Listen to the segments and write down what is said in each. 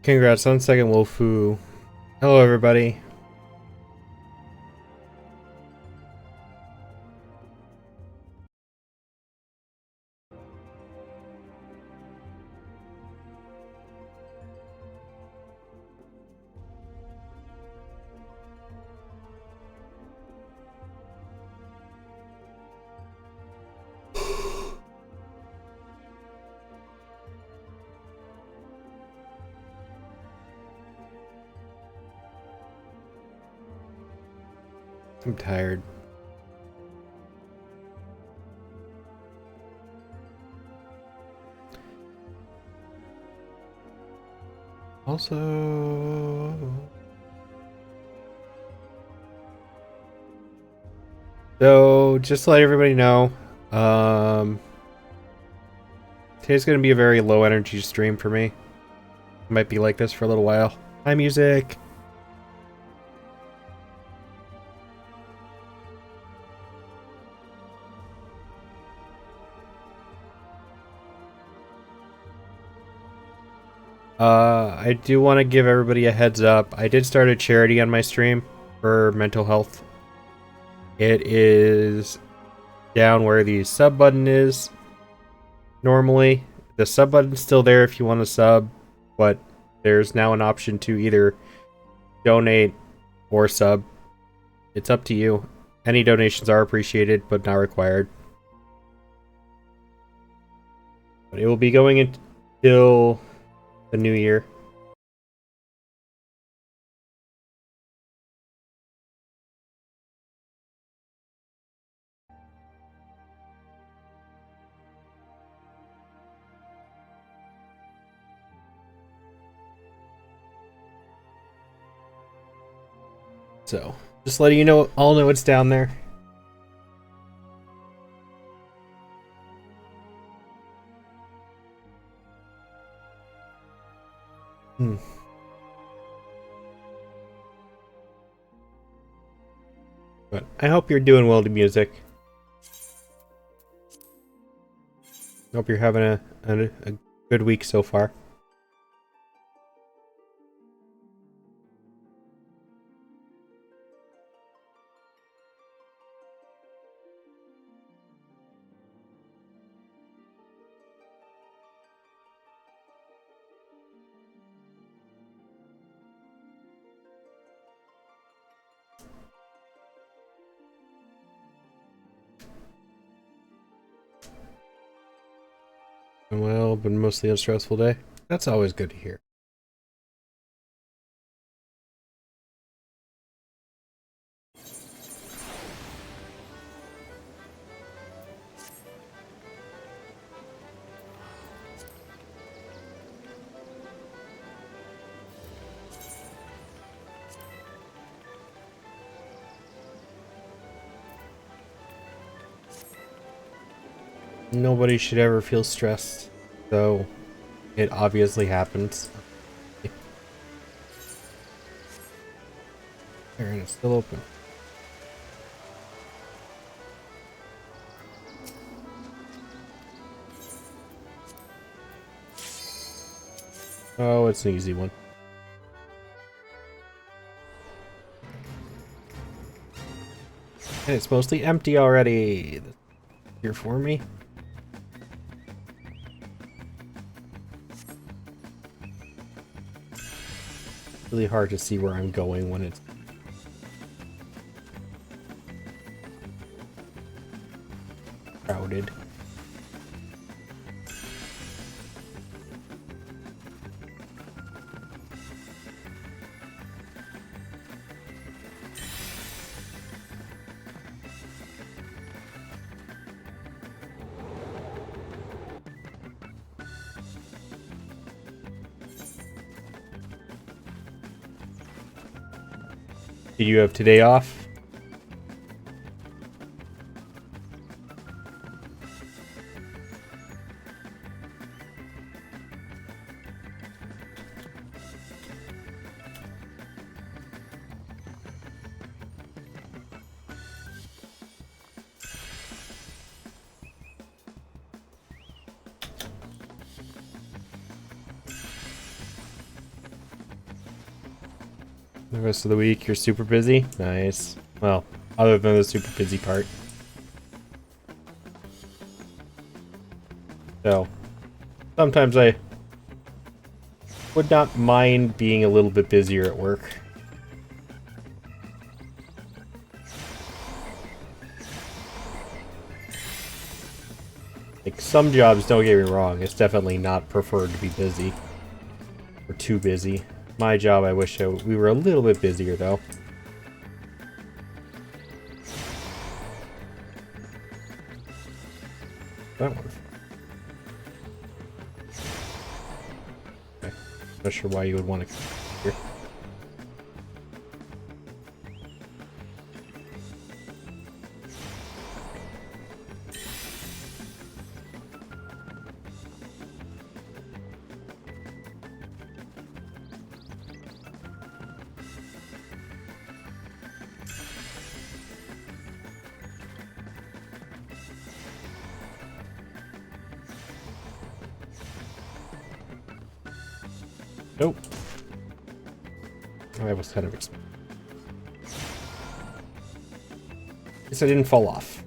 Congrats on second Wolfu. Hello, everybody. I'm tired. Also, so just to let everybody know, today's going to be a very low energy stream for me. It might be like this for a little while. Hi, music. I do want to give everybody a heads up. I did start a charity on my stream for mental health. It is down where the sub button is. Normally, the sub button's still there if you want to sub, but there's now an option to either donate or sub. It's up to you. Any donations are appreciated, but not required. But it will be going until the new year. So, just letting you know, all know it's down there. But I hope you're doing well to music. Hope you're having a good week so far. Well, been mostly a stressful day. That's always good to hear. Nobody should ever feel stressed, though it obviously happens. There, and it's still open. Oh, it's an easy one. And it's mostly empty already. Here for me. Really hard to see where I'm going when it's crowded. Did you have today off? The rest of the week, you're super busy? Nice. Well, other than the super busy part. So, sometimes I would not mind being a little bit busier at work. Like, some jobs, don't get me wrong, it's definitely not preferred to be busy. Or too busy. My job, I wish we were a little bit busier, though. That one. Okay. Not sure why you would want to here. Nope. I was kind of expecting. Guess I didn't fall off.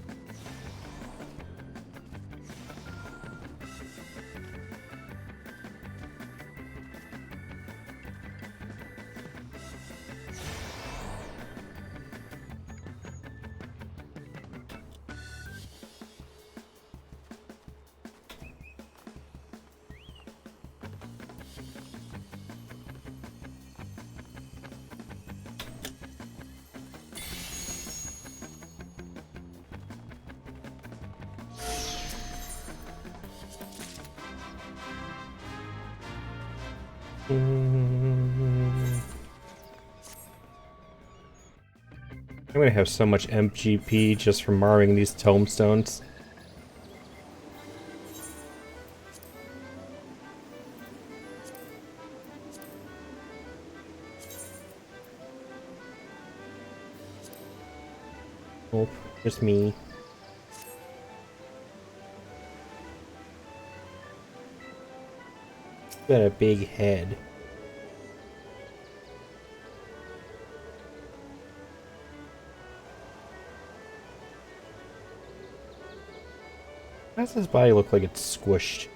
I'm gonna have so much MGP just from marring these tombstones. Oh, just me. Got a big head. Why does his body look like it's squished?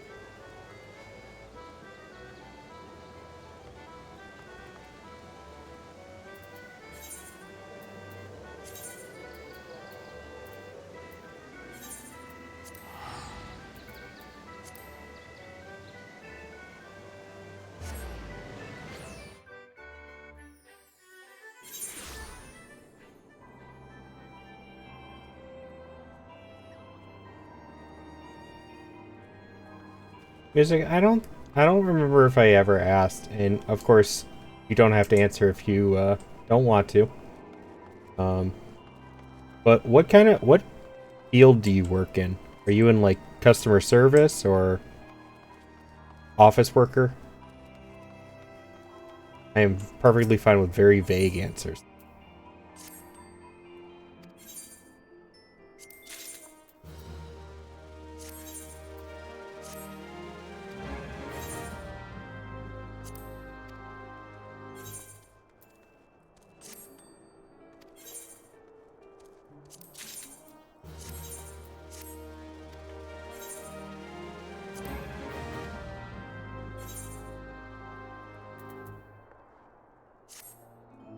Music, I don't remember if I ever asked, and of course, you don't have to answer if you don't want to. But what field do you work in? Are you in like customer service or office worker? I am perfectly fine with very vague answers.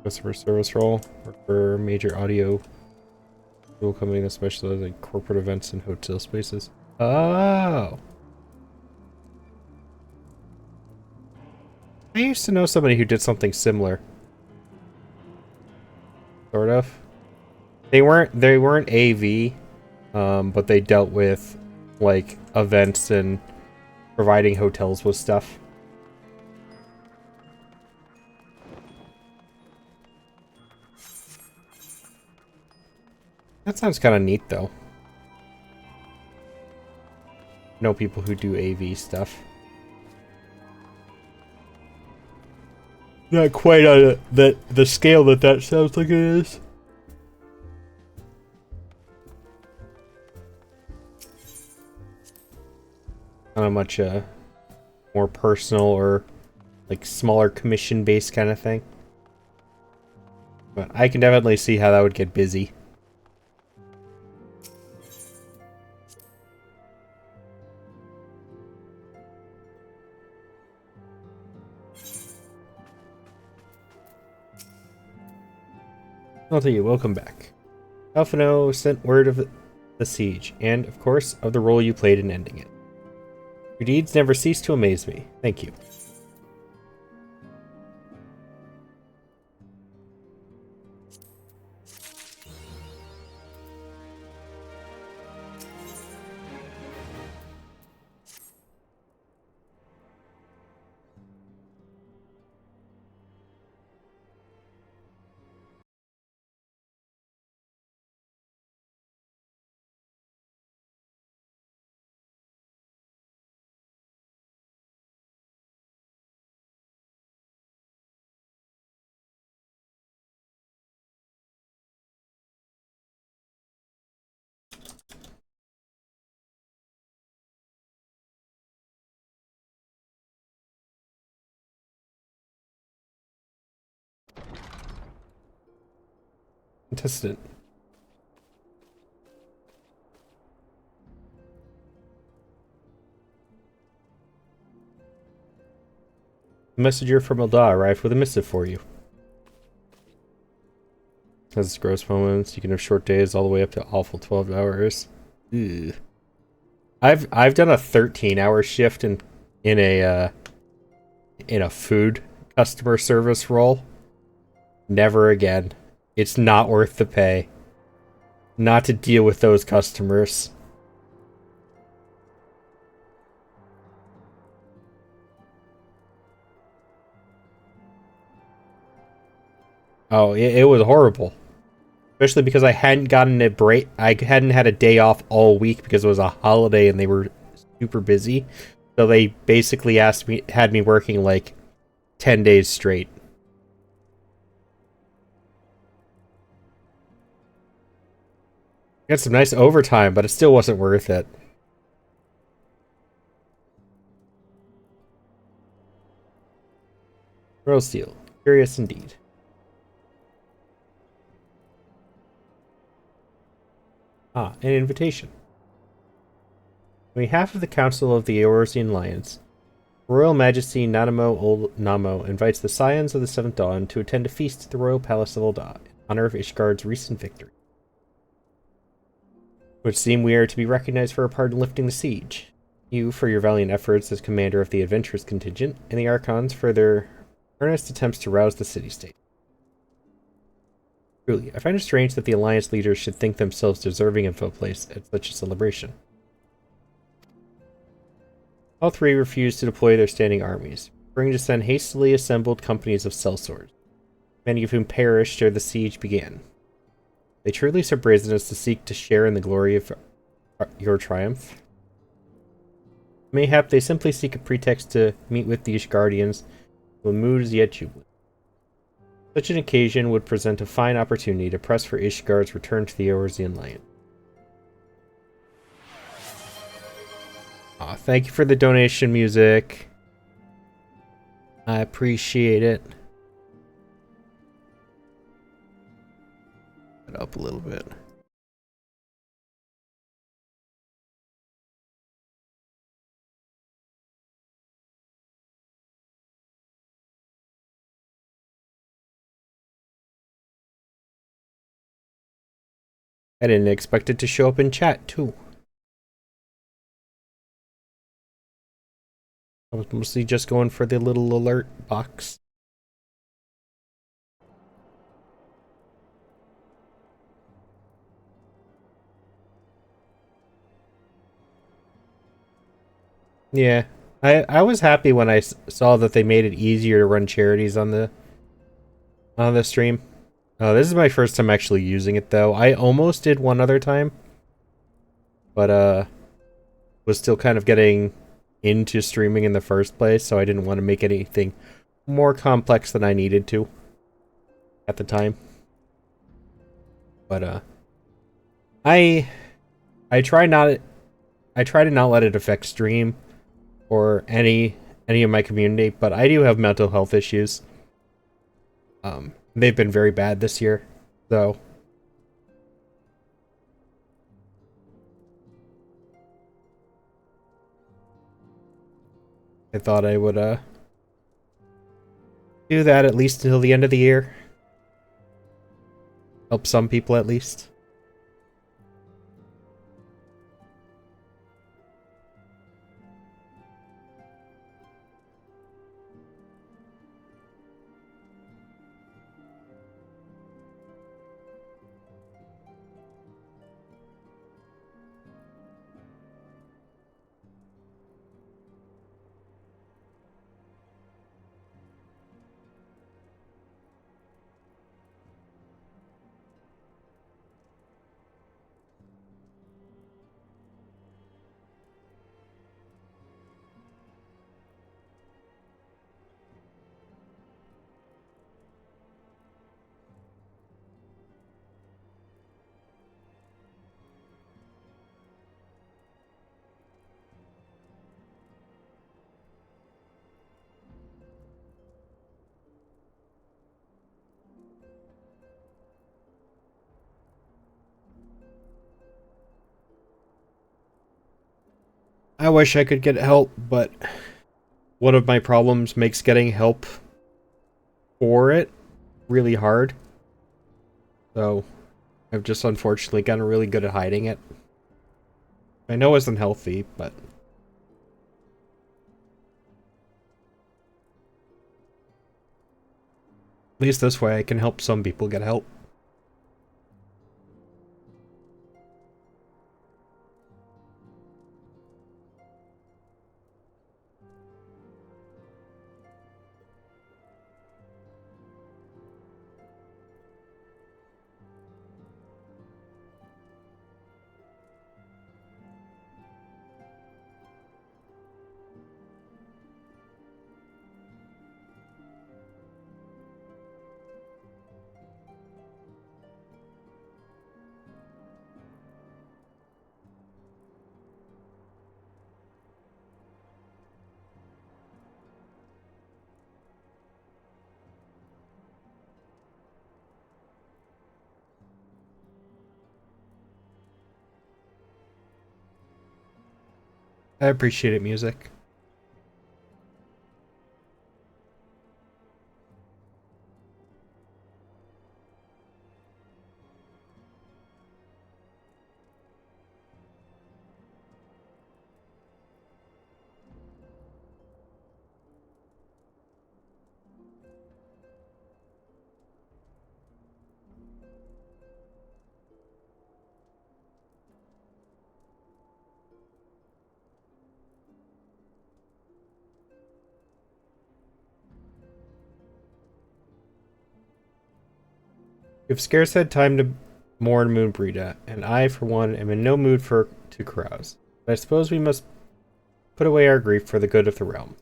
Customer service role, work for major audio company that specializes in corporate events and hotel spaces. Oh, I used to know somebody who did something similar. Sort of. They weren't AV, but they dealt with like events and providing hotels with stuff. That sounds kind of neat, though. Know people who do AV stuff. Not quite on the scale that sounds like it is. Not much more personal or like smaller commission based kind of thing. But I can definitely see how that would get busy. I'll tell you, welcome back. Alphino sent word of the siege, and, of course, of the role you played in ending it. Your deeds never cease to amaze me. Thank you. Contestant. A messenger from Elda arrived with a missive for you. Has gross moments. You can have short days all the way up to awful 12 hours. Ugh. I've done a 13-hour shift in a food customer service role. Never again. It's not worth the pay. Not to deal with those customers. Oh, it was horrible. Especially because I hadn't gotten a break. I hadn't had a day off all week because it was a holiday and they were super busy. So they basically had me working like 10 days straight. Got some nice overtime, but it still wasn't worth it. Royal Steel. Curious indeed. Ah, an invitation. On behalf of the Council of the Eorzean Lions, Royal Majesty Nanamo Ol Namo invites the Scions of the Seventh Dawn to attend a feast at the Royal Palace of Ul'dah in honor of Ishgard's recent victory. It would seem we are to be recognized for our part in lifting the siege. You for your valiant efforts as commander of the adventurers contingent, and the Archons for their earnest attempts to rouse the city-state. Truly, I find it strange that the Alliance leaders should think themselves deserving of a place at such a celebration. All three refused to deploy their standing armies, preferring to send hastily assembled companies of sellswords, many of whom perished ere the siege began. They truly so brazen as to seek to share in the glory of your triumph. Mayhap they simply seek a pretext to meet with these guardians, when mood is yet jubilant. Such an occasion would present a fine opportunity to press for Ishgard's return to the Eorzean Lion. Aw, thank you for the donation music. I appreciate it. Put it up a little bit. I didn't expect it to show up in chat, too. I was mostly just going for the little alert box. Yeah, I was happy when I saw that they made it easier to run charities on the stream. This is my first time actually using it though. I almost did one other time, but was still kind of getting into streaming in the first place, so I didn't want to make anything more complex than I needed to at the time. But I try to not let it affect stream or any of my community, but I do have mental health issues. They've been very bad this year, so I thought I would do that at least until the end of the year. Help some people at least. I wish I could get help, but one of my problems makes getting help for it really hard. So I've just unfortunately gotten really good at hiding it. I know it's unhealthy, but at least this way I can help some people get help. I appreciate it, music. You've scarce had time to mourn Moonbreeda, and I, for one, am in no mood to carouse. But I suppose we must put away our grief for the good of the realm.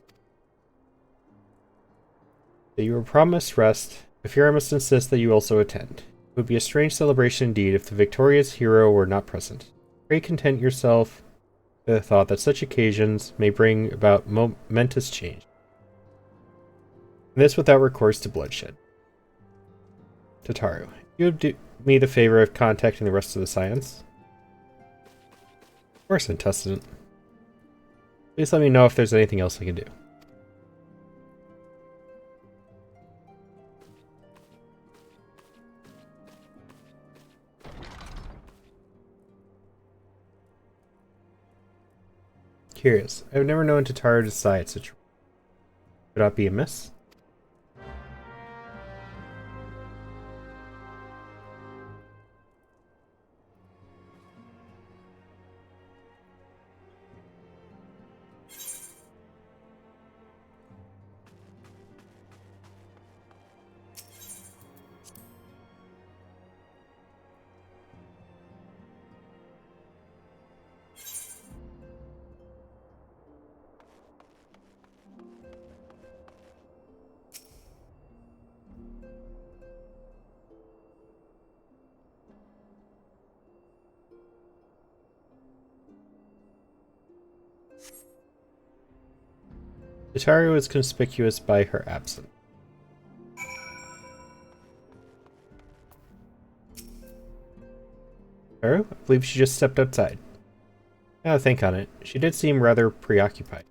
That you were promised rest, I fear I must insist that you also attend. It would be a strange celebration indeed if the victorious hero were not present. Pray content yourself with the thought that such occasions may bring about momentous change. And this without recourse to bloodshed. Tataru, you would do me the favor of contacting the rest of the science? Of course, Antecedent. Please let me know if there's anything else I can do. Curious. I've never known Tataru to decide such. Could that be amiss? Tataru is conspicuous by her absence. Taro? I believe she just stepped outside. Now to think on it, she did seem rather preoccupied.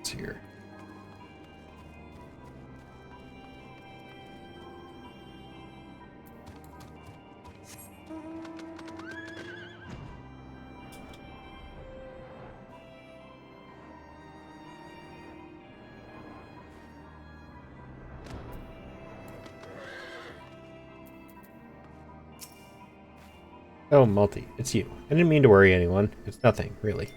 Here. Oh, Multi, it's you. I didn't mean to worry anyone. It's nothing, really.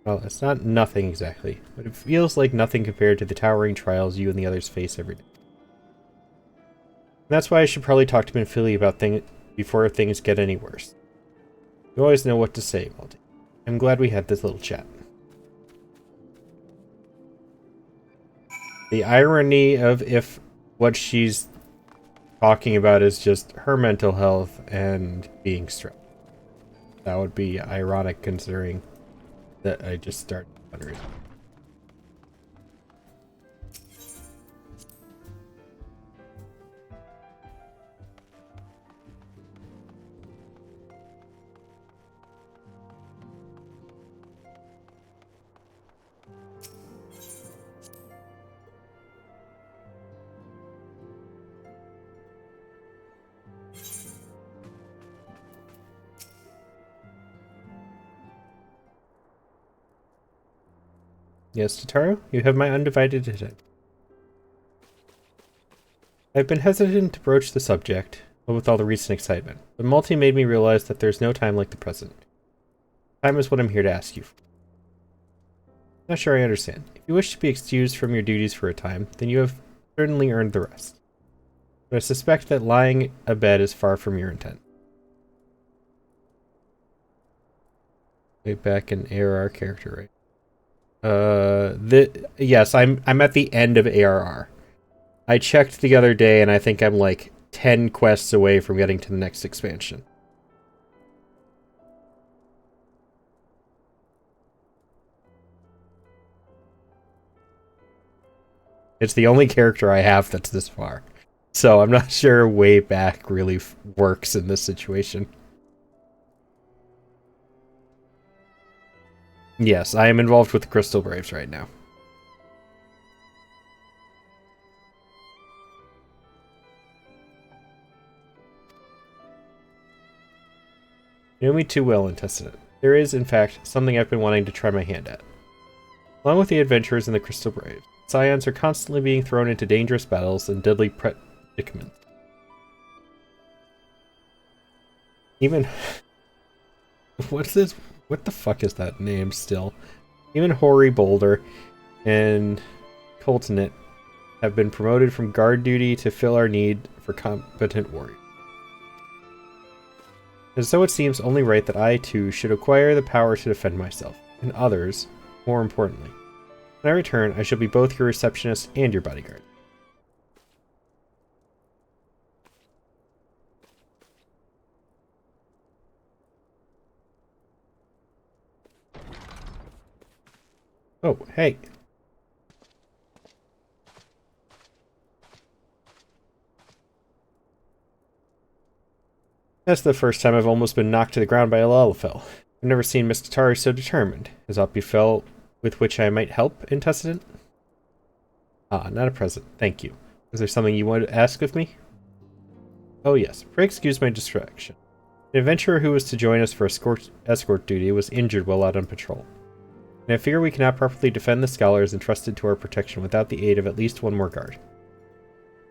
Well, it's not nothing exactly, but it feels like nothing compared to the towering trials you and the others face every day. And that's why I should probably talk to Minfili about things before things get any worse. You always know what to say, Multi. I'm glad we had this little chat. The irony of if what she's talking about is just her mental health and being stressed. That would be ironic considering that I just started wondering. Yes, Tataru, you have my undivided attention. I've been hesitant to broach the subject, with all the recent excitement, but Multi made me realize that there's no time like the present. Time is what I'm here to ask you for. Not sure I understand. If you wish to be excused from your duties for a time, then you have certainly earned the rest. But I suspect that lying abed is far from your intent. Way back in ARR character, right? Yes, I'm at the end of ARR. I checked the other day and I think I'm like 10 quests away from getting to the next expansion. It's the only character I have that's this far. So I'm not sure way back really works in this situation. Yes, I am involved with the Crystal Braves right now. You know me too well and tested it. There is, in fact, something I've been wanting to try my hand at. Along with the adventurers in the Crystal Braves, Scions are constantly being thrown into dangerous battles and deadly predicaments. Even... What's this? What the fuck is that name still? Even Hoary Boulder and Coltonit have been promoted from guard duty to fill our need for competent warriors. And so it seems only right that I, too, should acquire the power to defend myself, and others, more importantly. When I return, I shall be both your receptionist and your bodyguard. Oh, hey. That's the first time I've almost been knocked to the ground by a Lalafell. I've never seen Miss Tatari so determined. Has aught befell with which I might help, Intestinant? Ah, not a present. Thank you. Is there something you want to ask of me? Oh yes. Pray excuse my distraction. An adventurer who was to join us for escort duty was injured while out on patrol. And I fear we cannot properly defend the scholars entrusted to our protection without the aid of at least one more guard.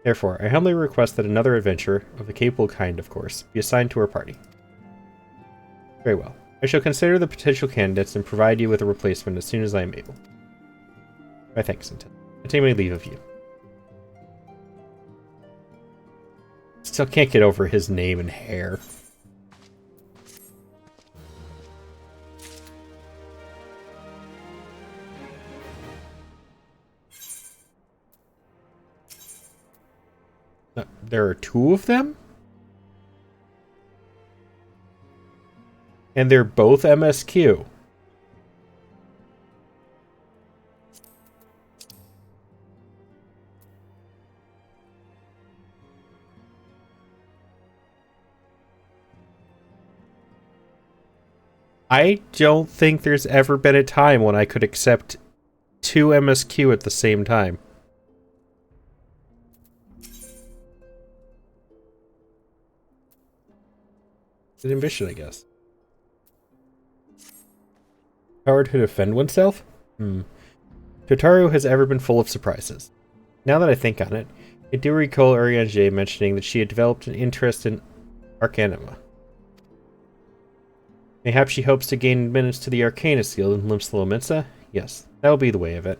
Therefore, I humbly request that another adventurer, of the capable kind of course, be assigned to our party. Very well. I shall consider the potential candidates and provide you with a replacement as soon as I am able. My thanks, Intent. I take my leave of you. Still can't get over his name and hair. There are two of them? And they're both MSQ. I don't think there's ever been a time when I could accept two MSQ at the same time. It's an ambition, I guess. Power to defend oneself? Totaro has ever been full of surprises. Now that I think on it, I do recall Urianger mentioning that she had developed an interest in Arcanima. Mayhap she hopes to gain admittance to the Arcanist Guild in Limsa Lominsa? Yes, that'll be the way of it.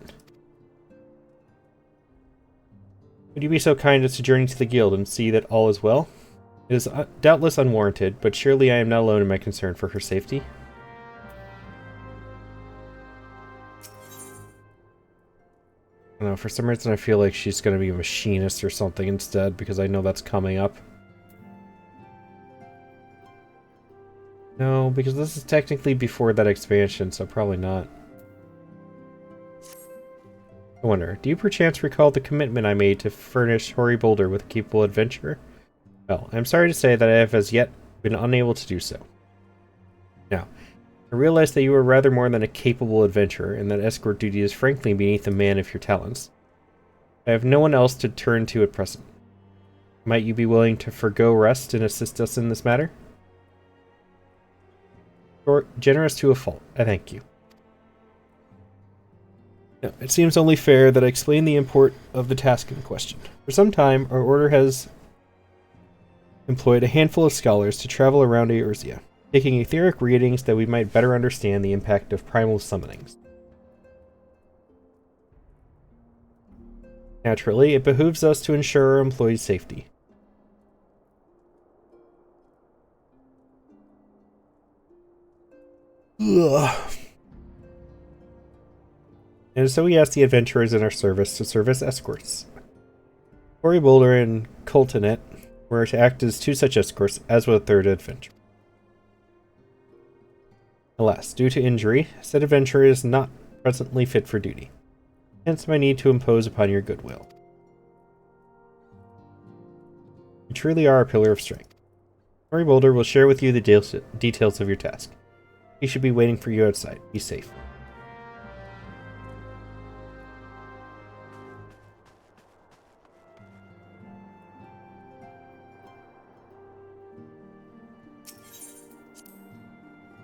Would you be so kind as to journey to the guild and see that all is well? It is doubtless unwarranted, but surely I am not alone in my concern for her safety. I don't know, for some reason I feel like she's going to be a machinist or something instead, because I know that's coming up. No, because this is technically before that expansion, so probably not. I wonder, do you perchance recall the commitment I made to furnish Hoary Boulder with a capable adventurer? Well, I'm sorry to say that I have as yet been unable to do so. Now, I realize that you are rather more than a capable adventurer, and that escort duty is frankly beneath a man of your talents. I have no one else to turn to at present. Might you be willing to forgo rest and assist us in this matter? Or generous to a fault, I thank you. Now, it seems only fair that I explain the import of the task in question. For some time, our order has employed a handful of scholars to travel around Eorzea, taking etheric readings that we might better understand the impact of primal summonings. Naturally, it behooves us to ensure our employees' safety. Ugh. And so we ask the adventurers in our service to serve as escorts. Hoary Boulder and Coltonet were to act as two such escorts, as with a third adventurer. Alas, due to injury, said adventurer is not presently fit for duty. Hence my need to impose upon your goodwill. You truly are a pillar of strength. Hoary Boulder will share with you the details of your task. He should be waiting for you outside. Be safe.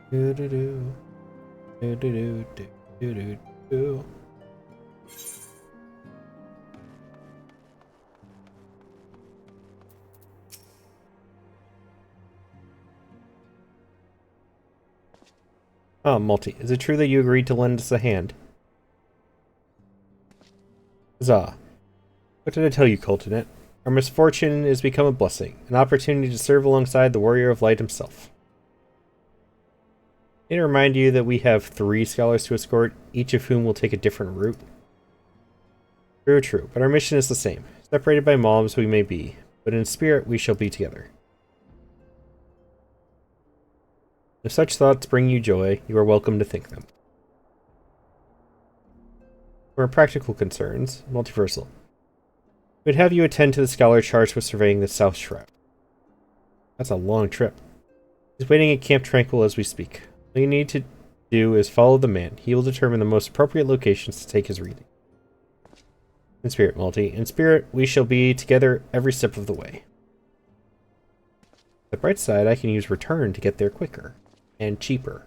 Do do do. Do do do do do do. Oh, Multi, is it true that you agreed to lend us a hand? Huzzah. What did I tell you, Coltonet? Our misfortune has become a blessing, an opportunity to serve alongside the Warrior of Light himself. May I remind you that we have 3 scholars to escort, each of whom will take a different route? True, but our mission is the same. Separated by mobs we may be, but in spirit we shall be together. If such thoughts bring you joy, you are welcome to think them. For practical concerns, multiversal. We'd have you attend to the scholar charged with surveying the South Shroud. That's a long trip. He's waiting at Camp Tranquil as we speak. All you need to do is follow the man. He will determine the most appropriate locations to take his reading. In spirit, Multi. In spirit, we shall be together every step of the way. The bright side, I can use return to get there quicker. And cheaper.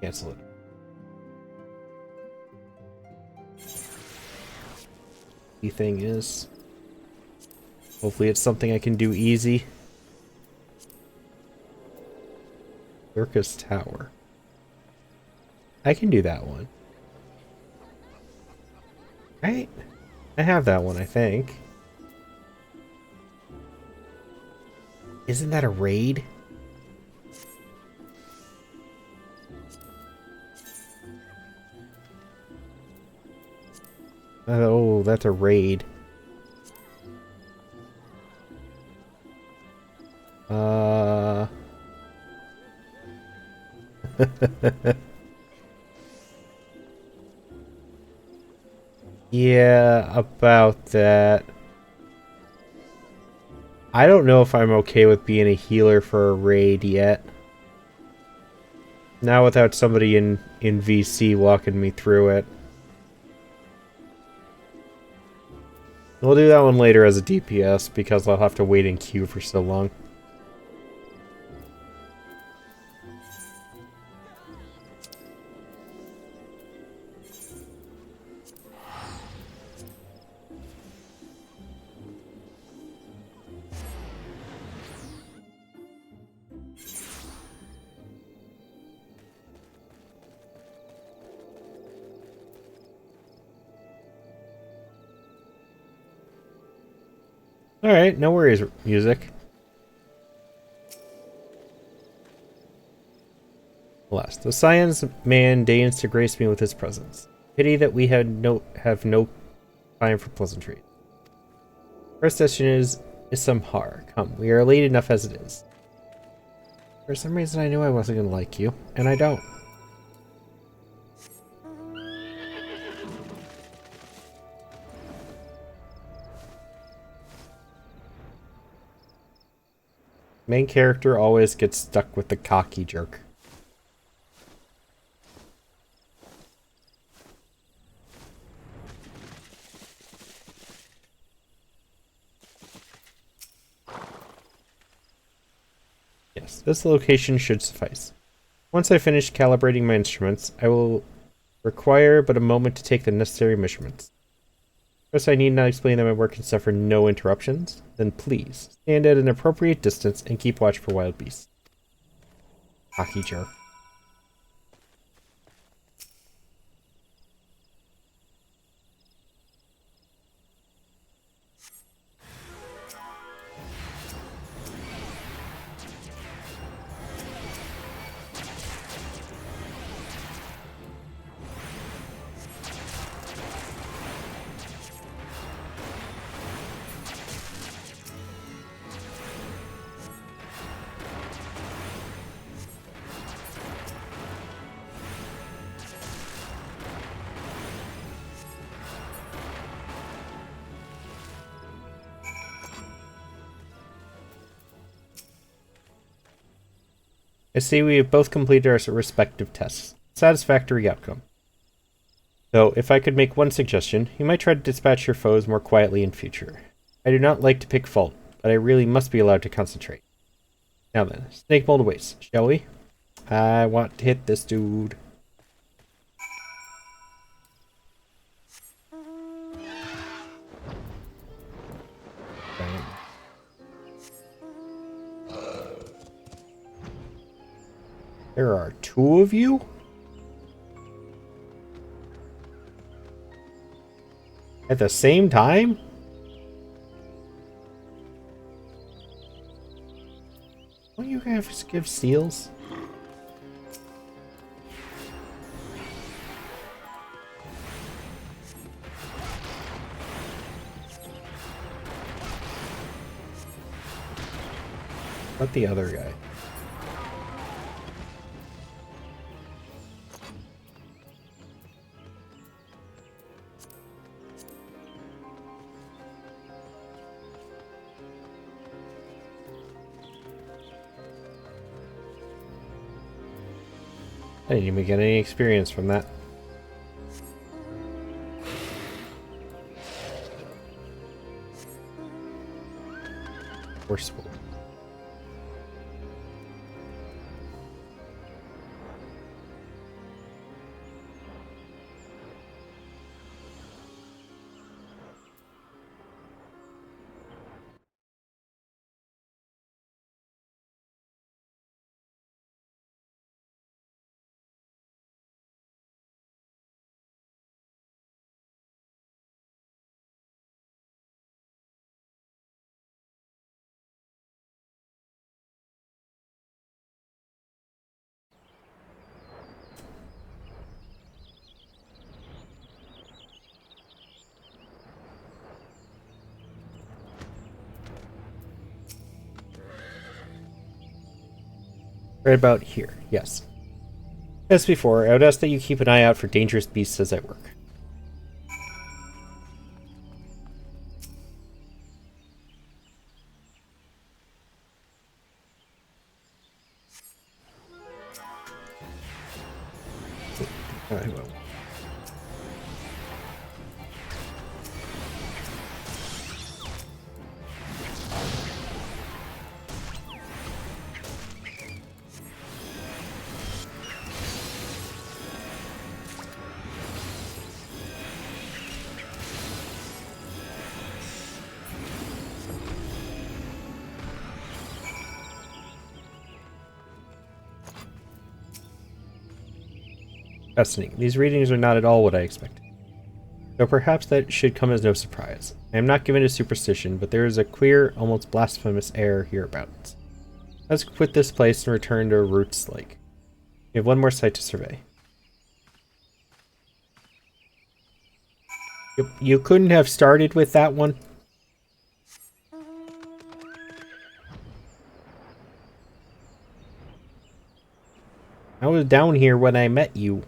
Cancel it. The thing is, hopefully it's something I can do easy. Circus Tower. I can do that one. Right? I have that one, I think. Isn't that a raid? Oh, that's a raid. Yeah, about that. I don't know if I'm okay with being a healer for a raid yet. Not without somebody in VC walking me through it. We'll do that one later as a DPS because I'll have to wait in queue for so long. Alright, no worries, music. Alas, the Science Man deigns to grace me with his presence. Pity that we have no time for pleasantries. First session is Samhar. Come, we are late enough as it is. For some reason I knew I wasn't gonna like you, and I don't. Main character always gets stuck with the cocky jerk. Yes, this location should suffice. Once I finish calibrating my instruments, I will require but a moment to take the necessary measurements. First, I need not explain that my work can suffer no interruptions. Then please, stand at an appropriate distance and keep watch for wild beasts. Cocky jerk. I see we have both completed our respective tests. Satisfactory outcome. Though, if I could make one suggestion, you might try to dispatch your foes more quietly in future. I do not like to pick fault, but I really must be allowed to concentrate. Now then, snake mold awaits, shall we? I want to hit this dude. Bam. There are two of you? At the same time? Don't you guys give seals? What the other guy? I didn't even get any experience from that. Forceful. Right about here, yes. As before, I would ask that you keep an eye out for dangerous beasts as I work. I will. Fascinating. These readings are not at all what I expected. Though perhaps that should come as no surprise. I am not given to superstition, but there is a queer, almost blasphemous air hereabouts. Let's quit this place and return to Roots Lake. We have one more site to survey. You couldn't have started with that one? I was down here when I met you.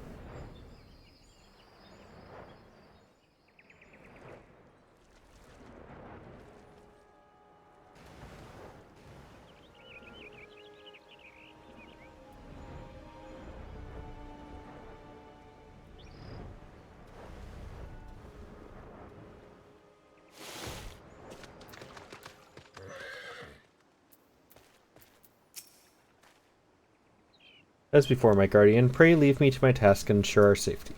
As before, my guardian, pray leave me to my task and ensure our safety.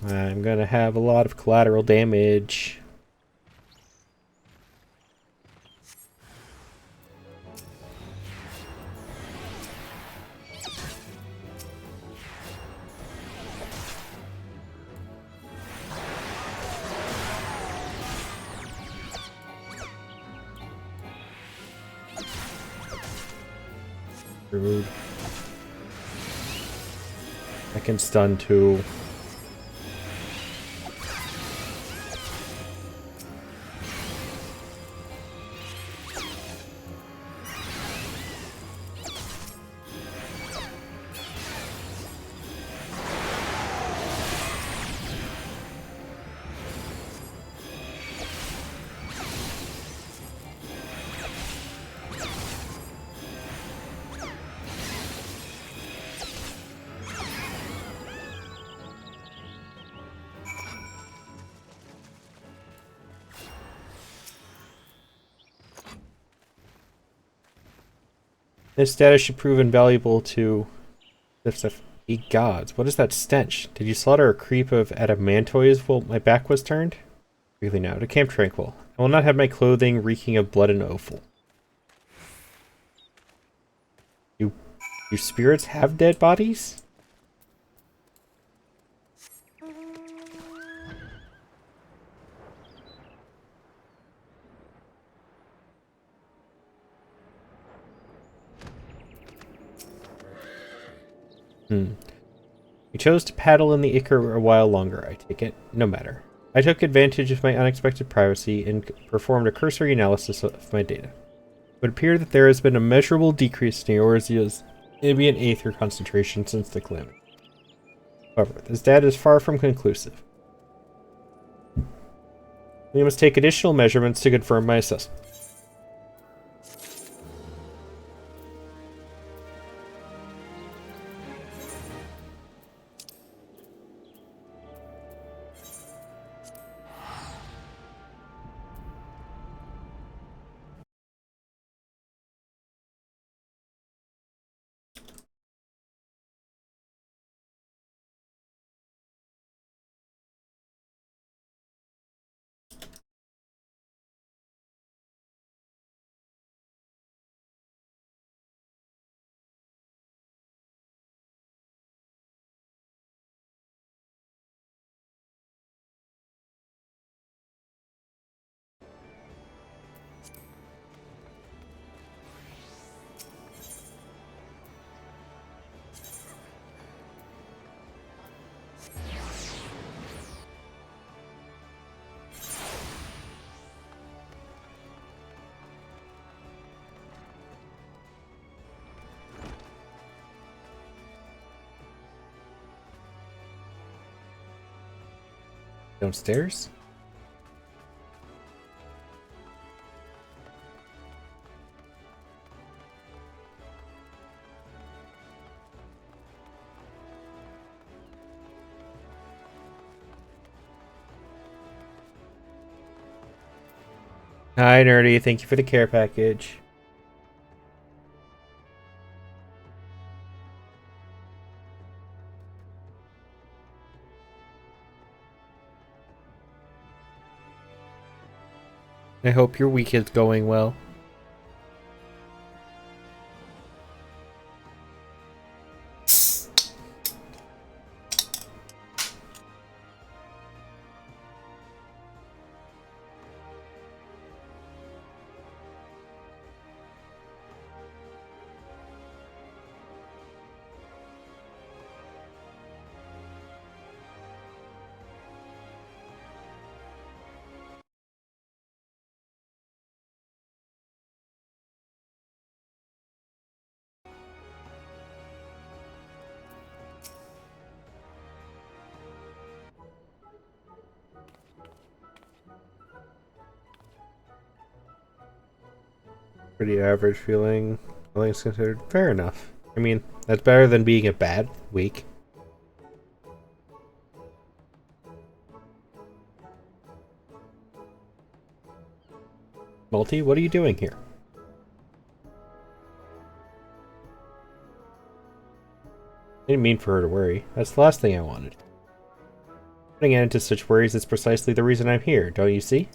I'm gonna have a lot of collateral damage. Rude. I can stun too. This data should prove invaluable to Ye gods. What is that stench? Did you slaughter a creep of adamantoids while my back was turned? Really now, to Camp Tranquil. I will not have my clothing reeking of blood and offal. You spirits have dead bodies? Hmm. You chose to paddle in the Ichor a while longer, I take it. No matter. I took advantage of my unexpected privacy and performed a cursory analysis of my data. It would appear that there has been a measurable decrease in Eorzea's ambient aether concentration since the calamity. However, this data is far from conclusive. We must take additional measurements to confirm my assessment. Downstairs? Hi, Nerdy. Thank you for the care package. I hope your week is going well. Pretty average feeling. All things considered, fair enough. I mean, that's better than being a bad week. Multi, what are you doing here? I didn't mean for her to worry. That's the last thing I wanted. Putting an end to such worries is precisely the reason I'm here, don't you see?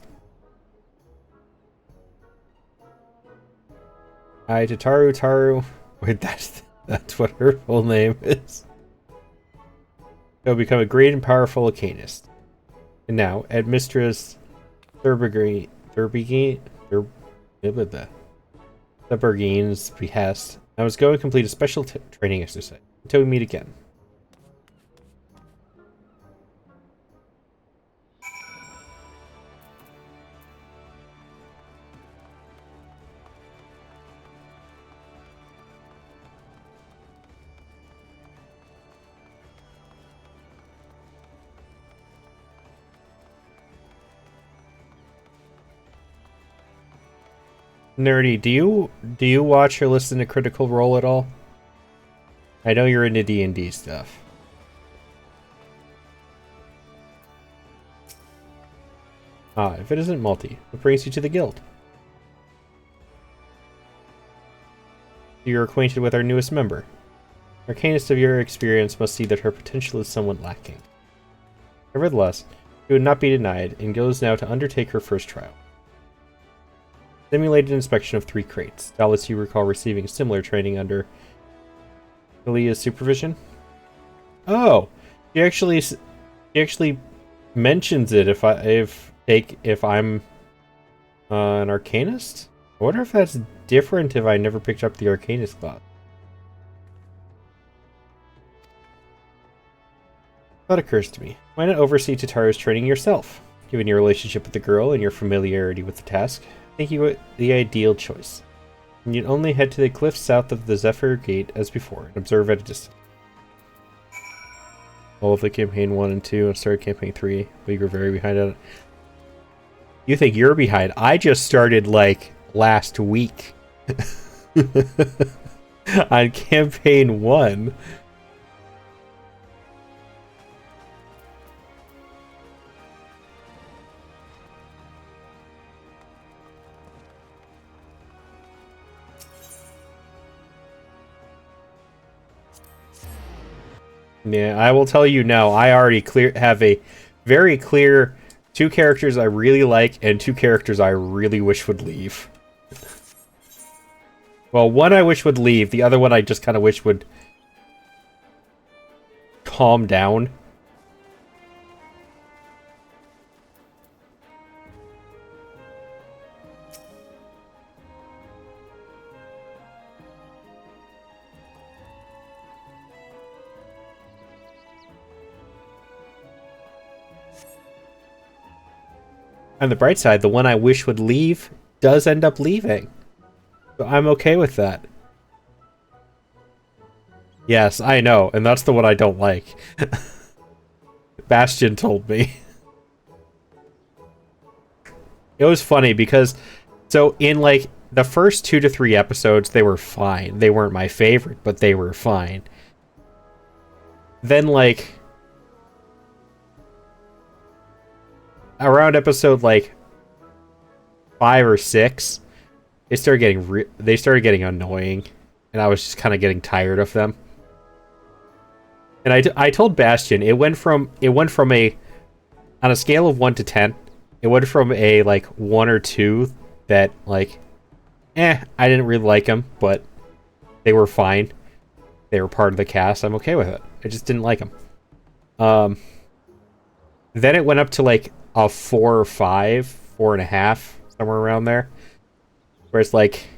Hi to Taru. Wait, that's what her full name is. She'll become a great and powerful Arcanist. And now, at Mistress Thurbergine's behest, I was going to complete a special training exercise. Until we meet again. Nerdy, do you watch or listen to Critical Role at all? I know you're into D&D stuff. Ah, if it isn't multi, what brings you to the guild? You're acquainted with our newest member. Arcanist of your experience must see that her potential is somewhat lacking. Nevertheless, she would not be denied, and goes now to undertake her first trial. Simulated inspection of 3 crates. Doubtless you recall receiving similar training under Kalia's supervision? Oh! She actually mentions it if I'm an Arcanist? I wonder if that's different if I never picked up the Arcanist class. Thought occurs to me. Why not oversee Tataru's training yourself? Given your relationship with the girl and your familiarity with the task, I think you were the ideal choice. And you'd only head to the cliffs south of the Zephyr Gate as before, and observe at a distance. All of the campaign 1 and 2 and started campaign 3, but you were very behind on it. You think you're behind? I just started like last week on campaign 1. Yeah, I will tell you now, I already have a very clear 2 characters I really like and 2 characters I really wish would leave. Well, one I wish would leave, the other one I just kind of wish would calm down. On the bright side, the one I wish would leave does end up leaving. So I'm okay with that. Yes, I know, and that's the one I don't like. Bastion told me. It was funny because, so in like the first 2 to 3 episodes, they were fine. They weren't my favorite, but they were fine. Then like around episode like 5 or 6, they started getting annoying, and I was just kind of getting tired of them. And I told Bastion it went from a on a scale of 1 to 10, it went from a like 1 or 2 that like I didn't really like them, but they were fine. They were part of the cast. I'm okay with it. I just didn't like them. Then it went up to like a 4 or 5, 4.5, somewhere around there. Where it's like,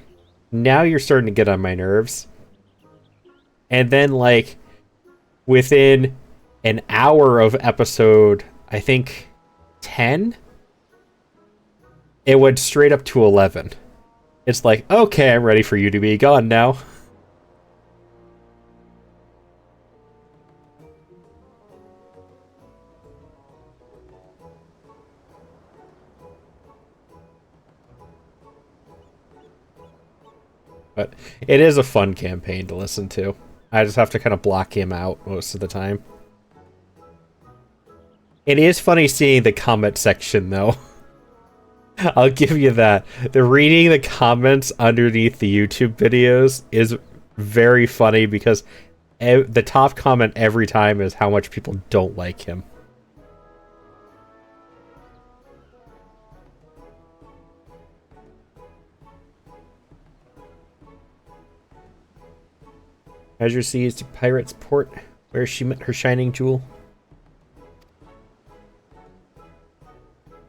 now you're starting to get on my nerves. And then like within an hour of episode, I think 10, it went straight up to 11. It's like, okay, I'm ready for you to be gone now. But it is a fun campaign to listen to. I just have to kind of block him out most of the time. It is funny seeing the comment section, though. I'll give you that. The reading the comments underneath the YouTube videos is very funny because the top comment every time is how much people don't like him. Azure sees to Pirate's Port, where she met her shining jewel.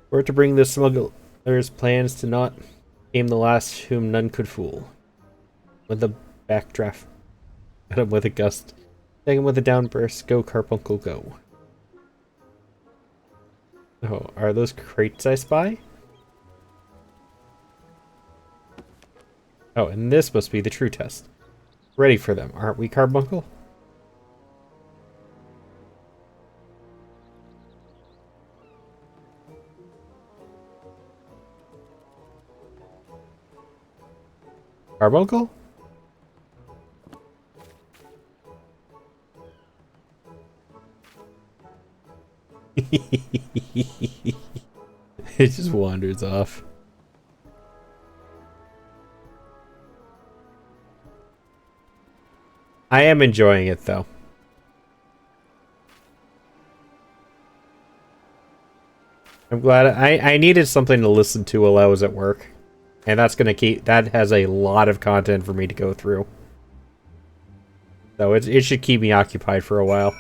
Where to bring the smuggler's plans to naught came the last whom none could fool. With a backdraft, hit him with a gust, take him with a downburst, go Carbuncle go. Oh, are those crates I spy? Oh, and this must be the true test. Ready for them, aren't we, Carbuncle? Carbuncle? It just wanders off. I am enjoying it, though. I'm glad I needed something to listen to while I was at work. And that's gonna that has a lot of content for me to go through. So it should keep me occupied for a while.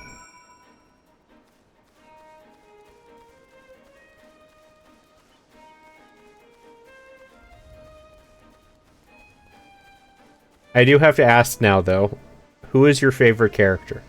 I do have to ask now, though, who is your favorite character?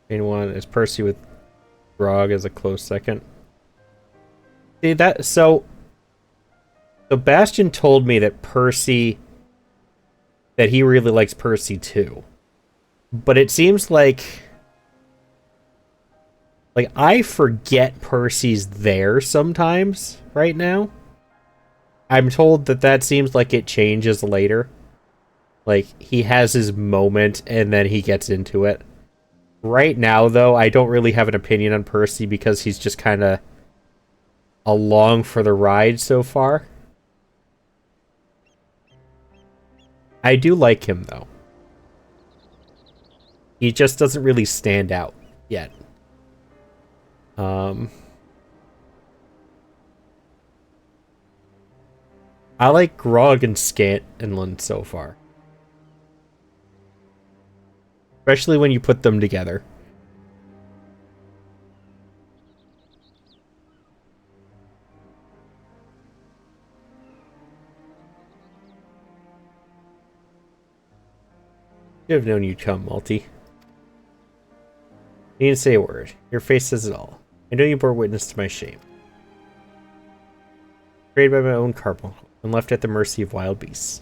Main one is Percy with Grog as a close second. See that? So Bastion told me that he really likes Percy too. But it seems like I forget Percy's there sometimes right now. I'm told that seems like it changes later. Like he has his moment and then he gets into it. Right now, though, I don't really have an opinion on Percy because he's just kind of along for the ride so far. I do like him, though. He just doesn't really stand out yet. I like Grog and Scanlan so far. Especially when you put them together. Should have known you'd come, Multi. Needn't say a word. Your face says it all. I know you bore witness to my shame. Created by my own carbon and left at the mercy of wild beasts.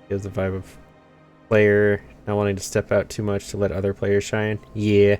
Gives the vibe of player not wanting to step out too much to let other players shine. Yeah.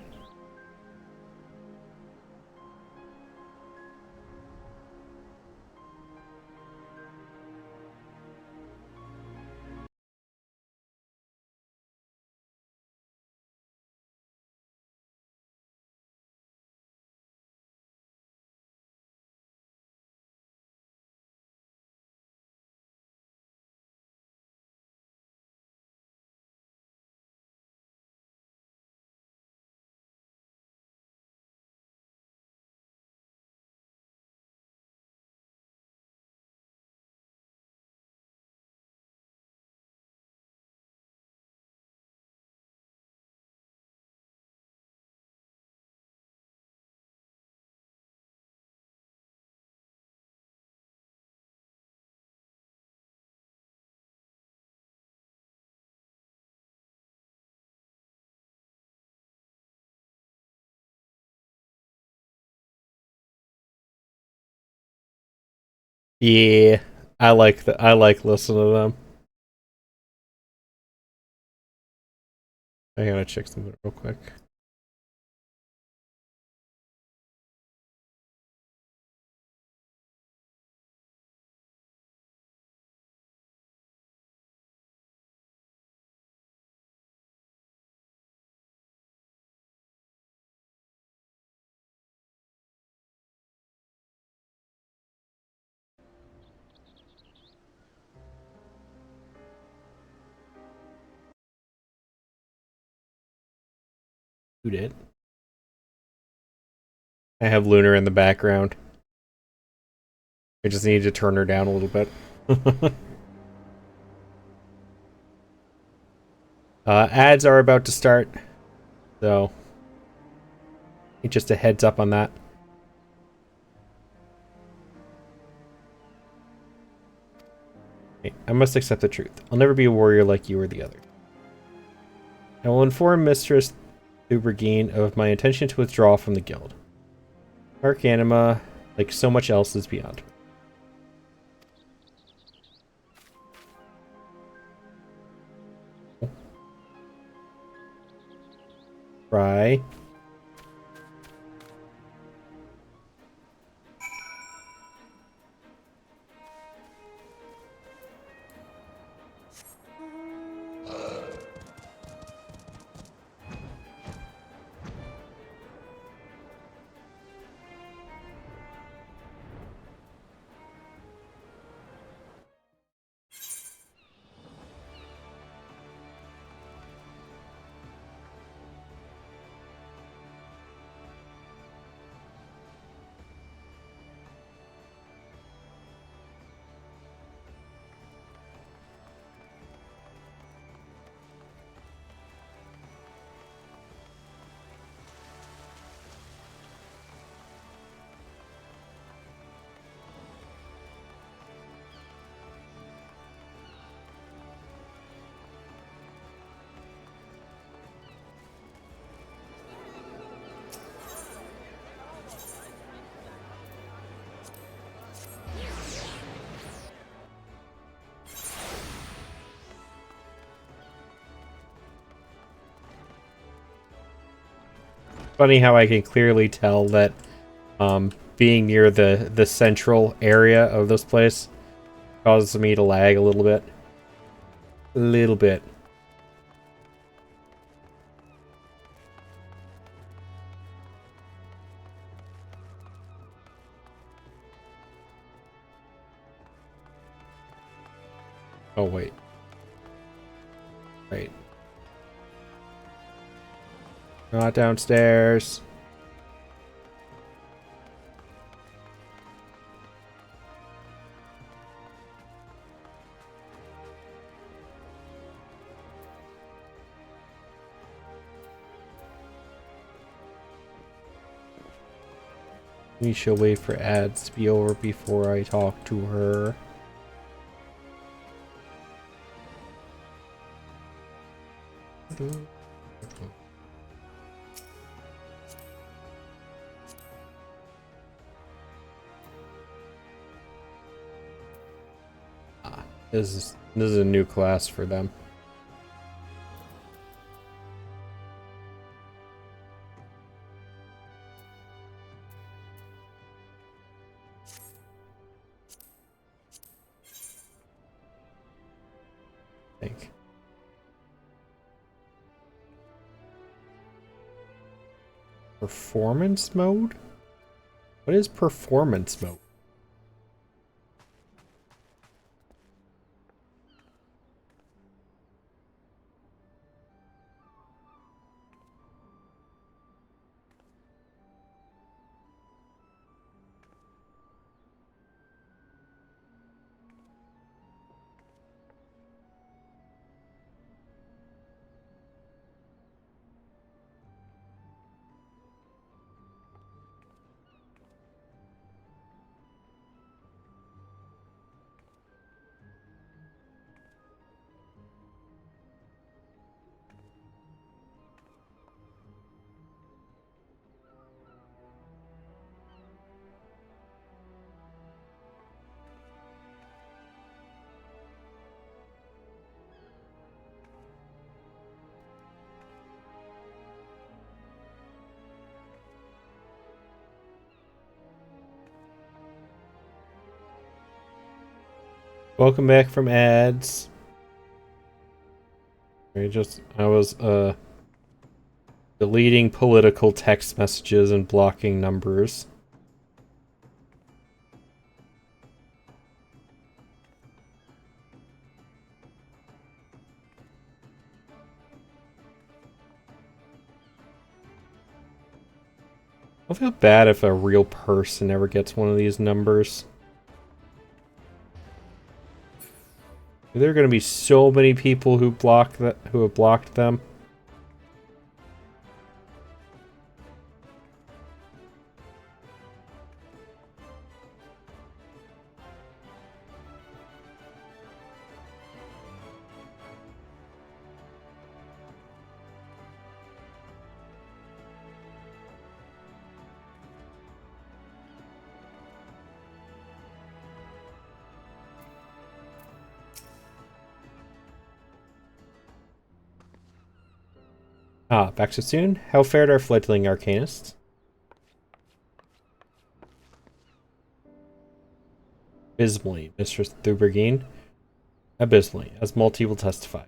Yeah. I like listening to them. I gotta check something real quick. Who did? I have Lunar in the background. I just need to turn her down a little bit. Ads are about to start, so just a heads up on that. I must accept the truth. I'll never be a warrior like you or the other. I will inform Mistress Thubergine of my intention to withdraw from the guild. Dark Anima, like so much else, is beyond me. Try. Funny how I can clearly tell that being near the central area of this place causes me to lag a little bit. A little bit. Oh, wait. Wait. Not downstairs. We shall wait for ads to be over before I talk to her. This is a new class for them. I think. Performance mode? What is performance mode? Welcome back from ads. I was deleting political text messages and blocking numbers. I'll feel bad if a real person ever gets one of these numbers. There are going to be so many people who have blocked them. Back so soon? How fared our fledgling arcanists? Abysmally, Mistress Thubergine. Abysmally, as Multi will testify.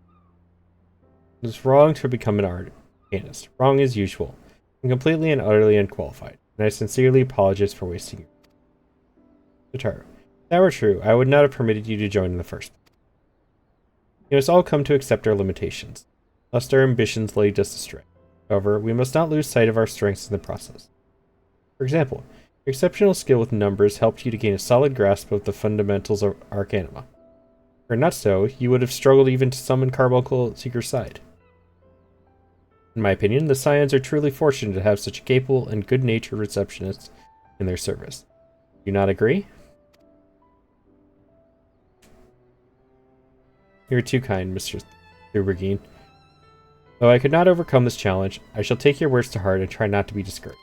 It is wrong to become an arcanist. Wrong as usual. And completely and utterly unqualified. And I sincerely apologize for wasting your time. If that were true, I would not have permitted you to join in the first place. You must all come to accept our limitations, lest our ambitions lead us astray. However, we must not lose sight of our strengths in the process. For example, your exceptional skill with numbers helped you to gain a solid grasp of the fundamentals of Arcanima. Were not so, you would have struggled even to summon Carbuncle Seeker's side. In my opinion, the Scions are truly fortunate to have such a capable and good-natured receptionist in their service. Do you not agree? You are too kind, Mr. Thubergine. Though I could not overcome this challenge, I shall take your words to heart and try not to be discouraged.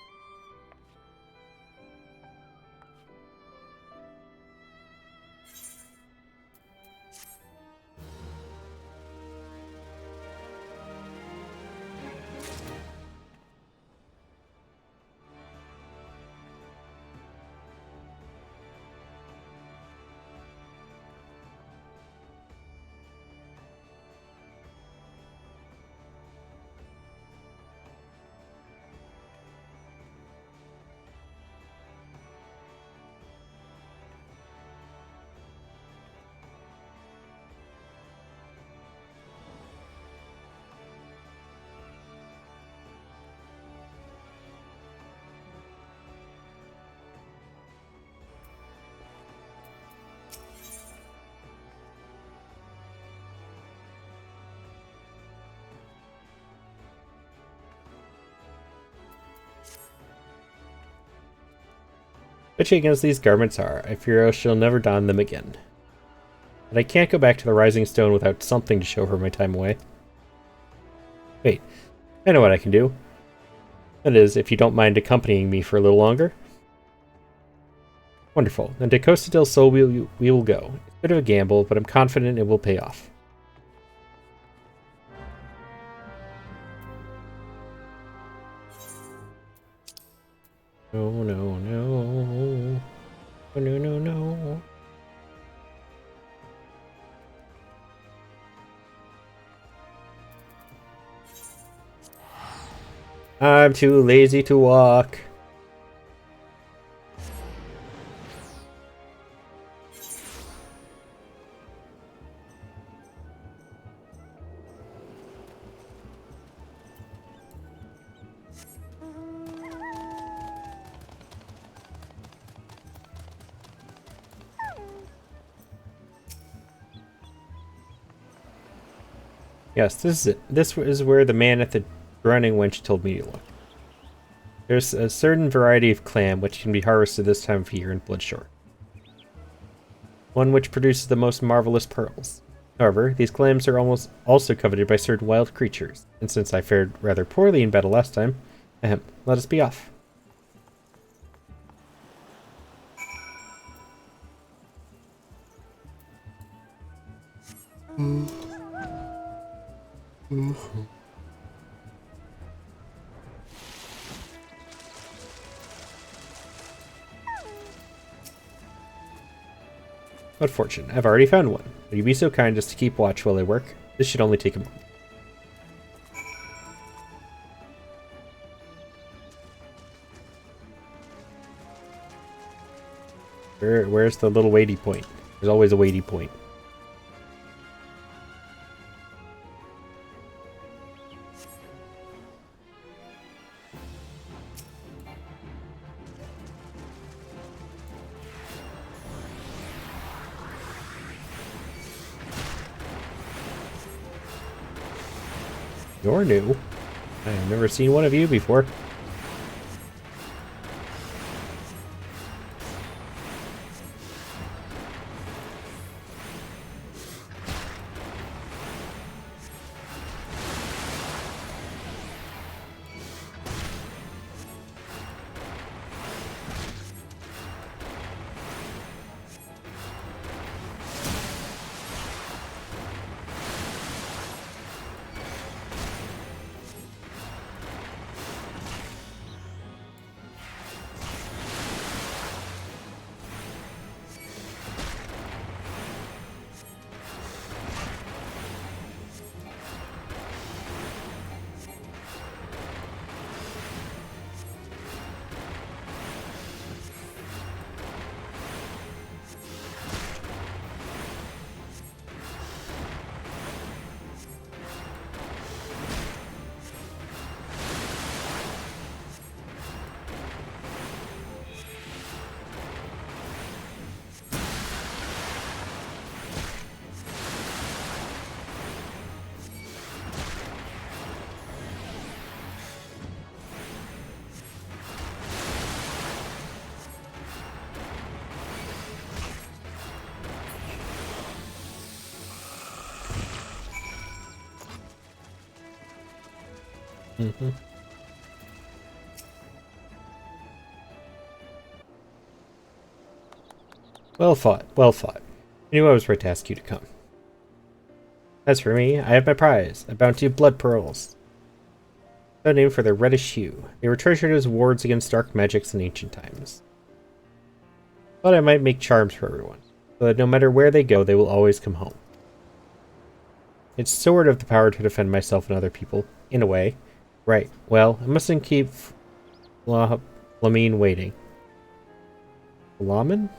Bitchy against these garments are, I fear I shall never don them again. But I can't go back to the Rising Stone without something to show her my time away. Wait, I know what I can do. That is, if you don't mind accompanying me for a little longer. Wonderful. Then to Costa del Sol we will go. It's a bit of a gamble, but I'm confident it will pay off. No, no, no. No, no, no. I'm too lazy to walk. Yes, this is it. This is where the man at the drowning wench told me to look. There's a certain variety of clam which can be harvested this time of year in Bloodshore. One which produces the most marvelous pearls. However, these clams are almost also coveted by certain wild creatures, and since I fared rather poorly in battle last time, let us be off. What fortune. I've already found one. Will you be so kind as to keep watch while I work? This should only take a moment. Where's the little weighty point? There's always a weighty point. You're new. I have never seen one of you before. Mm-hmm. Well fought, well fought. I knew I was right to ask you to come. As for me, I have my prize, a bounty of blood pearls. So named for their reddish hue. They were treasured as wards against dark magics in ancient times. Thought I might make charms for everyone, so that no matter where they go, they will always come home. It's sort of the power to defend myself and other people, in a way. Right, well, I mustn't keep Lamine waiting. Lamin?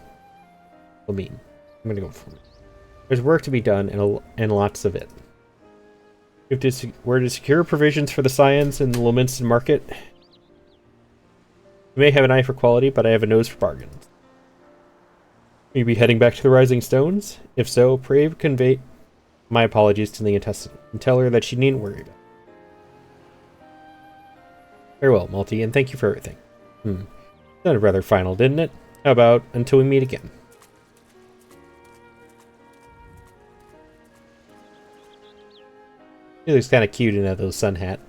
Lamine. I'm gonna go for it. There's work to be done, and lots of it. We're to secure provisions for the scions in the Lominston market. You may have an eye for quality, but I have a nose for bargains. Will you be heading back to the Rising Stones? If so, pray convey my apologies to the intestine, and tell her that she needn't worry about it. Farewell, Malty, and thank you for everything. Sounded rather final, didn't it? How about until we meet again? He looks kind of cute in that little sun hat.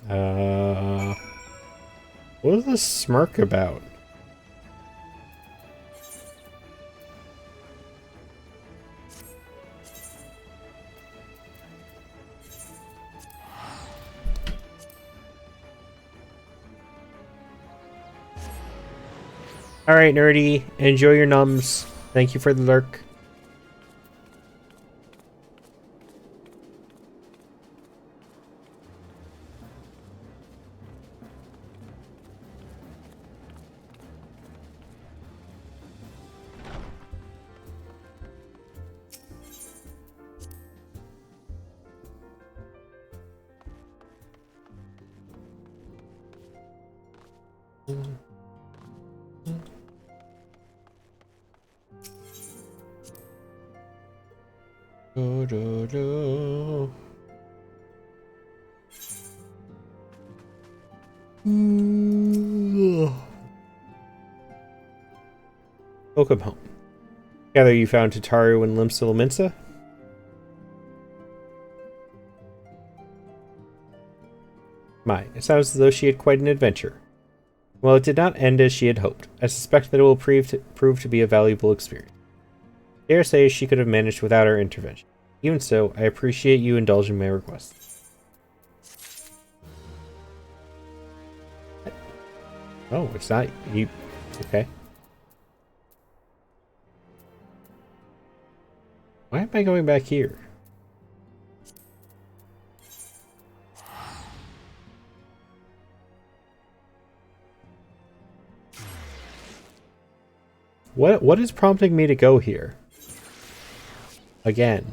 What was this smirk about? Alright, nerdy. Enjoy your nums. Thank you for the lurk. Welcome home. Gather you found Tataru and Limsa Laminsa? My, it sounds as though she had quite an adventure. Well, it did not end as she had hoped. I suspect that it will prove to be a valuable experience. I dare say she could have managed without our intervention. Even so, I appreciate you indulging my request. Oh, it's not you. Okay. Why am I going back here? What is prompting me to go here? Again.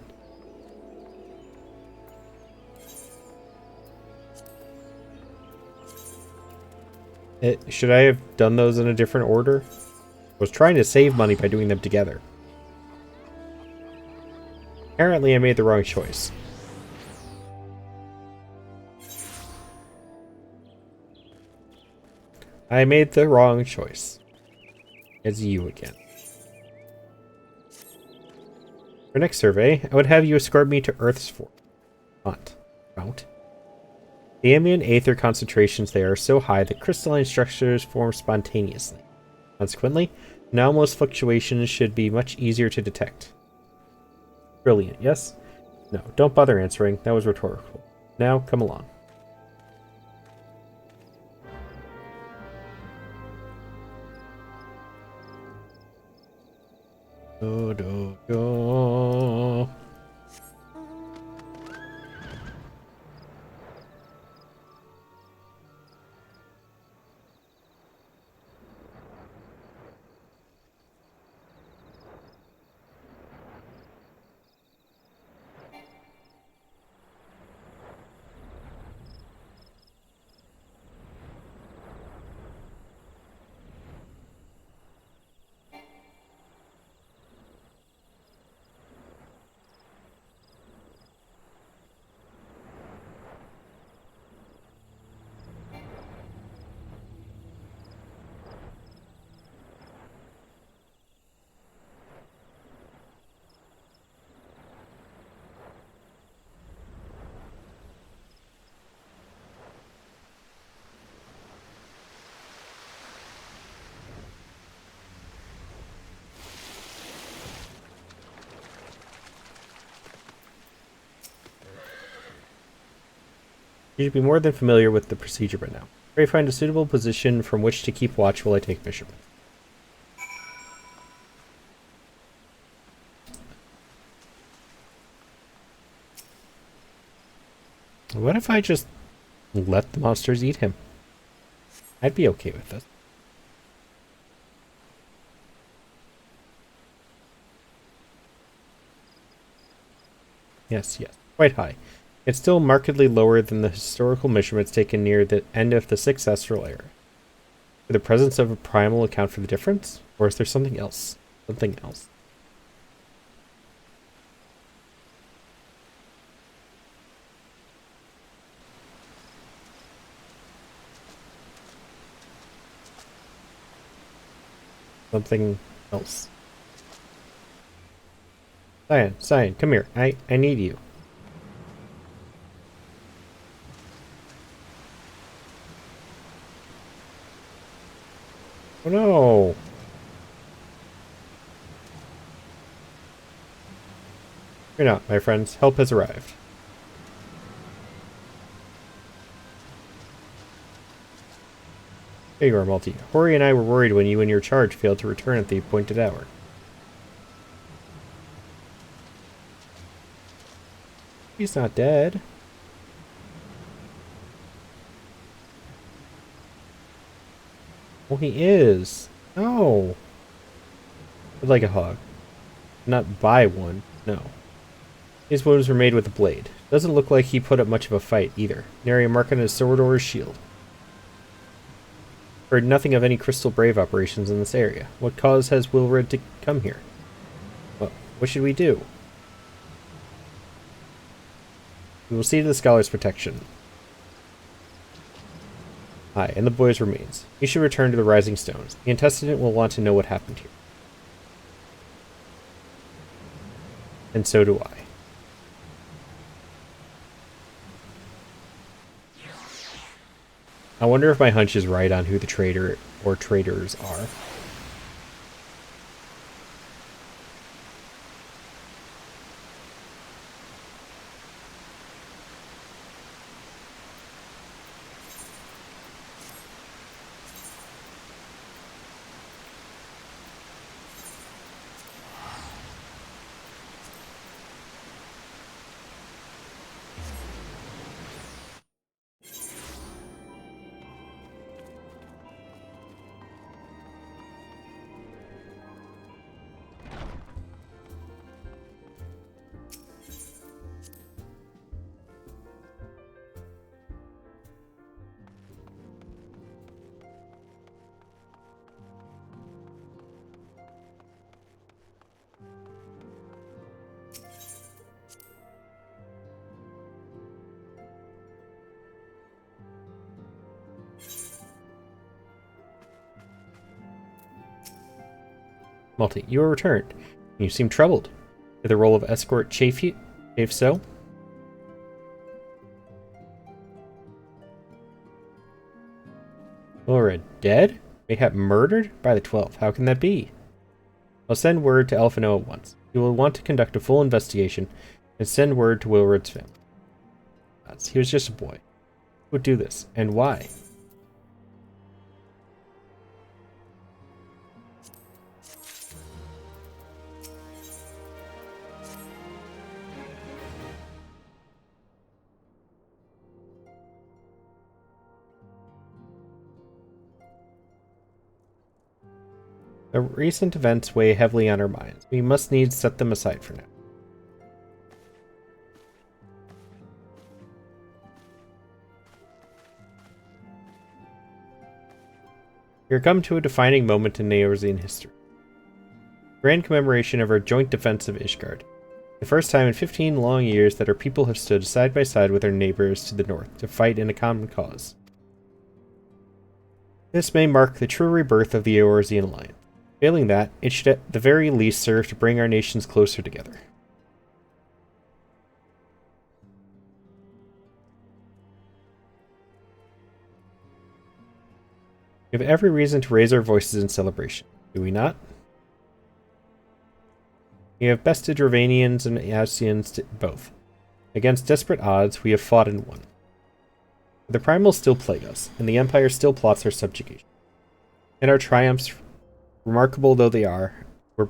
Should I have done those in a different order? I was trying to save money by doing them together. Apparently I made the wrong choice. I made the wrong choice. It's you again. For next survey, I would have you escort me to Earth's Mount. The ambient aether concentrations there are so high that crystalline structures form spontaneously. Consequently, anomalous fluctuations should be much easier to detect. Brilliant, yes? No, don't bother answering. That was rhetorical. Now, come along. Do, do, do. You should be more than familiar with the procedure by now. Pray find a suitable position from which to keep watch while I take measurements. What if I just let the monsters eat him? I'd be okay with this. Yes, quite high. It's still markedly lower than the historical measurements taken near the end of the successful era. Could the presence of a primal account for the difference? Or is there something else? Something else. Something else. Cyan, come here. I need you. no! Fear not, my friends. Help has arrived. Here you are, Malty. Hori and I were worried when you and your charge failed to return at the appointed hour. He's not dead. Oh, he is. No. I'd like a hug. Not buy one. No. His wounds were made with a blade. Doesn't look like he put up much of a fight, either. Nary a mark on his sword or his shield. Heard nothing of any Crystal Brave operations in this area. What cause has Wilred to come here? What should we do? We will see to the scholar's protection. Aye, and the boy's remains. You should return to the Rising Stones. The Intestinate will want to know what happened here. And so do I. I wonder if my hunch is right on who the traitor or traitors are. Malty, you are returned. You seem troubled. Did the role of escort chafe you? If so? Wilred dead? Mayhap murdered? By the 12th. How can that be? I'll send word to Elfino at once. He will want to conduct a full investigation and send word to Wilred's family. He was just a boy. Who would do this? And why? The recent events weigh heavily on our minds. We must needs set them aside for now. We are come to a defining moment in Eorzean history. Grand commemoration of our joint defense of Ishgard. The first time in 15 long years that our people have stood side by side with our neighbors to the north to fight in a common cause. This may mark the true rebirth of the Eorzean Alliance. Failing that, it should at the very least serve to bring our nations closer together. We have every reason to raise our voices in celebration, do we not? We have bested Ravanians and Ascians both. Against desperate odds, we have fought and won. The Primals still plague us, and the Empire still plots our subjugation. And our triumphs, remarkable though they are, were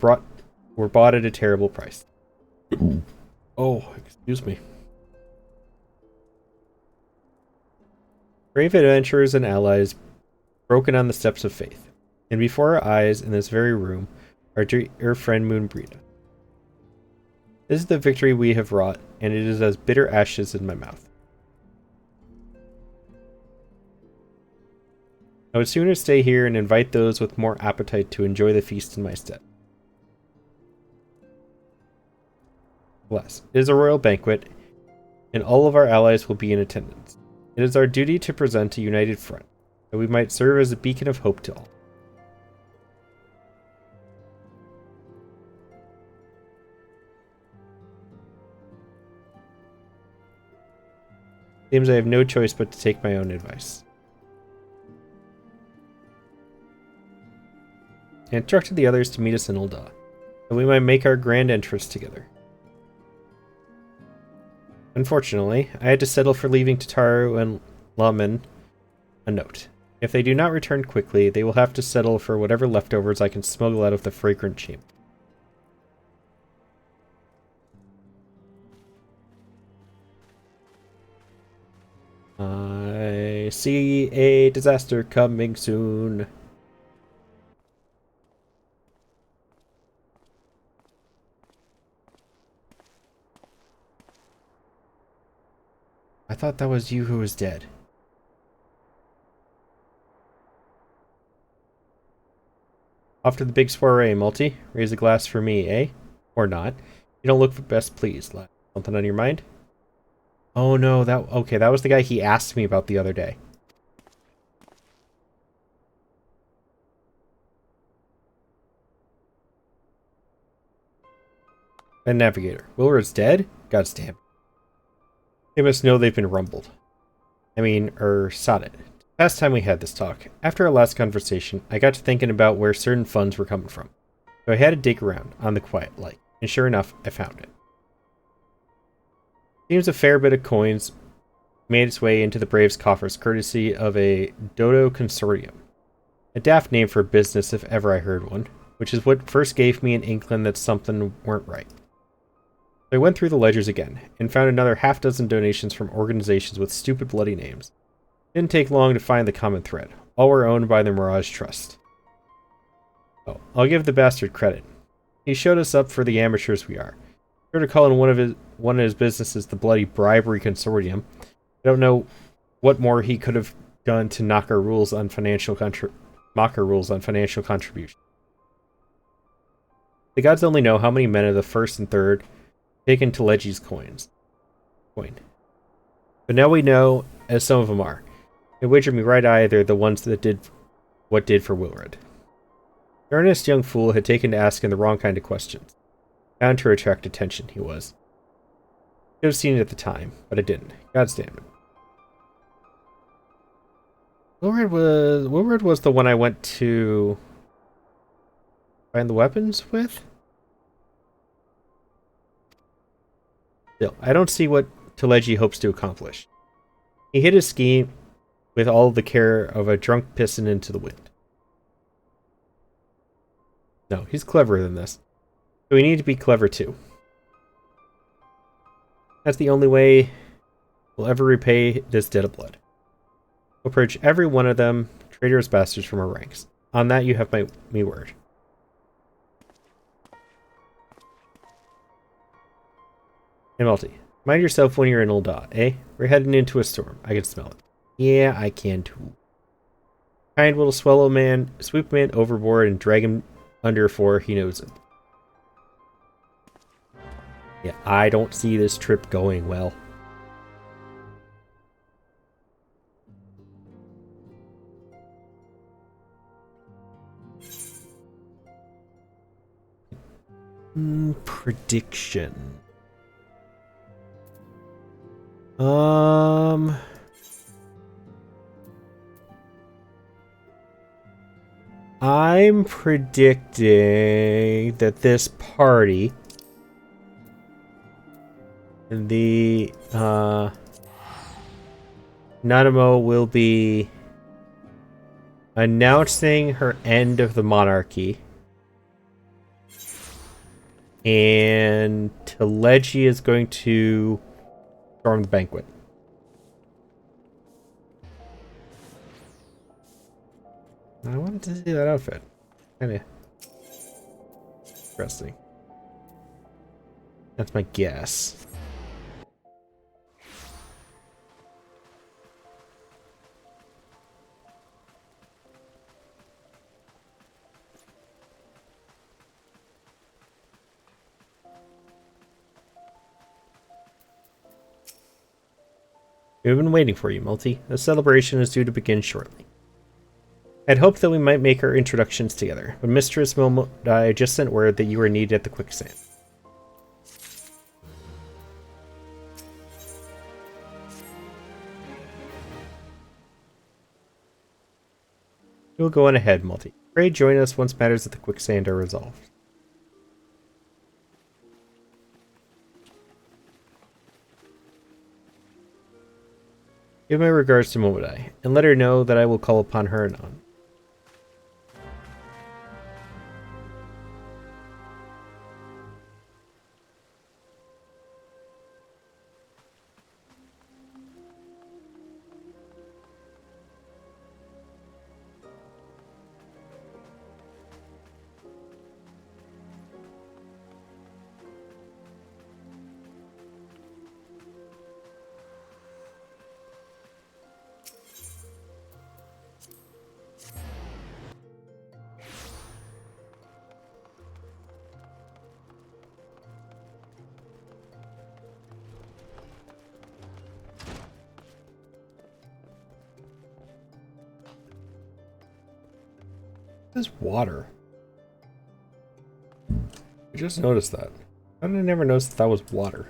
bought at a terrible price. Oh, excuse me. Brave adventurers and allies broken on the steps of faith, and before our eyes in this very room, our dear friend Moonbrita. This is the victory we have wrought, and it is as bitter ashes in my mouth. I would sooner stay here and invite those with more appetite to enjoy the feast in my stead. Alas, it is a royal banquet, and all of our allies will be in attendance. It is our duty to present a united front, that we might serve as a beacon of hope to all. Seems I have no choice but to take my own advice. and instructed the others to meet us in Ul'dah, that we might make our grand entrance together. Unfortunately, I had to settle for leaving Tataru and Laman a note. If they do not return quickly, they will have to settle for whatever leftovers I can smuggle out of the fragrant chamber. I see a disaster coming soon. I thought that was you who was dead. Off to the big soiree, Multi. Raise a glass for me, eh? Or not. You don't look best pleased. Something on your mind? Oh no, that was the guy he asked me about the other day. And Navigator. Willard's dead? God's damn. They must know they've been rumbled. I mean, sodded. Last time we had this talk, after our last conversation, I got to thinking about where certain funds were coming from. So I had to dig around, on the quiet, like, and sure enough, I found it. Seems a fair bit of coins made its way into the Braves' coffers courtesy of a Dodo Consortium. A daft name for a business if ever I heard one, which is what first gave me an inkling that something weren't right. So I went through the ledgers again, and found another half-dozen donations from organizations with stupid bloody names. Didn't take long to find the common thread. All were owned by the Mirage Trust. Oh, I'll give the bastard credit. He showed us up for the amateurs we are. Sure to call in one of his businesses the bloody bribery consortium. I don't know what more he could have done to mock our rules on financial contribution. The gods only know how many men of the first and third taken Telegi's coin. But now we know, as some of them are. It wagered me right eye they're the ones that did what did for Willard. The earnest young fool had taken to asking the wrong kind of questions. Bound to attract attention, he was. Should have seen it at the time, but I didn't. God's damn it. Willard was the one I went to find the weapons with? Still, I don't see what Telegi hopes to accomplish. He hid his scheme with all the care of a drunk piston into the wind. No, he's cleverer than this. So we need to be clever too. That's the only way we'll ever repay this debt of blood. We'll purge every one of them, traitorous bastards, from our ranks. On that you have me word. Hey, Multi, mind yourself when you're in Ul'dah, eh? We're heading into a storm. I can smell it. Yeah, I can too. Kind will swallow man, sweep man overboard, and drag him under for he knows it. Yeah, I don't see this trip going well. Prediction. I'm predicting that this party, the Nanamo, will be announcing her end of the monarchy, and Telegi is going to storm the banquet. I wanted to see that outfit. Kinda interesting. That's my guess. We've been waiting for you, Multi. The celebration is due to begin shortly. I'd hoped that we might make our introductions together, but Mistress Momodai just sent word that you were needed at the quicksand. We'll go on ahead, Multi. Pray join us once matters at the quicksand are resolved. Give my regards to Momodai, and let her know that I will call upon her anon. This is water. I just noticed that. How did I never notice that was water?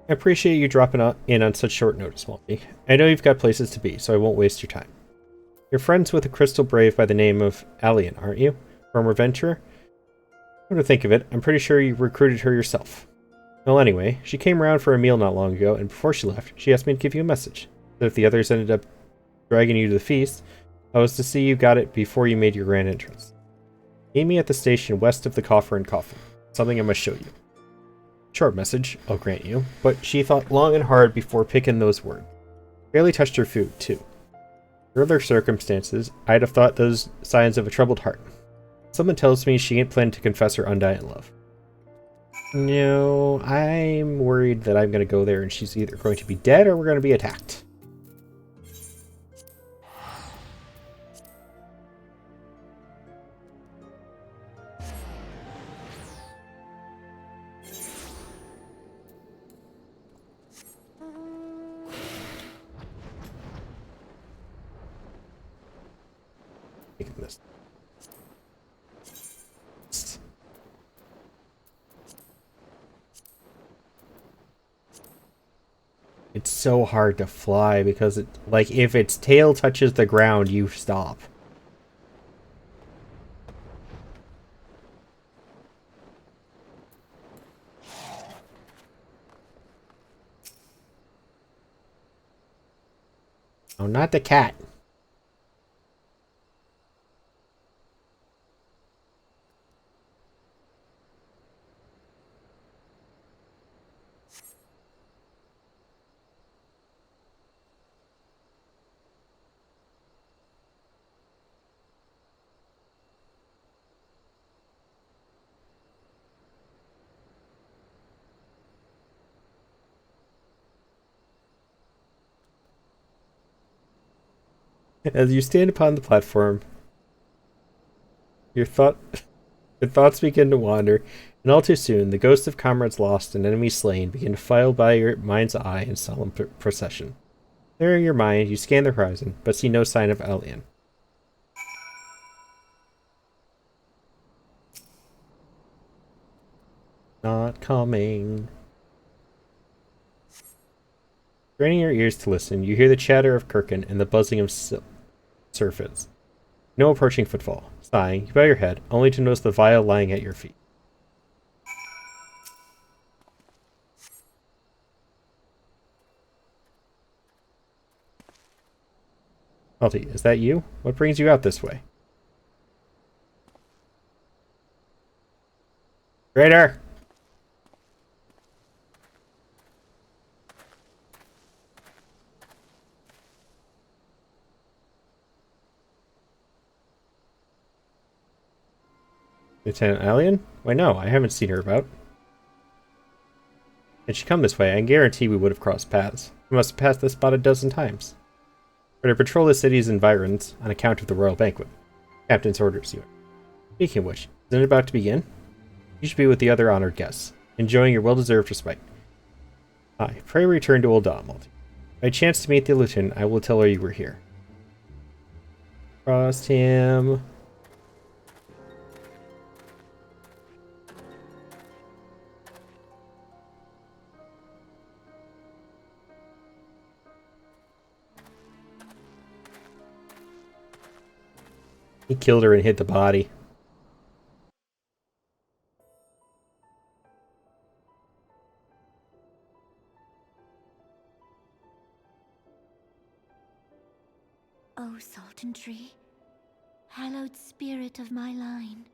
I appreciate you dropping in on such short notice, Multi. I know you've got places to be, so I won't waste your time. You're friends with a crystal brave by the name of Alien, aren't you? Former venturer? Come to think of it, I'm pretty sure you recruited her yourself. Well, anyway, she came around for a meal not long ago, and before she left, she asked me to give you a message. That if the others ended up dragging you to the feast, I was to see you got it before you made your grand entrance. Meet me at the station west of the Coffer and Coffin. Something I must show you. Short message, I'll grant you, but she thought long and hard before picking those words. Barely touched her food, too. In other circumstances, I'd have thought those signs of a troubled heart. Someone tells me she ain't planning to confess her undying love. No, I'm worried that I'm going to go there and she's either going to be dead or we're going to be attacked. This. It's so hard to fly because if its tail touches the ground, you stop. Oh, not the cat. As you stand upon the platform, your thoughts begin to wander, and all too soon, the ghosts of comrades lost and enemies slain begin to file by your mind's eye in solemn procession. There in your mind, you scan the horizon, but see no sign of Alien. Not coming. Straining your ears to listen, you hear the chatter of Kirkin and the buzzing of surface. No approaching footfall. Sighing, you bow your head, only to notice the vial lying at your feet. Alti, is that you? What brings you out this way? Traitor! Lieutenant Alien? Why no, I haven't seen her about. Had she come this way, I guarantee we would have crossed paths. We must have passed this spot a dozen times. We're to patrol the city's environs on account of the royal banquet. Captain's orders, you. Speaking of which, isn't it about to begin? You should be with the other honored guests, enjoying your well-deserved respite. Aye, pray return to Old Donald. If I chance to meet the lieutenant, I will tell her you were here. Crossed him. He killed her and hit the body. O Sultan Tree, hallowed spirit of my line.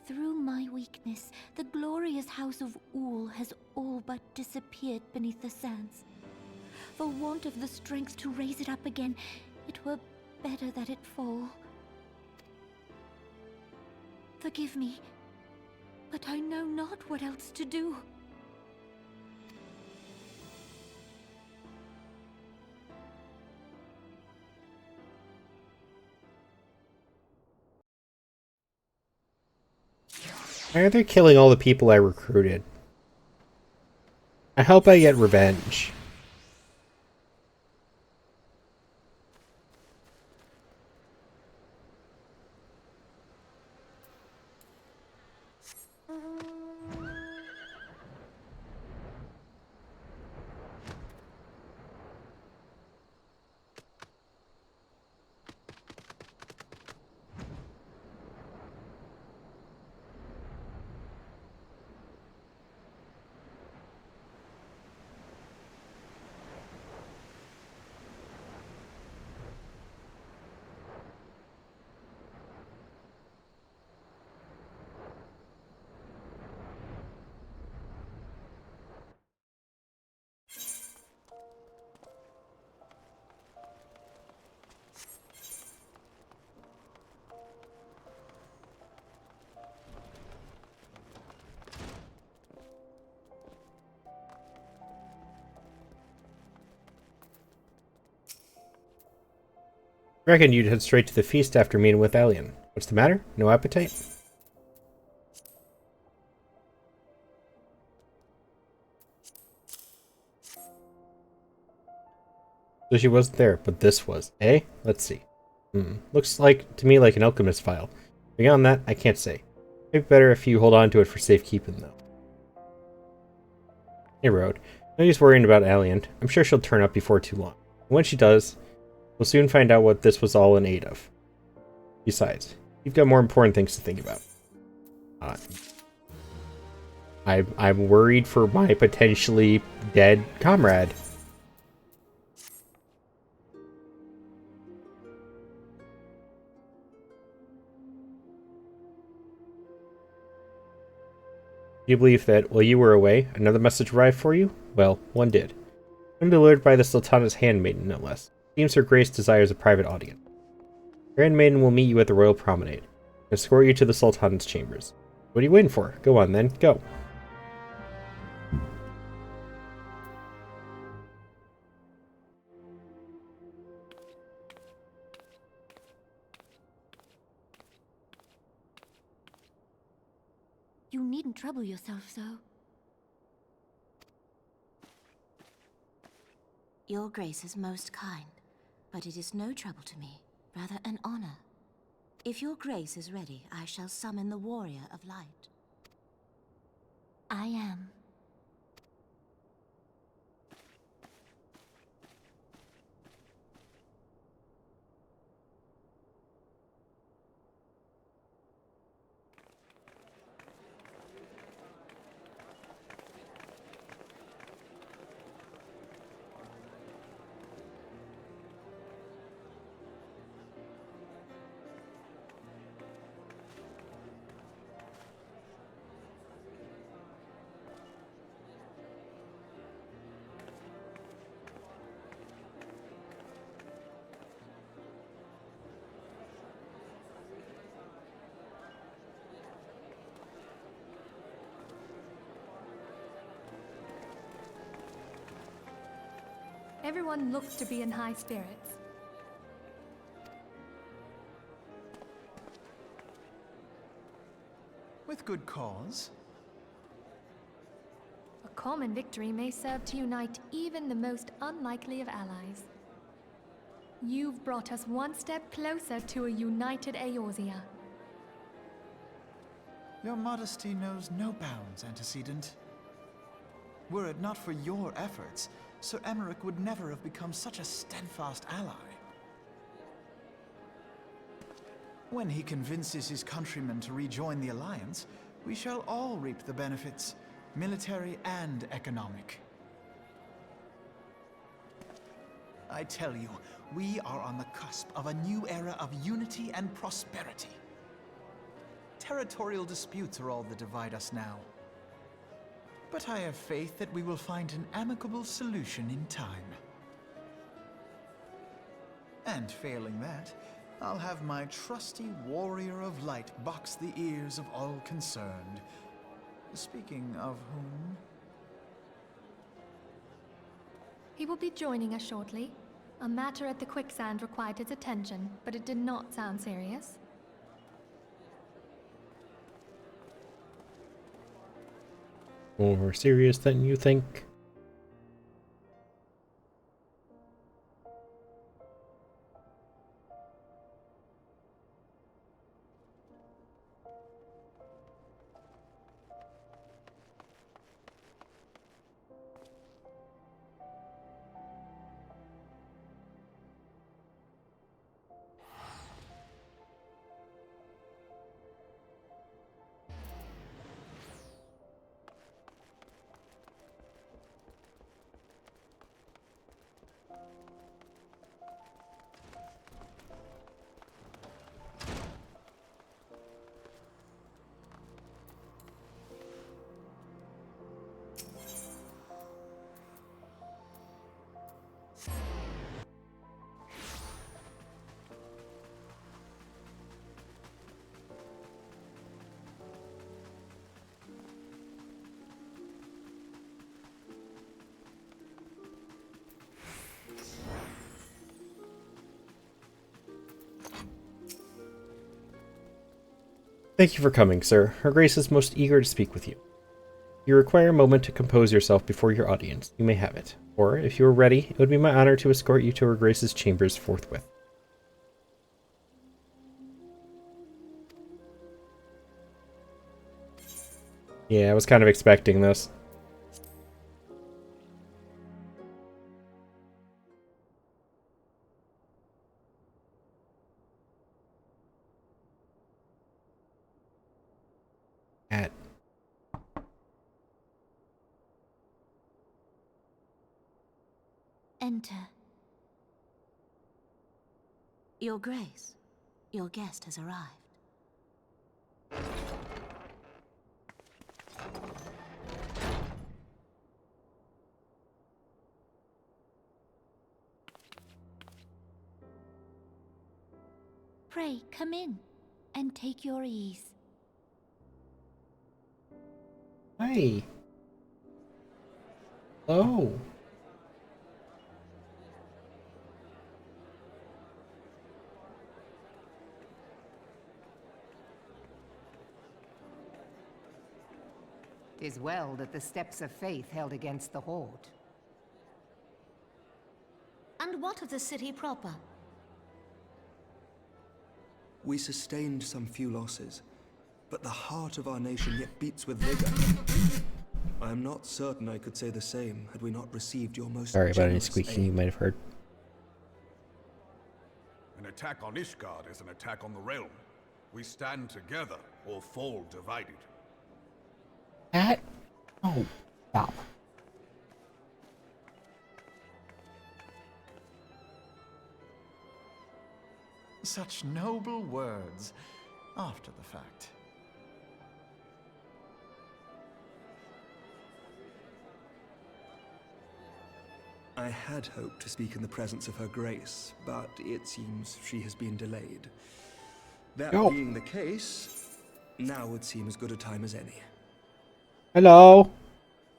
Through my weakness, the glorious house of Ul has all but disappeared beneath the sands. For want of the strength to raise it up again, it were better that it fall. Forgive me, but I know not what else to do. Why are they killing all the people I recruited? I hope I get revenge. Reckon you'd head straight to the feast after meeting with Alien. What's the matter? No appetite? So she wasn't there, but this was, eh? Let's see. Looks like to me like an alchemist file. Beyond that, I can't say. Maybe better if you hold on to it for safekeeping, though. Hey, Road. No use worrying about Alien. I'm sure she'll turn up before too long. And when she does, we'll soon find out what this was all in aid of. Besides, you've got more important things to think about. I'm worried for my potentially dead comrade. Do you believe that, while you were away, another message arrived for you? Well, one did. One delivered by the Sultana's handmaiden, no less. Seems her grace desires a private audience. Your handmaiden will meet you at the royal promenade, and escort you to the Sultan's chambers. What are you waiting for? Go on then, go. You needn't trouble yourself so. Your grace is most kind, but it is no trouble to me, rather an honor. If your grace is ready, I shall summon the warrior of light. I am. Everyone looks to be in high spirits. With good cause. A common victory may serve to unite even the most unlikely of allies. You've brought us one step closer to a united Eorzea. Your modesty knows no bounds, antecedent. Were it not for your efforts, Sir Emmerich would never have become such a steadfast ally. When he convinces his countrymen to rejoin the Alliance, we shall all reap the benefits, military and economic. I tell you, we are on the cusp of a new era of unity and prosperity. Territorial disputes are all that divide us now. But I have faith that we will find an amicable solution in time. And failing that, I'll have my trusty warrior of light box the ears of all concerned. Speaking of whom... He will be joining us shortly. A matter at the quicksand required his attention, but it did not sound serious. More serious than you think. Thank you for coming, sir. Her Grace is most eager to speak with you. You require a moment to compose yourself before your audience. You may have it. Or, if you are ready, it would be my honor to escort you to Her Grace's chambers forthwith. Yeah, I was kind of expecting this. Enter. Your Grace, your guest has arrived. Pray, come in and take your ease. Hi. Hello. Tis well that the steps of faith held against the Horde. And what of the city proper? We sustained some few losses, but the heart of our nation yet beats with vigor. I am not certain I could say the same had we not received your most Sorry about any generous squeaking aid. you might have heard. An attack on Ishgard is an attack on the realm. We stand together or fall divided. Cat? Oh, stop. Such noble words after the fact. I had hoped to speak in the presence of Her Grace, but it seems she has been delayed. That being the case, now would seem as good a time as any. Hello.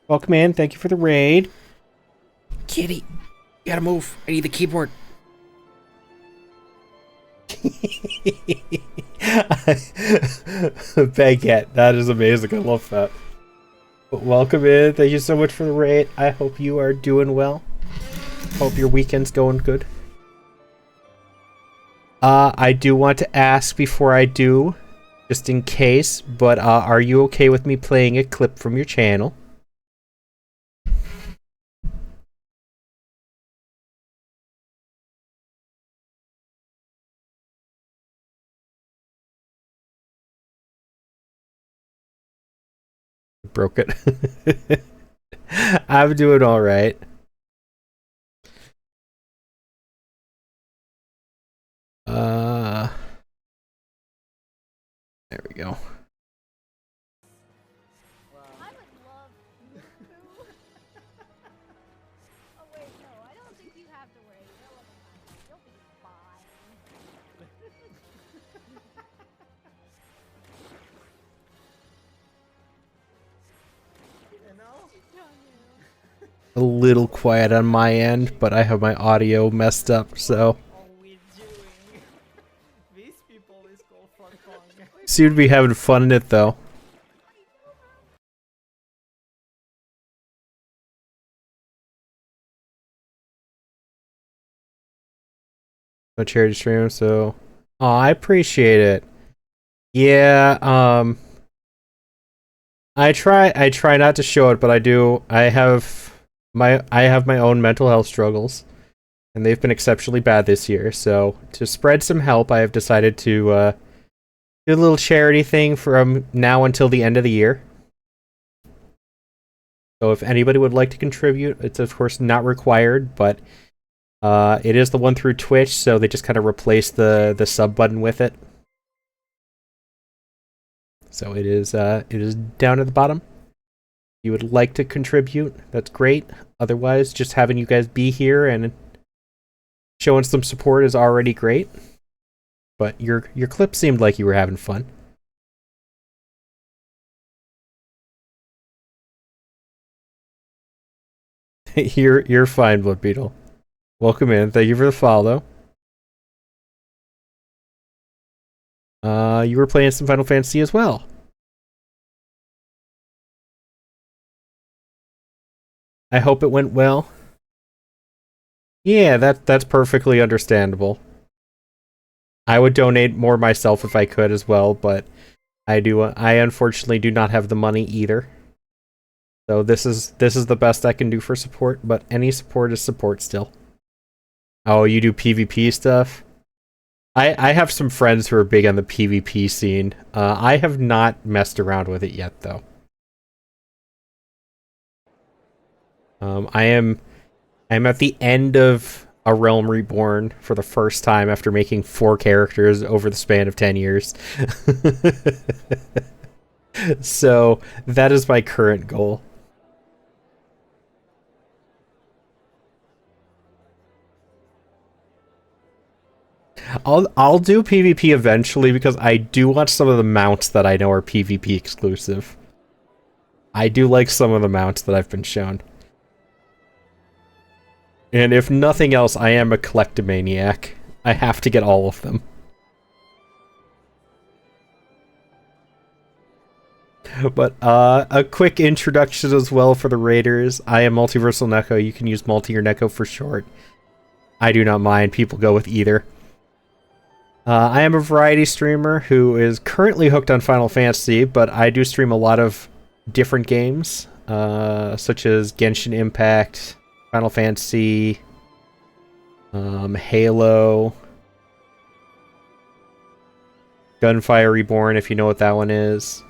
Welcome in. Thank you for the raid. Kitty, you gotta move. I need the keyboard. Baguette. That is amazing. I love that. But welcome in. Thank you so much for the raid. I hope you are doing well. Hope your weekend's going good. I do want to ask before I do, just in case, but are you okay with me playing a clip from your channel? Broke it. I'm doing all right. There we go. A little quiet on my end, but I have my audio messed up, so. Seem to be having fun in it, though. A charity stream, so. Oh, I appreciate it. Yeah, I try not to show it, but I do. I have my own mental health struggles, and they've been exceptionally bad this year. So to spread some help, I have decided to do a little charity thing from now until the end of the year. So if anybody would like to contribute, it's of course not required, but it is the one through Twitch, so they just kind of replaced the sub button with it. So it is down at the bottom. If you would like to contribute, that's great. Otherwise, just having you guys be here and showing some support is already great. But your clip seemed like you were having fun. You're fine, Blood Beetle. Welcome in. Thank you for the follow. You were playing some Final Fantasy as well. I hope it went well. Yeah, that's perfectly understandable. I would donate more myself if I could as well, but I unfortunately do not have the money either. So this is the best I can do for support, but any support is support still. Oh, you do PvP stuff? I have some friends who are big on the PvP scene. I have not messed around with it yet, though. I'm at the end of A Realm Reborn for the first time after making 4 characters over the span of 10 years. So that is my current goal. I'll do PvP eventually because I do want some of the mounts that I know are PvP exclusive. I do like some of the mounts that I've been shown. And if nothing else, I am a collectomaniac. I have to get all of them. But a quick introduction as well for the raiders. I am Multiversal Neko. You can use Multi or Neko for short. I do not mind. People go with either. I am a variety streamer who is currently hooked on Final Fantasy, but I do stream a lot of different games, such as Genshin Impact, Final Fantasy, Halo, Gunfire Reborn, if you know what that one is.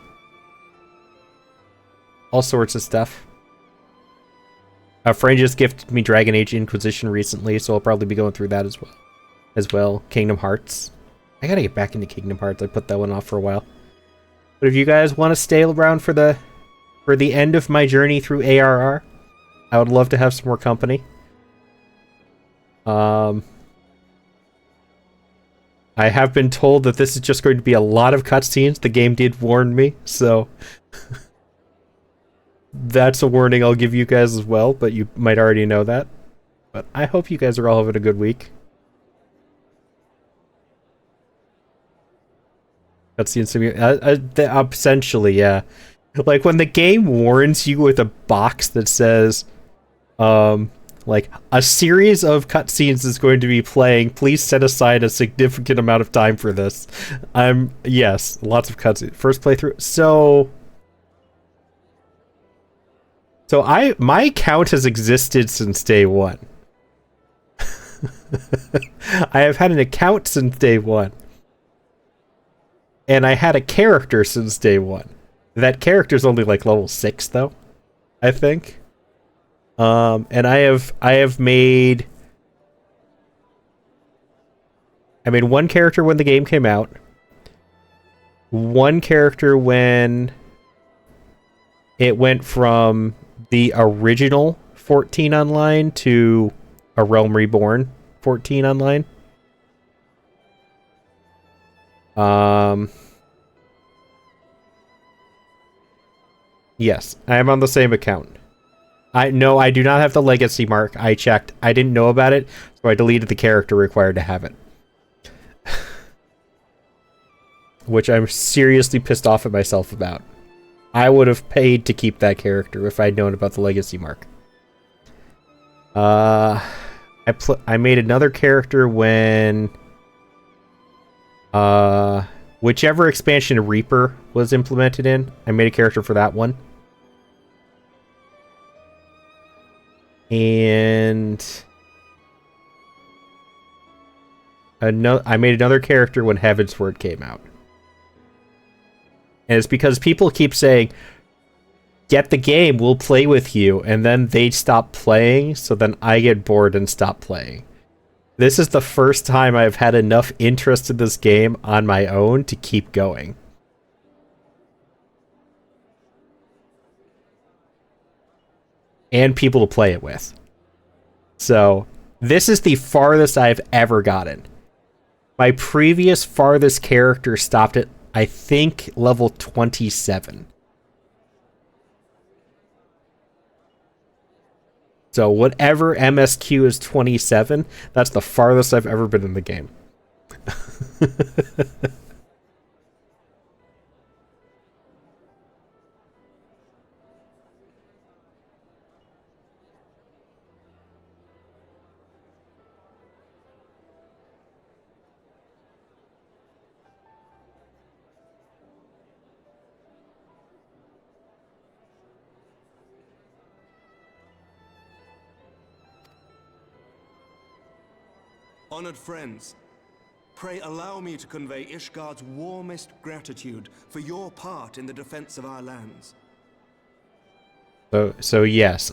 All sorts of stuff. A friend just gifted me Dragon Age Inquisition recently, so I'll probably be going through that as well. Kingdom Hearts. I gotta get back into Kingdom Hearts. I put that one off for a while. But if you guys want to stay around for the end of my journey through ARR, I would love to have some more company. I have been told that this is just going to be a lot of cutscenes. The game did warn me, so that's a warning I'll give you guys as well, but you might already know that. But I hope you guys are all having a good week. Cutscenes, essentially, yeah. Like when the game warns you with a box that says, like, a series of cutscenes is going to be playing. Please set aside a significant amount of time for this. Yes, lots of cutscenes. First playthrough. So my account has existed since day one. I have had an account since day one. And I had a character since day one. That character's only like level 6 though, I think. And I have made one character when the game came out. One character when it went from the original 14 online to a Realm Reborn 14 online. Yes, I am on the same account. I do not have the legacy mark. I checked. I didn't know about it, so I deleted the character required to have it. Which I'm seriously pissed off at myself about. I would have paid to keep that character if I'd known about the legacy mark. I made another character when whichever expansion Reaper was implemented in. I made a character for that one. And I made another character when Heavensward came out. And it's because people keep saying, get the game, we'll play with you. And then they stop playing, so then I get bored and stop playing. This is the first time I've had enough interest in this game on my own to keep going. And people to play it with. So, this is the farthest I've ever gotten. My previous farthest character stopped at, I think, level 27. So whatever MSQ is 27, that's the farthest I've ever been in the game. Honored friends, pray allow me to convey Ishgard's warmest gratitude for your part in the defense of our lands. So yes,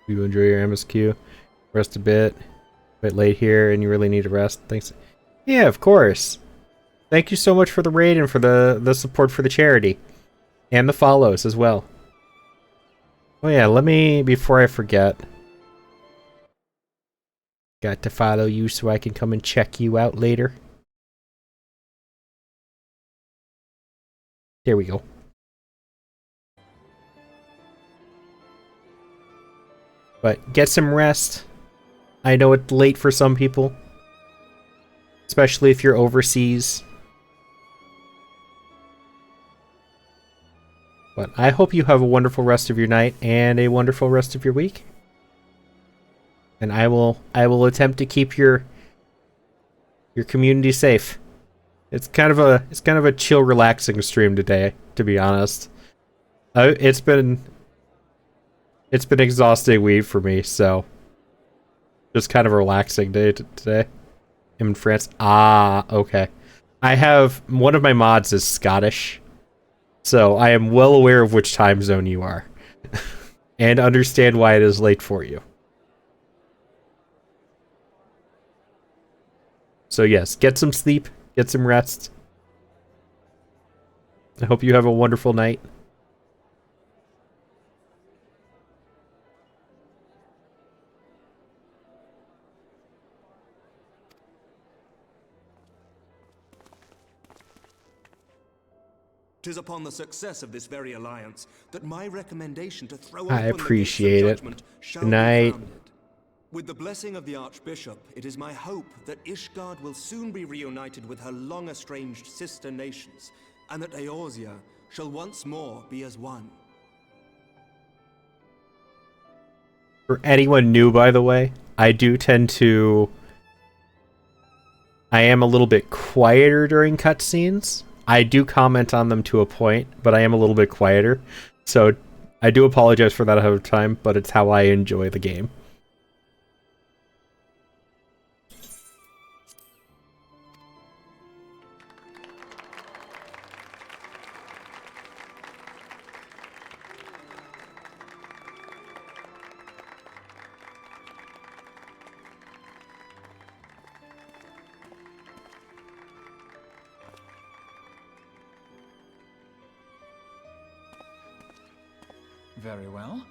you enjoy your MSQ, rest a bit late here, and you really need to rest. Thanks. Yeah, of course. Thank you so much for the raid and for the support for the charity, and the follows as well. Oh yeah, let me, before I forget, got to follow you so I can come and check you out later. There we go. But get some rest. I know it's late for some people, especially if you're overseas. But I hope you have a wonderful rest of your night and a wonderful rest of your week. And I will attempt to keep your community safe. It's kind of a chill, relaxing stream today, to be honest. It's been an exhausting week for me, so just kind of a relaxing day today. I'm in France. Ah, okay. I have one of my mods is Scottish, so I am well aware of which time zone you are, and understand why it is late for you. So yes, get some sleep, get some rest. I hope you have a wonderful night. Tis upon the success of this very alliance that my recommendation to throw I open appreciate the gates it. of judgment shall Good night. be founded. With the blessing of the Archbishop, it is my hope that Ishgard will soon be reunited with her long-estranged sister nations, and that Eorzea shall once more be as one. For anyone new, by the way, I am a little bit quieter during cutscenes. I do comment on them to a point, but I am a little bit quieter. So I do apologize for that ahead of time, but it's how I enjoy the game. Very well.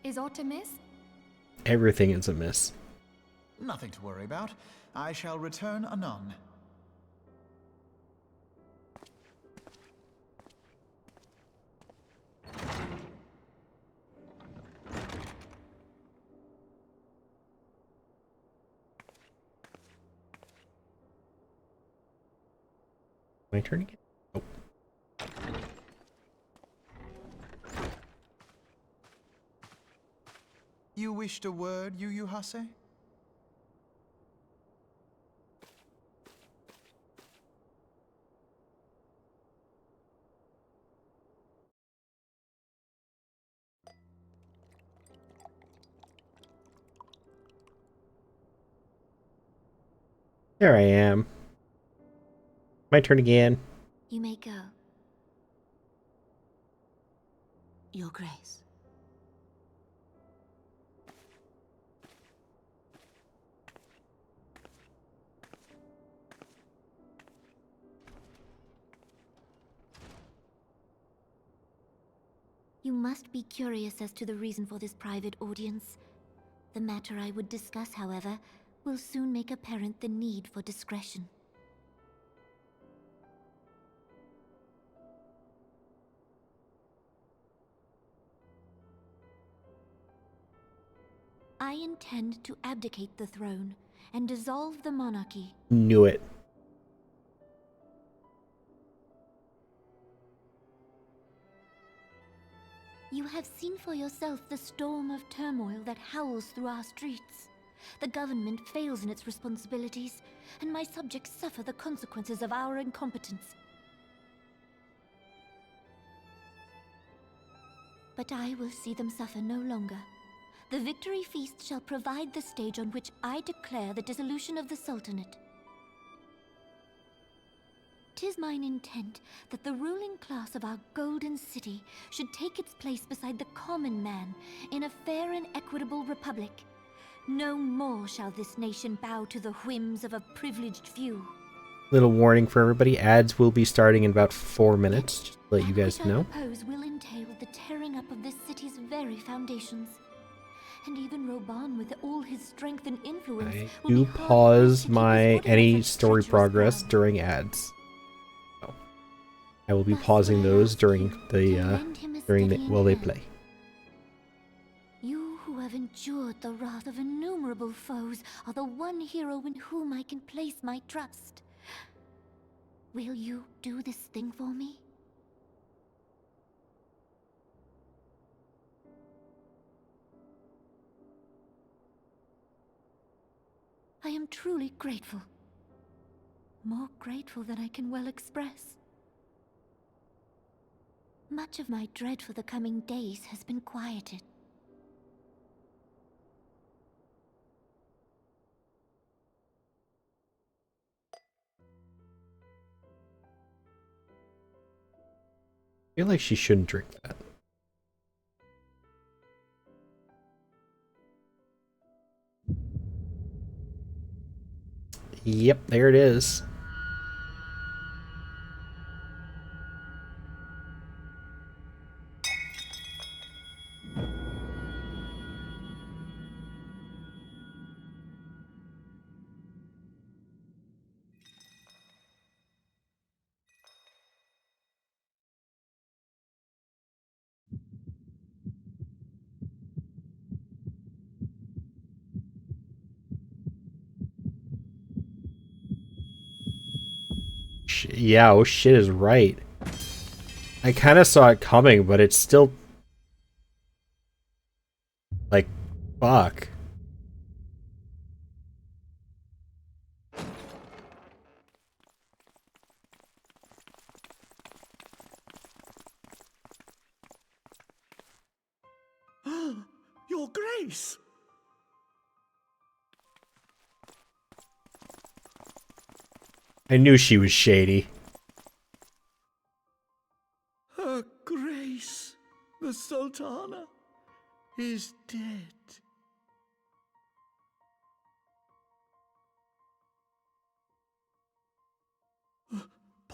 Is aught amiss? Everything is a miss. Nothing to worry about. I shall return anon. My turn again? Oh. You wished a word, Yu Hase? There I am. My turn again. You may go. Your Grace. You must be curious as to the reason for this private audience. The matter I would discuss, however, will soon make apparent the need for discretion. I intend to abdicate the throne and dissolve the monarchy. Knew it. You have seen for yourself the storm of turmoil that howls through our streets. The government fails in its responsibilities, and my subjects suffer the consequences of our incompetence. But I will see them suffer no longer. The victory feast shall provide the stage on which I declare the dissolution of the Sultanate. 'Tis mine intent that the ruling class of our golden city should take its place beside the common man in a fair and equitable republic. No more shall this nation bow to the whims of a privileged few. Little warning for everybody. Ads will be starting in about 4 minutes. Just to let you guys know. What I propose will entail the tearing up of this city's very foundations. And even Reborn, with all his strength and influence, I will do be hard pause pressed to keep my his foot any out of story treacherous progress ground. during ads. So, I will be Thus pausing will I those ask during you the to lend him a during the steadying while they hand. play. You who have endured the wrath of innumerable foes are the one hero in whom I can place my trust. Will you do this thing for me? I am truly grateful. More grateful than I can well express. Much of my dread for the coming days has been quieted. I feel like she shouldn't drink that. Yep, there it is. Yeah, oh shit is right. I kind of saw it coming, but it's still like, fuck. Your Grace! I knew she was shady. Her Grace, the Sultana, is dead.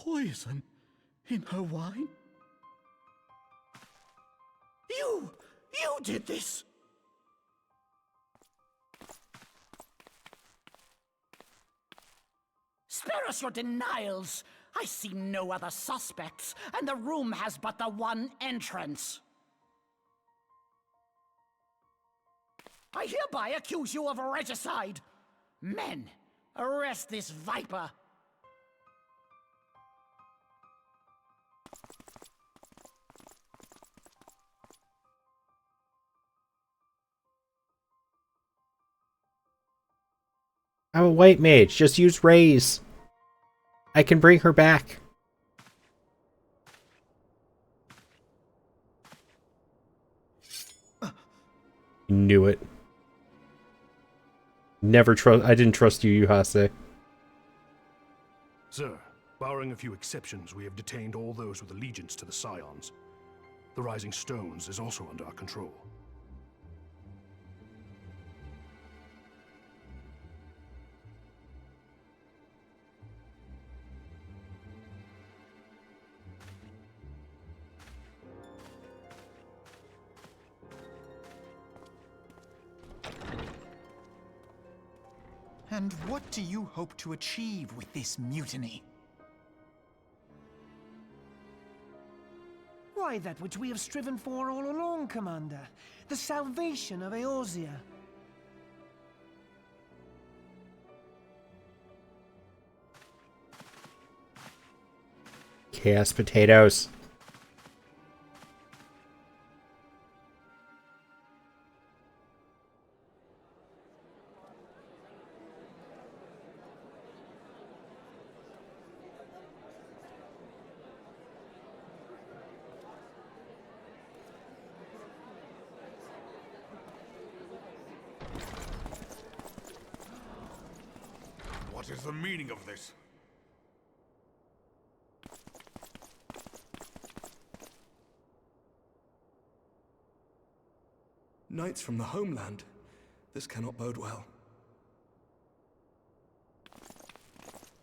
poison in her wine? You did this! Spare us your denials! I see no other suspects, and the room has but the one entrance. I hereby accuse you of regicide. Men, arrest this viper. I'm a white mage. Just use raise. I can bring her back. Knew it. I didn't trust you, Yuhase. Sir, barring a few exceptions, we have detained all those with allegiance to the Scions. The Rising Stones is also under our control. And what do you hope to achieve with this mutiny? Why, that which we have striven for all along, Commander. The salvation of Eorzea. Chaos potatoes. What is the meaning of this? Knights from the homeland. This cannot bode well.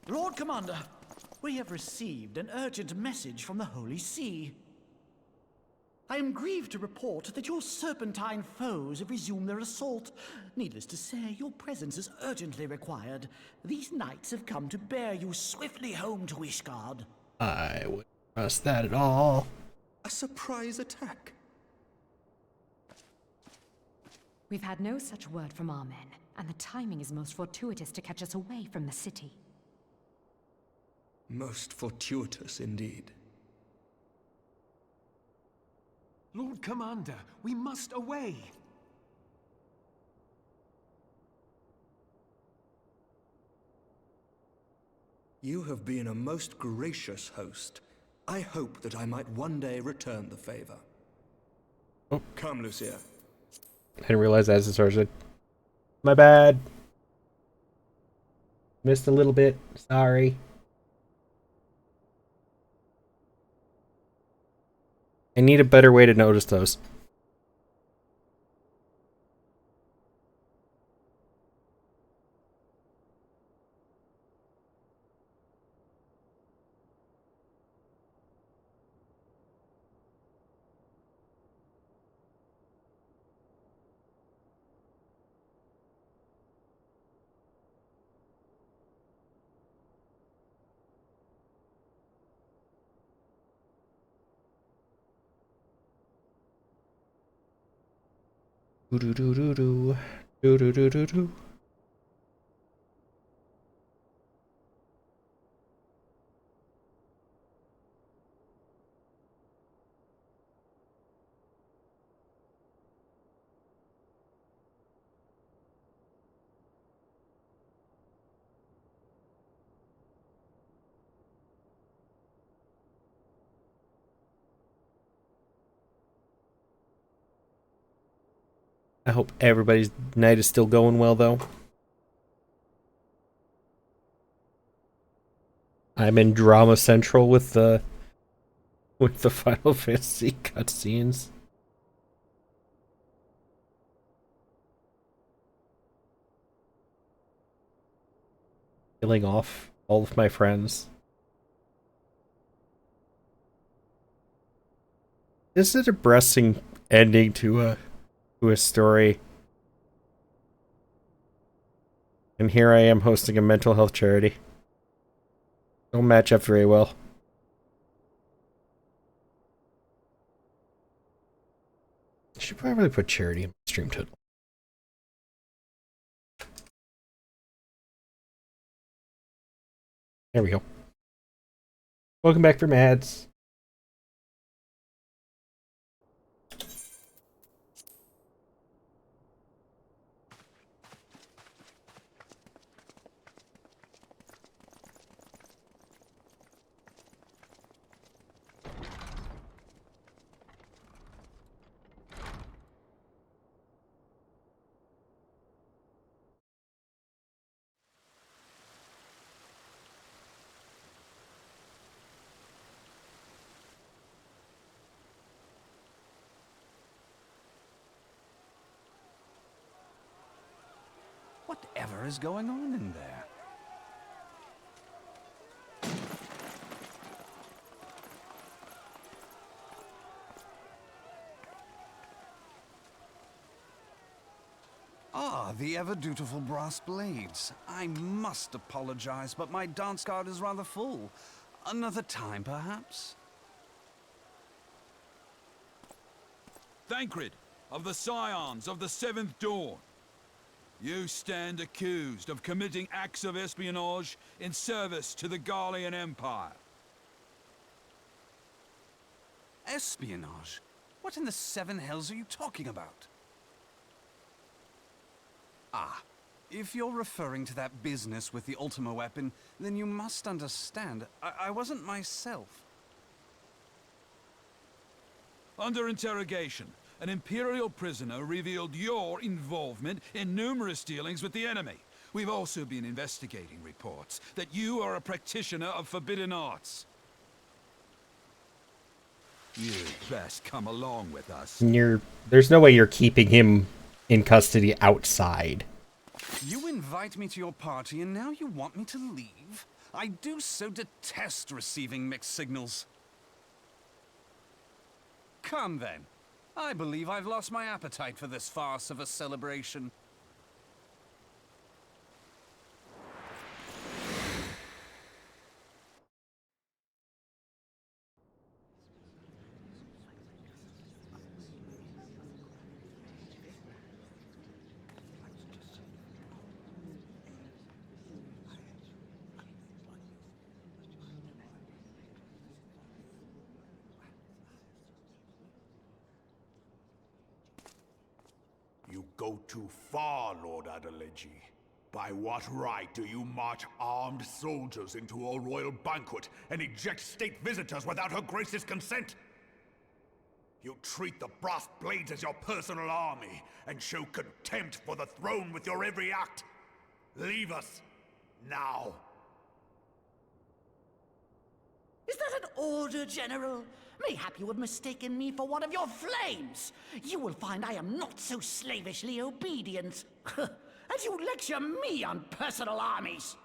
Lord Commander, we have received an urgent message from the Holy See. I am grieved to report that your serpentine foes have resumed their assault. Needless to say, your presence is urgently required. These knights have come to bear you swiftly home to Ishgard. I wouldn't trust that at all. A surprise attack? We've had no such word from our men, and the timing is most fortuitous to catch us away from the city. Most fortuitous indeed. Lord Commander, we must away. You have been a most gracious host. I hope that I might one day return the favor. Oh. Come, Lucia. I didn't realize that as a sergeant. My bad. Missed a little bit. Sorry. I need a better way to notice those. Do-do-do-do-do. Do-do-do-do-do. I hope everybody's night is still going well, though. I'm in drama central with the Final Fantasy cutscenes. Killing off all of my friends. This is a depressing ending to a story. And here I am hosting a mental health charity. Don't match up very well. I should probably put charity in my stream title. There we go. Welcome back from ads. Whatever is going on in there? Ah, the ever-dutiful brass blades. I must apologize, but my dance card is rather full. Another time, perhaps? Thancred, of the Scions of the Seventh Dawn. You stand accused of committing acts of espionage in service to the Garlean Empire. Espionage? What in the seven hells are you talking about? Ah, if you're referring to that business with the Ultima weapon, then you must understand, I wasn't myself. Under interrogation, an Imperial prisoner revealed your involvement in numerous dealings with the enemy. We've also been investigating reports that you are a practitioner of forbidden arts. You'd best come along with us. There's no way you're keeping him in custody outside. You invite me to your party and now you want me to leave? I do so detest receiving mixed signals. Come then. I believe I've lost my appetite for this farce of a celebration. You go too far, Lord Adeleji. By what right do you march armed soldiers into a royal banquet and eject state visitors without her grace's consent? You treat the brass blades as your personal army and show contempt for the throne with your every act. Leave us, now. Is that an order, General? Mayhap you have mistaken me for one of your flames. You will find I am not so slavishly obedient. As you lecture me on personal armies.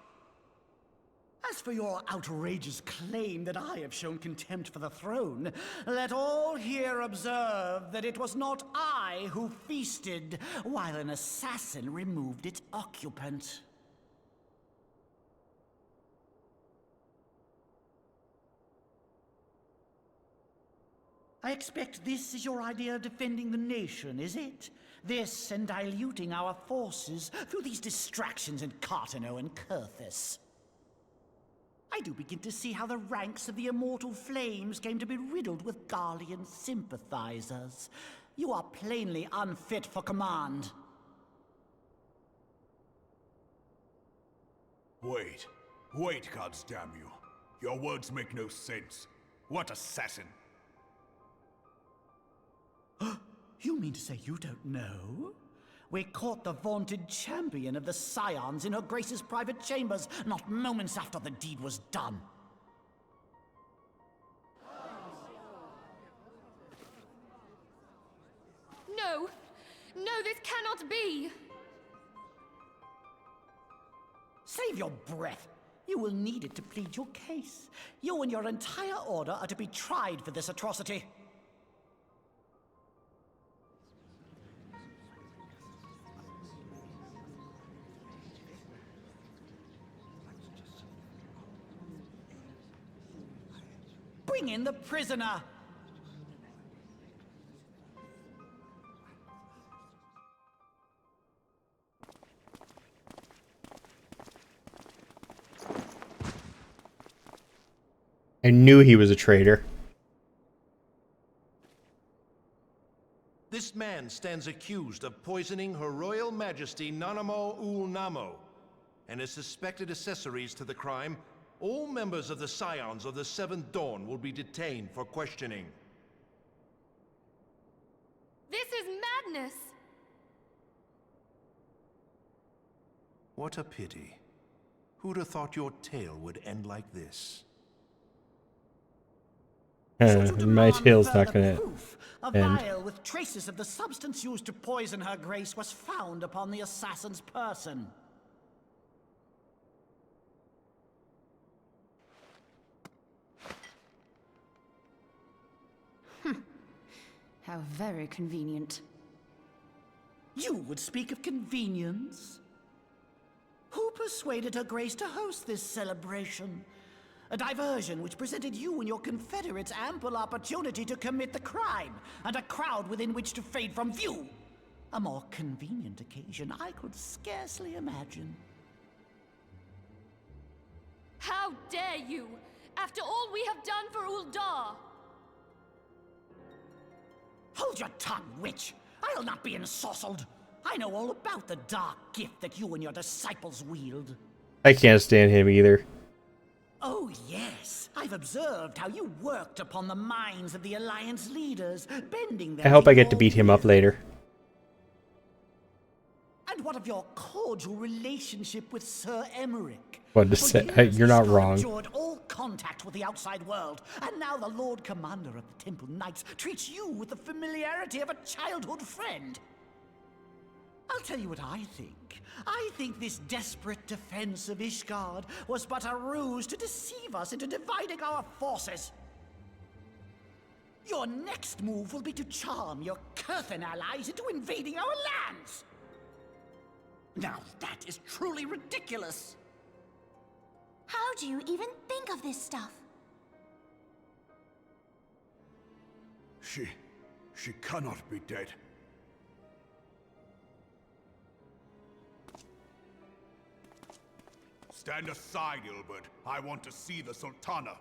As for your outrageous claim that I have shown contempt for the throne, let all here observe that it was not I who feasted while an assassin removed its occupant. I expect this is your idea of defending the nation, is it? This and diluting our forces through these distractions in Cartano and Kurthis. I do begin to see how the ranks of the Immortal Flames came to be riddled with Garlean sympathizers. You are plainly unfit for command. Wait, goddamn you. Your words make no sense. What assassin? You mean to say you don't know? We caught the vaunted champion of the Scions in her Grace's private chambers, not moments after the deed was done. No! No, this cannot be! Save your breath. You will need it to plead your case. You and your entire order are to be tried for this atrocity. Bring in the prisoner! I knew he was a traitor. This man stands accused of poisoning Her Royal Majesty Nanamo Ul Namo, and as suspected accessories to the crime, all members of the Scions of the Seventh Dawn will be detained for questioning. This is madness! What a pity. Who'd have thought your tale would end like this? My tale's not gonna A end. vial with traces of the substance used to poison Her Grace was found upon the assassin's person. How very convenient. You would speak of convenience? Who persuaded Her Grace to host this celebration? A diversion which presented you and your confederates ample opportunity to commit the crime, and a crowd within which to fade from view. A more convenient occasion I could scarcely imagine. How dare you! After all we have done for Uldar! Hold your tongue, witch! I'll not be ensorcelled! I know all about the dark gift that you and your disciples wield. I can't stand him either. Oh, yes. I've observed how you worked upon the minds of the Alliance leaders, bending them I hope to I get to your beat him up will. later. And what of your cordial relationship with Sir Emmerich? What to For say? years, You're not Ishtar wrong. endured all contact with the outside world, and now the Lord Commander of the Temple Knights treats you with the familiarity of a childhood friend. I'll tell you what I think. I think this desperate defense of Ishgard was but a ruse to deceive us into dividing our forces. Your next move will be to charm your Kurthan allies into invading our lands. Now that is truly ridiculous. How do you even think of this stuff? She cannot be dead. Stand aside, Ilbert. I want to see the Sultana.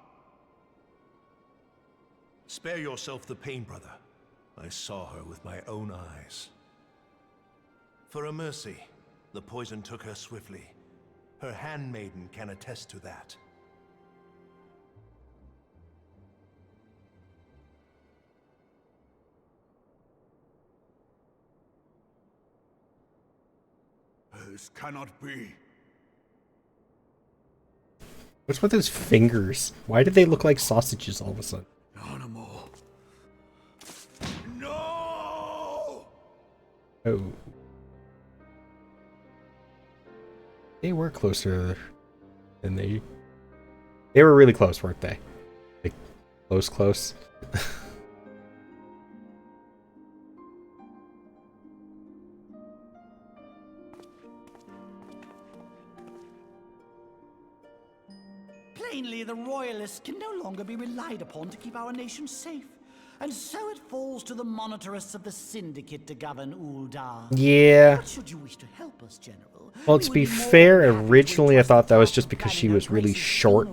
Spare yourself the pain, brother. I saw her with my own eyes. For a mercy, the poison took her swiftly. Her handmaiden can attest to that. This cannot be. What's with his fingers? Why did they look like sausages all of a sudden? Animal. No! Oh. They were closer than they were really close, weren't they? Like, close. Plainly, the Royalists can no longer be relied upon to keep our nation safe. And so it falls to the monitorists of the Syndicate to govern Uldar. Yeah. But should you wish to help us, General? Well, to be fair, originally I thought that was just because she was really short.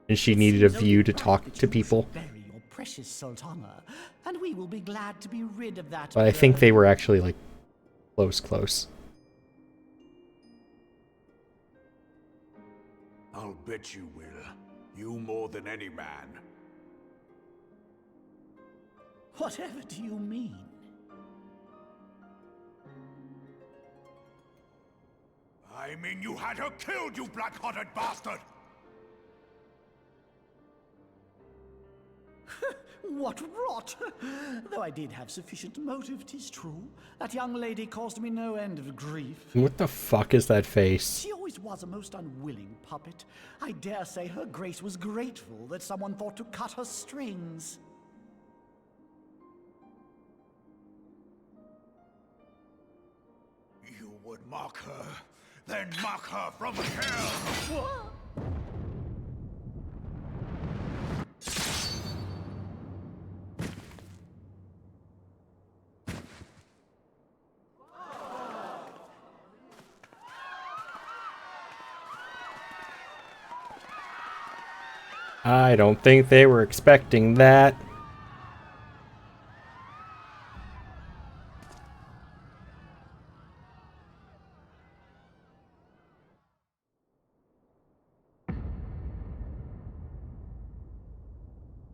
And she needed a view to talk to people. Bury your precious Sultana, and we will be glad to be rid of that. But I think they were actually, like, close. I'll bet you will. You more than any man. Whatever do you mean? I mean you had her killed, you black-hearted bastard! What rot! Though I did have sufficient motive, 'tis true. That young lady caused me no end of grief. What the fuck is that face? She always was a most unwilling puppet. I dare say her grace was grateful that someone thought to cut her strings. You would mock her, then mock her from hell! What? I don't think they were expecting that.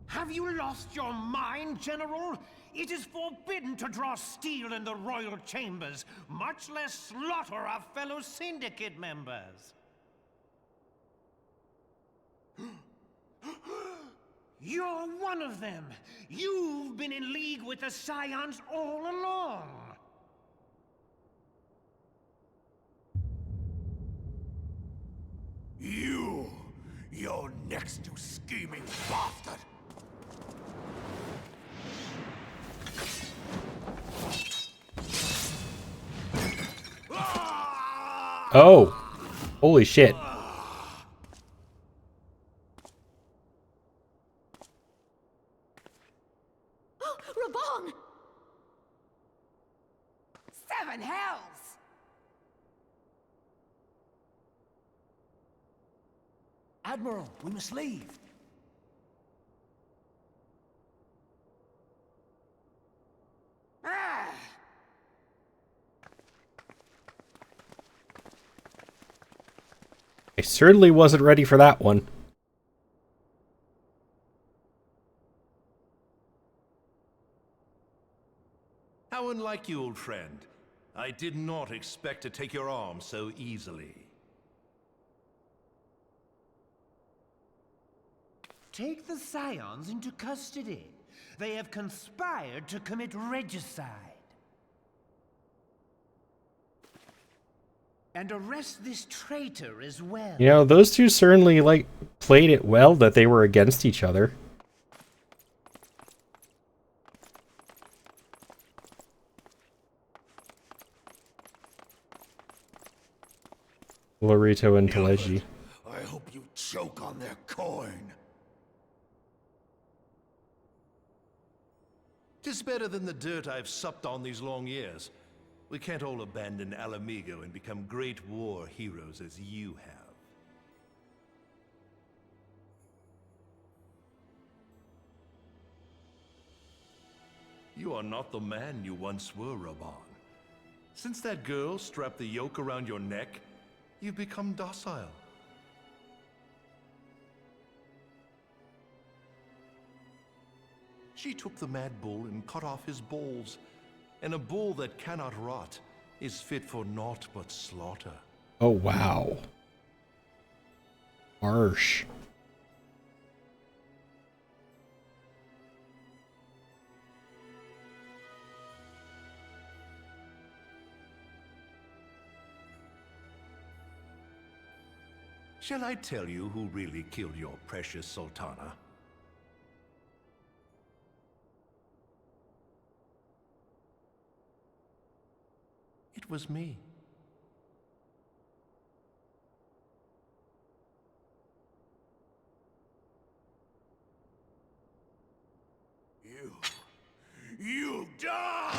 Have you lost your mind, General? It is forbidden to draw steel in the royal chambers, much less slaughter our fellow syndicate members. You're one of them. You've been in league with the Scions all along. You're next, you scheming bastard! Oh! Holy shit. Oh, Reborn! Seven hells! Admiral, we must leave. Ah! I certainly wasn't ready for that one. How unlike you, old friend. I did not expect to take your arm so easily. Take the Scions into custody. They have conspired to commit regicide. And arrest this traitor as well. You know, those two certainly, like, played it well that they were against each other. Lorito and Teleji. I hope you choke on their coin. 'Tis better than the dirt I've supped on these long years. We can't all abandon Alamigo and become great war heroes as you have. You are not the man you once were, Reborn. Since that girl strapped the yoke around your neck, you've become docile. She took the mad bull and cut off his balls, and a bull that cannot rot is fit for naught but slaughter. Oh, wow. Harsh. Shall I tell you who really killed your precious Sultana? It was me. You die!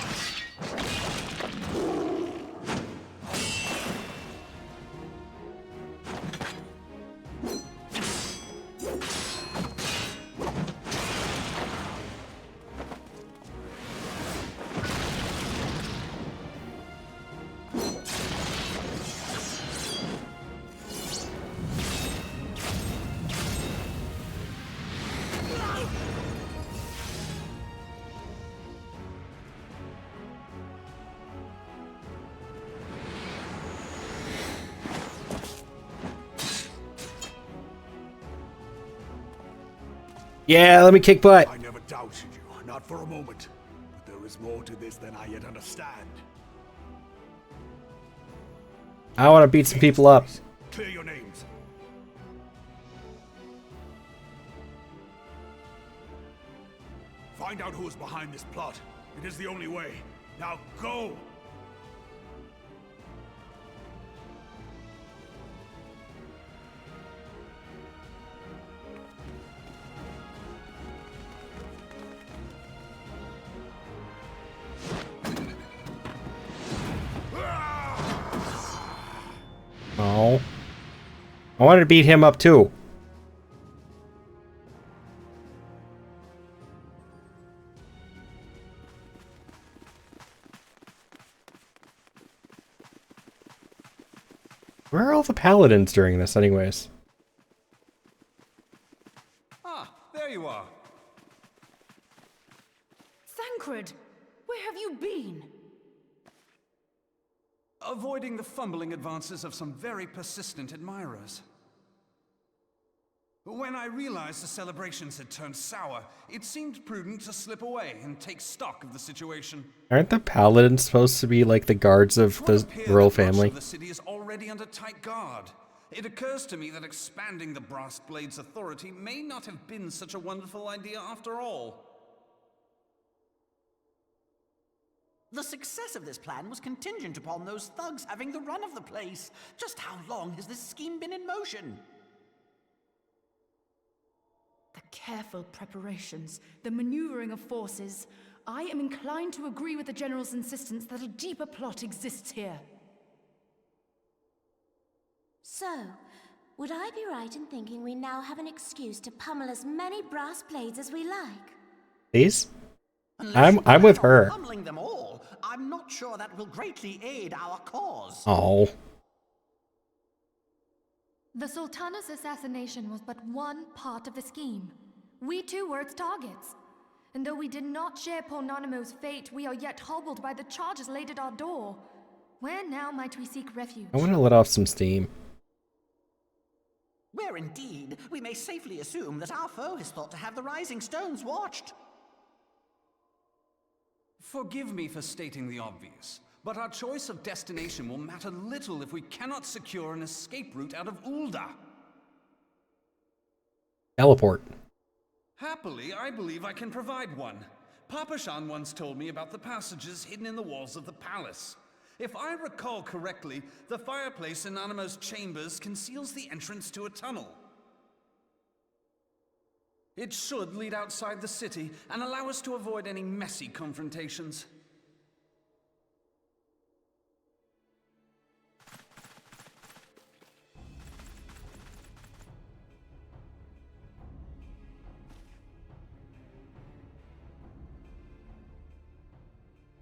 Yeah, let me kick butt. I never doubted you, not for a moment. But there is more to this than I yet understand. I want to beat some people up. Clear your names. Find out who is behind this plot. It is the only way. Now go! Oh. I wanted to beat him up too. Where are all the paladins during this, anyways? Ah, there you are. Thancred, where have you been? Avoiding the fumbling advances of some very persistent admirers. When I realized the celebrations had turned sour, it seemed prudent to slip away and take stock of the situation. Aren't the paladins supposed to be like the guards of the royal family? The city is already under tight guard. It occurs to me that expanding the Brass Blade's authority may not have been such a wonderful idea after all. The success of this plan was contingent upon those thugs having the run of the place. Just how long has this scheme been in motion? The careful preparations, the maneuvering of forces. I am inclined to agree with the General's insistence that a deeper plot exists here. So, would I be right in thinking we now have an excuse to pummel as many brass blades as we like? Please? I'm with her. Pummeling them all. I'm not sure that will greatly aid our cause. Oh. The Sultana's assassination was but one part of the scheme. We too were its targets. And though we did not share Ponanimo's fate, we are yet hobbled by the charges laid at our door. Where now might we seek refuge? I want to let off some steam. Where indeed, we may safely assume that our foe is thought to have the Rising Stones watched. Forgive me for stating the obvious, but our choice of destination will matter little if we cannot secure an escape route out of Ul'dah. Teleport. Happily, I believe I can provide one. Papa Shan once told me about the passages hidden in the walls of the palace. If I recall correctly, the fireplace in Animo's chambers conceals the entrance to a tunnel. It should lead outside the city and allow us to avoid any messy confrontations.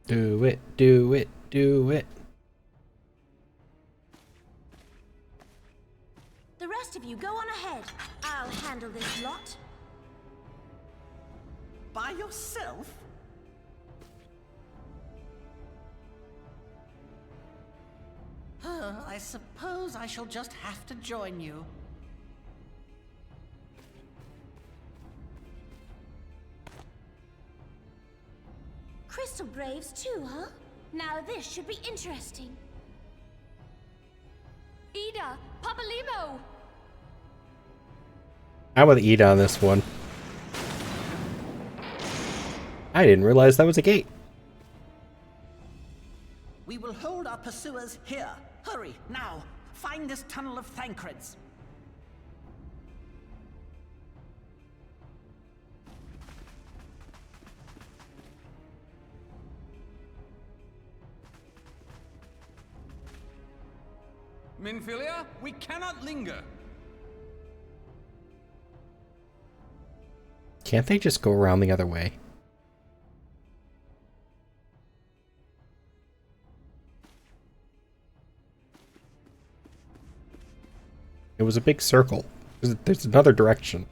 Do it, do it, do it. The rest of you go on ahead. I'll handle this lot. By yourself? I suppose I shall just have to join you. Crystal Braves too, huh? Now this should be interesting. Ida! Papa Limo! I'm with Ida on this one. I didn't realize that was a gate. We will hold our pursuers here. Hurry, now! Find this tunnel of Thancred's. Minfilia, we cannot linger. Can't they just go around the other way? It was a big circle. There's another direction.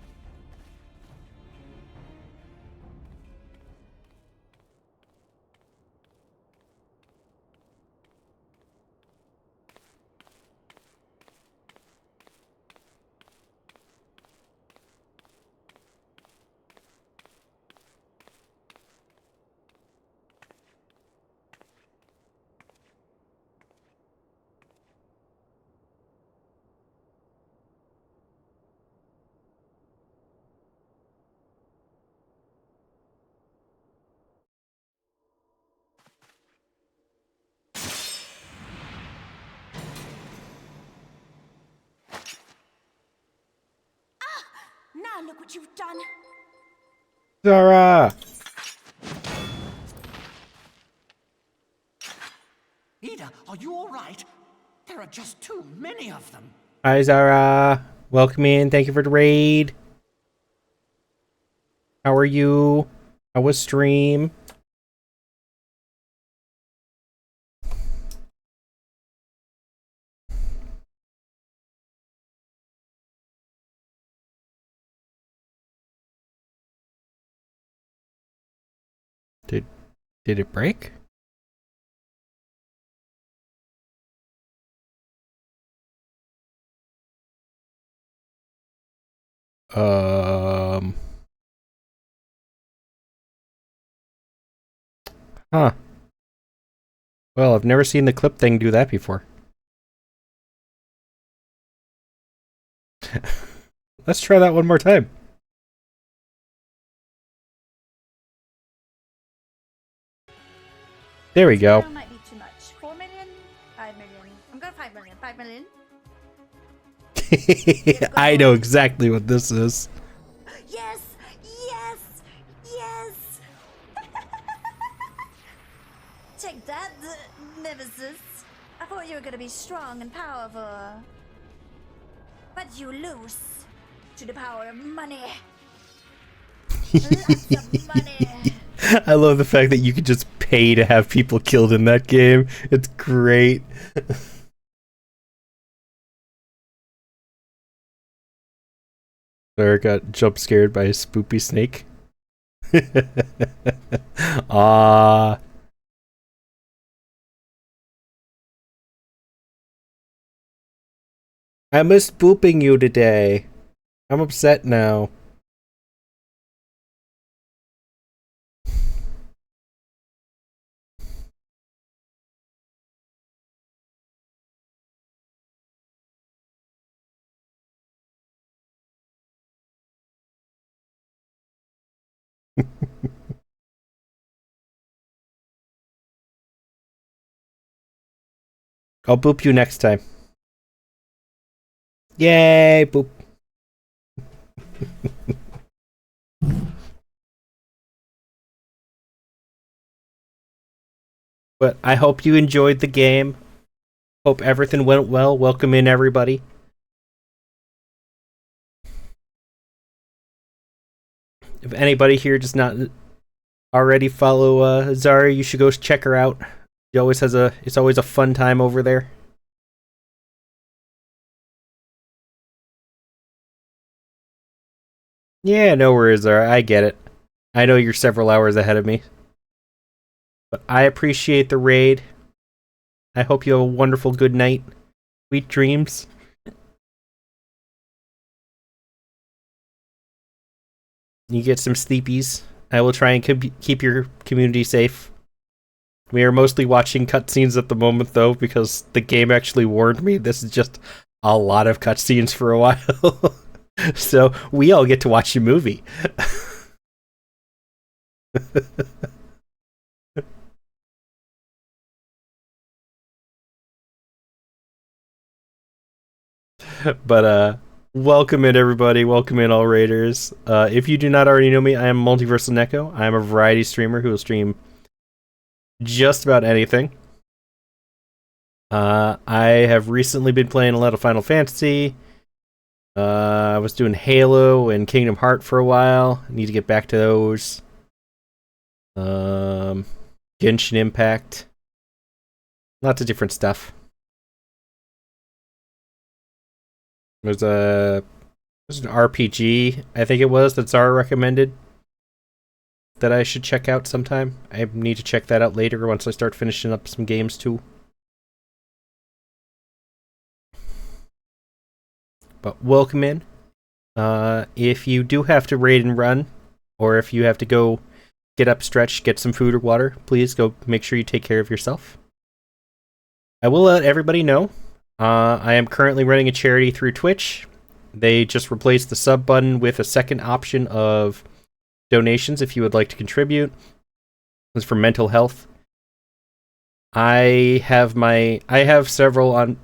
Now look what you've done. Zara! Ida, are you all right? There are just too many of them. Hi, Zara. Welcome in. Thank you for the raid. How are you? How was stream? Did it break? Huh. Well, I've never seen the clip thing do that before. Let's try that one more time. There we go. Might be too much. 4 million? 5 million. I'm going 5 million. 5 million. I know exactly what this is. Yes! Yes! Yes! Take that, Nemesis. I thought you were gonna be strong and powerful. But you lose to the power of money. Lots of money. I love the fact that you could just pay to have people killed in that game. It's great. Sarah got jump scared by a spoopy snake. Ah. I miss booping you today. I'm upset now. I'll boop you next time. Yay, boop. But I hope you enjoyed the game. Hope everything went well. Welcome in, everybody. If anybody here does not already follow Zara, you should go check her out. She always has it's always a fun time over there. Yeah, no worries, Zara. I get it. I know you're several hours ahead of me. But I appreciate the raid. I hope you have a wonderful good night. Sweet dreams. You get some sleepies. I will try and keep your community safe. We are mostly watching cutscenes at the moment, though, because the game actually warned me this is just a lot of cutscenes for a while. So we all get to watch a movie. But welcome in, everybody. Welcome in, all raiders. If you do not already know me, I am Multiversal Neko. I am a variety streamer who will stream just about anything. I have recently been playing a lot of Final Fantasy. I was doing Halo and Kingdom Hearts for a while. I need to get back to those. Genshin Impact. Lots of different stuff. There's an RPG, I think it was, that Zara recommended that I should check out sometime. I need to check that out later once I start finishing up some games too. But welcome in. If you do have to raid and run, or if you have to go get up, stretch, get some food or water, please go make sure you take care of yourself. I will let everybody know. I am currently running a charity through Twitch. They just replaced the sub button with a second option of donations if you would like to contribute. It's for mental health. I have several on.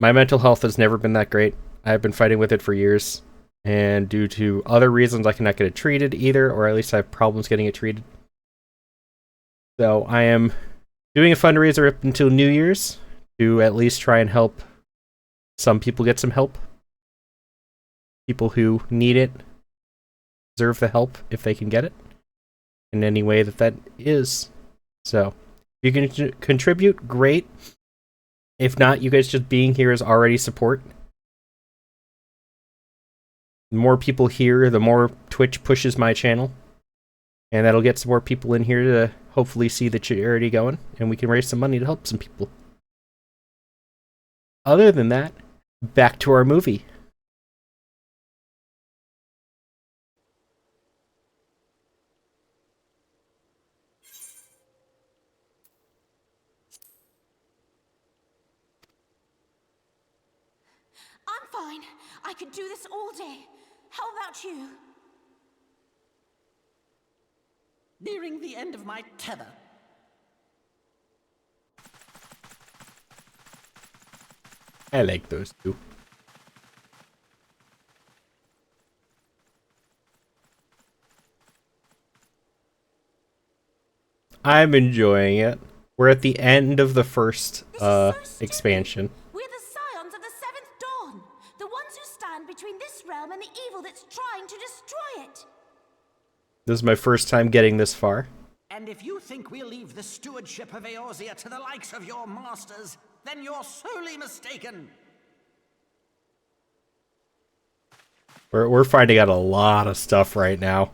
My mental health has never been that great. I've been fighting with it for years, and due to other reasons, I cannot get it treated either, or at least I have problems getting it treated. So I am doing a fundraiser up until New Year's to at least try and help some people get some help. People who need it deserve the help if they can get it in any way that is. So if you can contribute, great. If not, you guys just being here is already support. The more people here, the more Twitch pushes my channel. And that'll get some more people in here to hopefully see the charity going, and we can raise some money to help some people. Other than that, back to our movie. I'm fine. I could do this all day. How about you? Nearing the end of my tether. I like those two. I'm enjoying it. We're at the end of the first expansion. We're the scions of the Seventh Dawn, the ones who stand between this realm and the evil that's trying to destroy it. This is my first time getting this far. And if you think we'll leave the stewardship of Eorzea to the likes of your masters, then you're sorely mistaken. We're finding out a lot of stuff right now.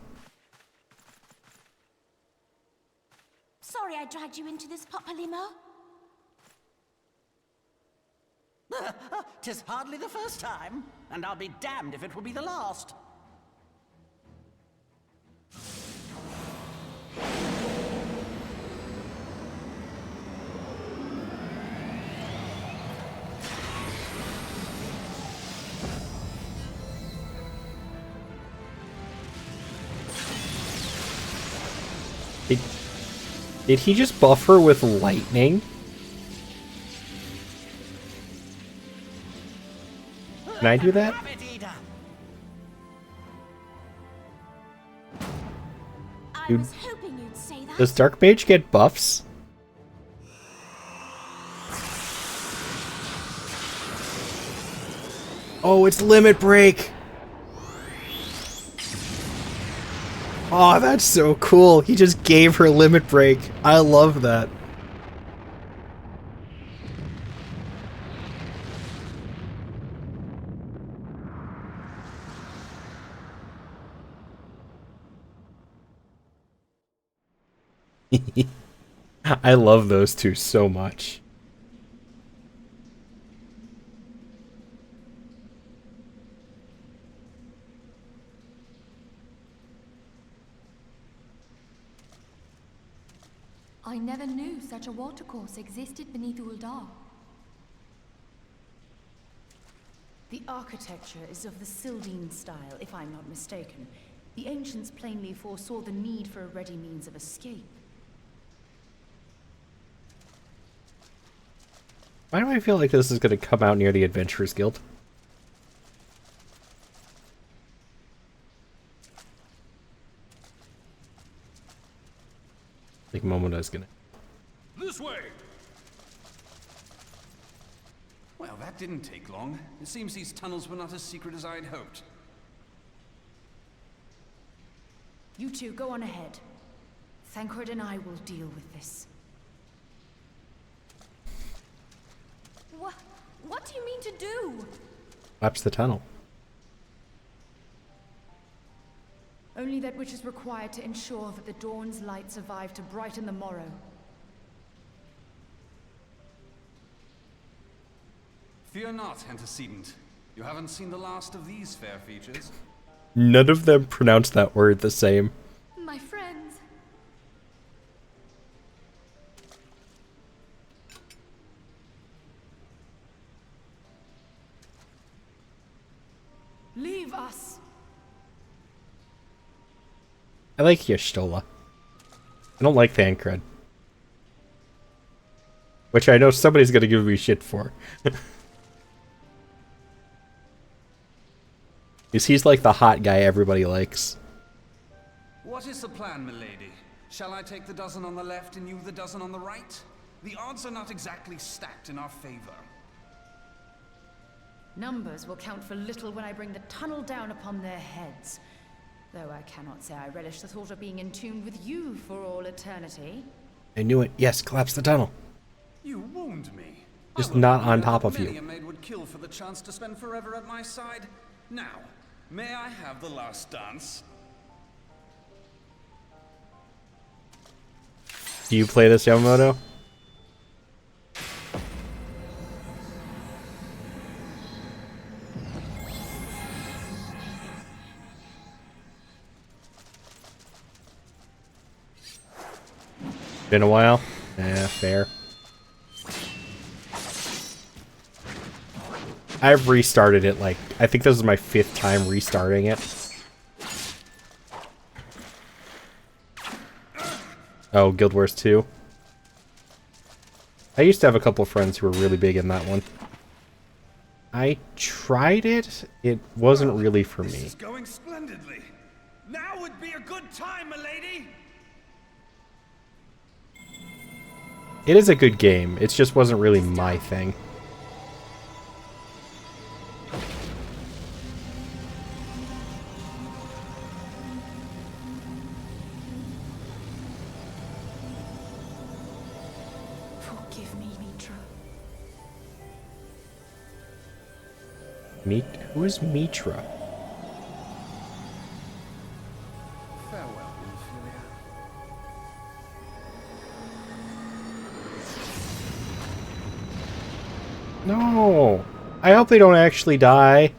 Sorry I dragged you into this, Papalymo. 'Tis hardly the first time, and I'll be damned if it will be the last. Did he just buff her with lightning? Can I do that? Dude, does Dark Mage get buffs? Oh, it's Limit Break! Oh, that's so cool. He just gave her Limit Break. I love that. I love those two so much. I never knew such a watercourse existed beneath Uldar. The architecture is of the Sylvine style, if I'm not mistaken. The ancients plainly foresaw the need for a ready means of escape. Why do I feel like this is going to come out near the Adventurers Guild? I think Momoda's gonna. This way! Well, that didn't take long. It seems these tunnels were not as secret as I'd hoped. You two, go on ahead. Thancred and I will deal with this. What do you mean to do? Collapse the tunnel. Only that which is required to ensure that the dawn's light survive to brighten the morrow. Fear not, antecedent. You haven't seen the last of these fair features. None of them pronounce that word the same. My friends. Leave us. I like Y'shtola. I don't like Thancred. Which I know somebody's gonna give me shit for. Because he's like the hot guy everybody likes. What is the plan, milady? Shall I take the dozen on the left and you the dozen on the right? The odds are not exactly stacked in our favor. Numbers will count for little when I bring the tunnel down upon their heads. Though I cannot say I relish the thought of being entombed with you for all eternity. I knew it. Yes, collapse the tunnel. You wound me. Just not on top of Many you. a maid would kill for the chance to spend forever at my side. Now, may I have the last dance? Do you play this, Yamamoto? Been a while? Yeah, fair. I've restarted it like, I think this is my 5th time restarting it. Oh, Guild Wars 2. I used to have a couple friends who were really big in that one. I tried it. It wasn't really for me. This is going splendidly. Now would be a good time, milady. It is a good game. It just wasn't really my thing. Forgive me, Mitra. Who is Mitra? Farewell, Ophelia. No! I hope they don't actually die.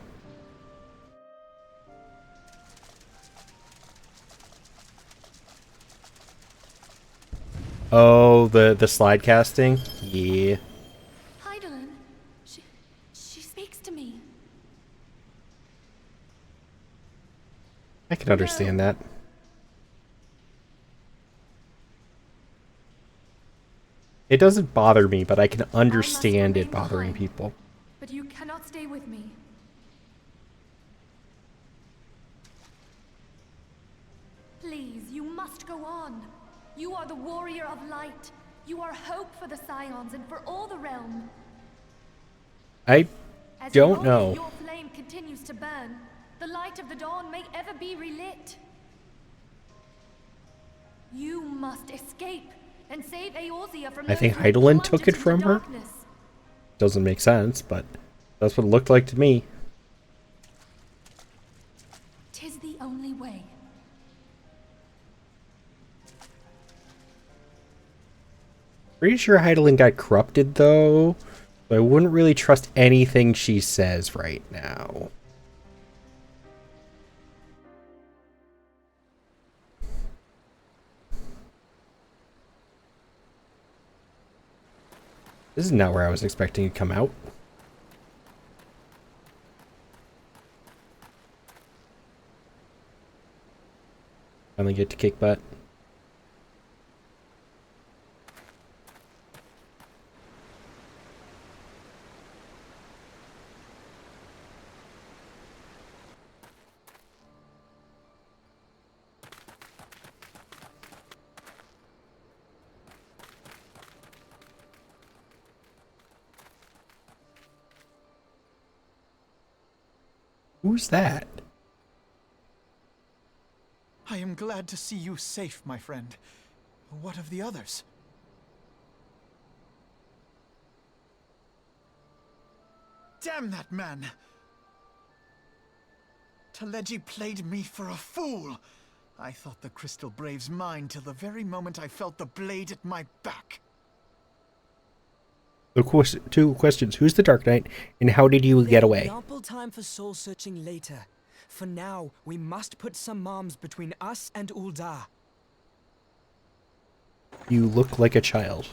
Oh, the slide casting? Yeah. Heidelin, she speaks to me. I can understand that. It doesn't bother me, but I can understand it bothering people. But you cannot stay with me. Please, you must go on. You are the warrior of light. You are hope for the Scions and for all the realm. I don't As know. your flame continues to burn, the light of the dawn may ever be relit. You must escape and save Eorzea from I think those who have Heidelin plunged took it into from the her. darkness. Doesn't make sense, but that's what it looked like to me. 'Tis the only way. Pretty sure Heidelin got corrupted, though. So I wouldn't really trust anything she says right now. This is not where I was expecting to come out. Finally get to kick butt. Who's that? I am glad to see you safe, my friend. What of the others? Damn that man! Pt.30 played me for a fool! I thought the Crystal Brave's mine till the very moment I felt the blade at my back. The two questions. Who's the Dark Knight, and how did you get away? Ample time for soul searching later. For now, we must put some moms between us and Ul'dah. You look like a child.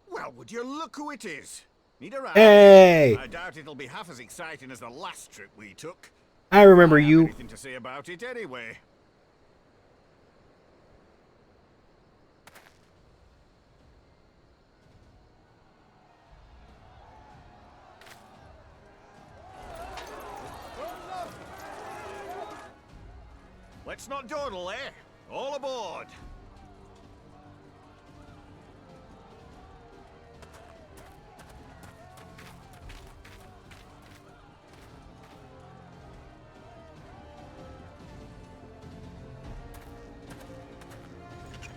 Well, would you look who it is? Need a ride? Hey! I doubt it'll be half as exciting as the last trip we took. I remember I don't you. have anything to say about it anyway. Let's not dawdle, eh? All aboard!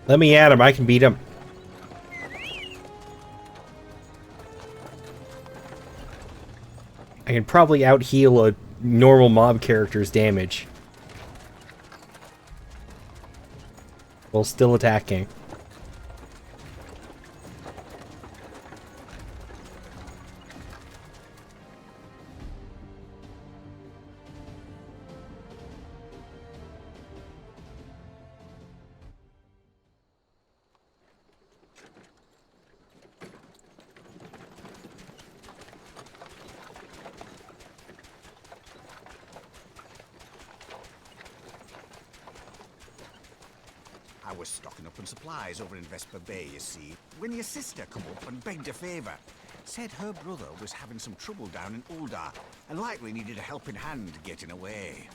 Let me at him. I can beat him. I can probably out-heal a normal mob character's damage. While still attacking. I was stocking up on supplies over in Vesper Bay, you see, when your sister come up and begged a favour. Said her brother was having some trouble down in Uldar, and likely needed a helping hand getting away.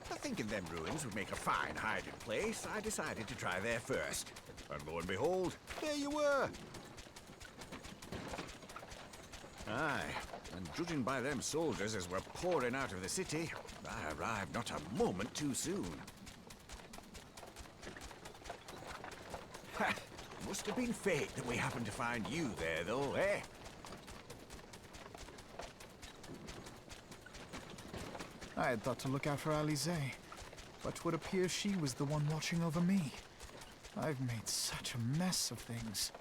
Thinking them ruins would make a fine hiding place, I decided to try there first. And lo and behold, there you were! Aye, and judging by them soldiers as were pouring out of the city, I arrived not a moment too soon. Ha! Must have been fate that we happened to find you there, though, eh? I had thought to look out for Alize, but it would appear she was the one watching over me. I've made such a mess of things.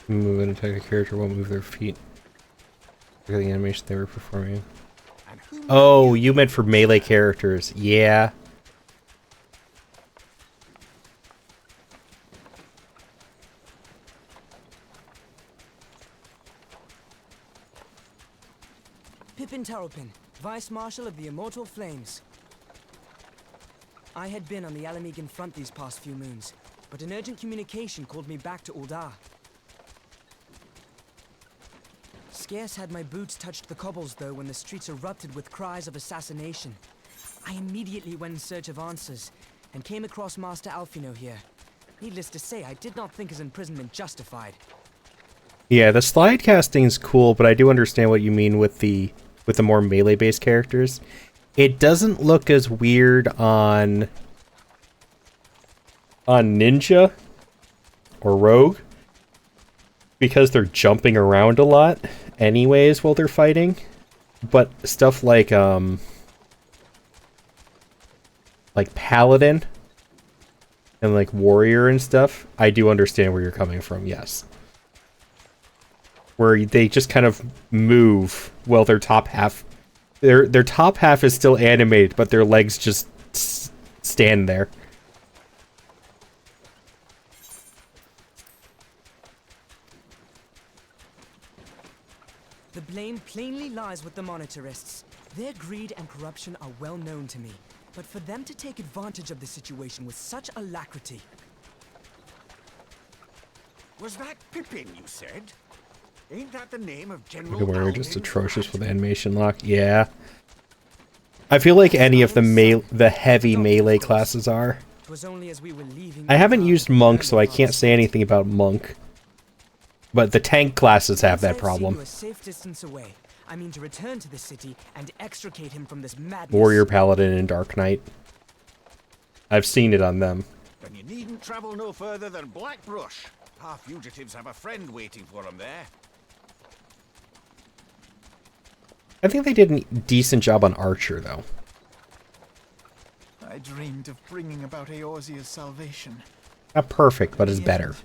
Move and attack a character won't move their feet. Look at the animation they were performing. Oh, you meant for melee characters. Yeah. Pt.30, Vice Marshal of the Immortal Flames. I had been on the Alamegan front these past few moons, but an urgent communication called me back to Uldar. Scarce had my boots touched the cobbles, though, when the streets erupted with cries of assassination. I immediately went in search of answers, and came across Master Alfino here. Needless to say, I did not think his imprisonment justified. Yeah, the slide casting's cool, but I do understand what you mean with the more melee-based characters. It doesn't look as weird on Ninja or Rogue because they're jumping around a lot anyways while they're fighting. But stuff like Paladin and like Warrior and stuff, I do understand where you're coming from, yes. Where they just kind of move while their top half... Their top half is still animated, but their legs just stand there. The blame plainly lies with the Monetarists. Their greed and corruption are well known to me, but for them to take advantage of the situation with such alacrity... Was that Pippin, you said? Ain't that the name of General We're just atrocious with animation lock. Yeah. I feel like any of the heavy melee classes are. I haven't used Monk, so I can't say anything about Monk. But the tank classes have that problem. A safe distance away. I mean to return to the city and extricate him from this madness. Warrior, Paladin, and Dark Knight. I've seen it on them. Then you needn't travel no further than Blackbrush. Our fugitives have a friend waiting for them there. I think they did a decent job on Archer, though. I dreamed of bringing about Eorzea's salvation. Not perfect, but is better.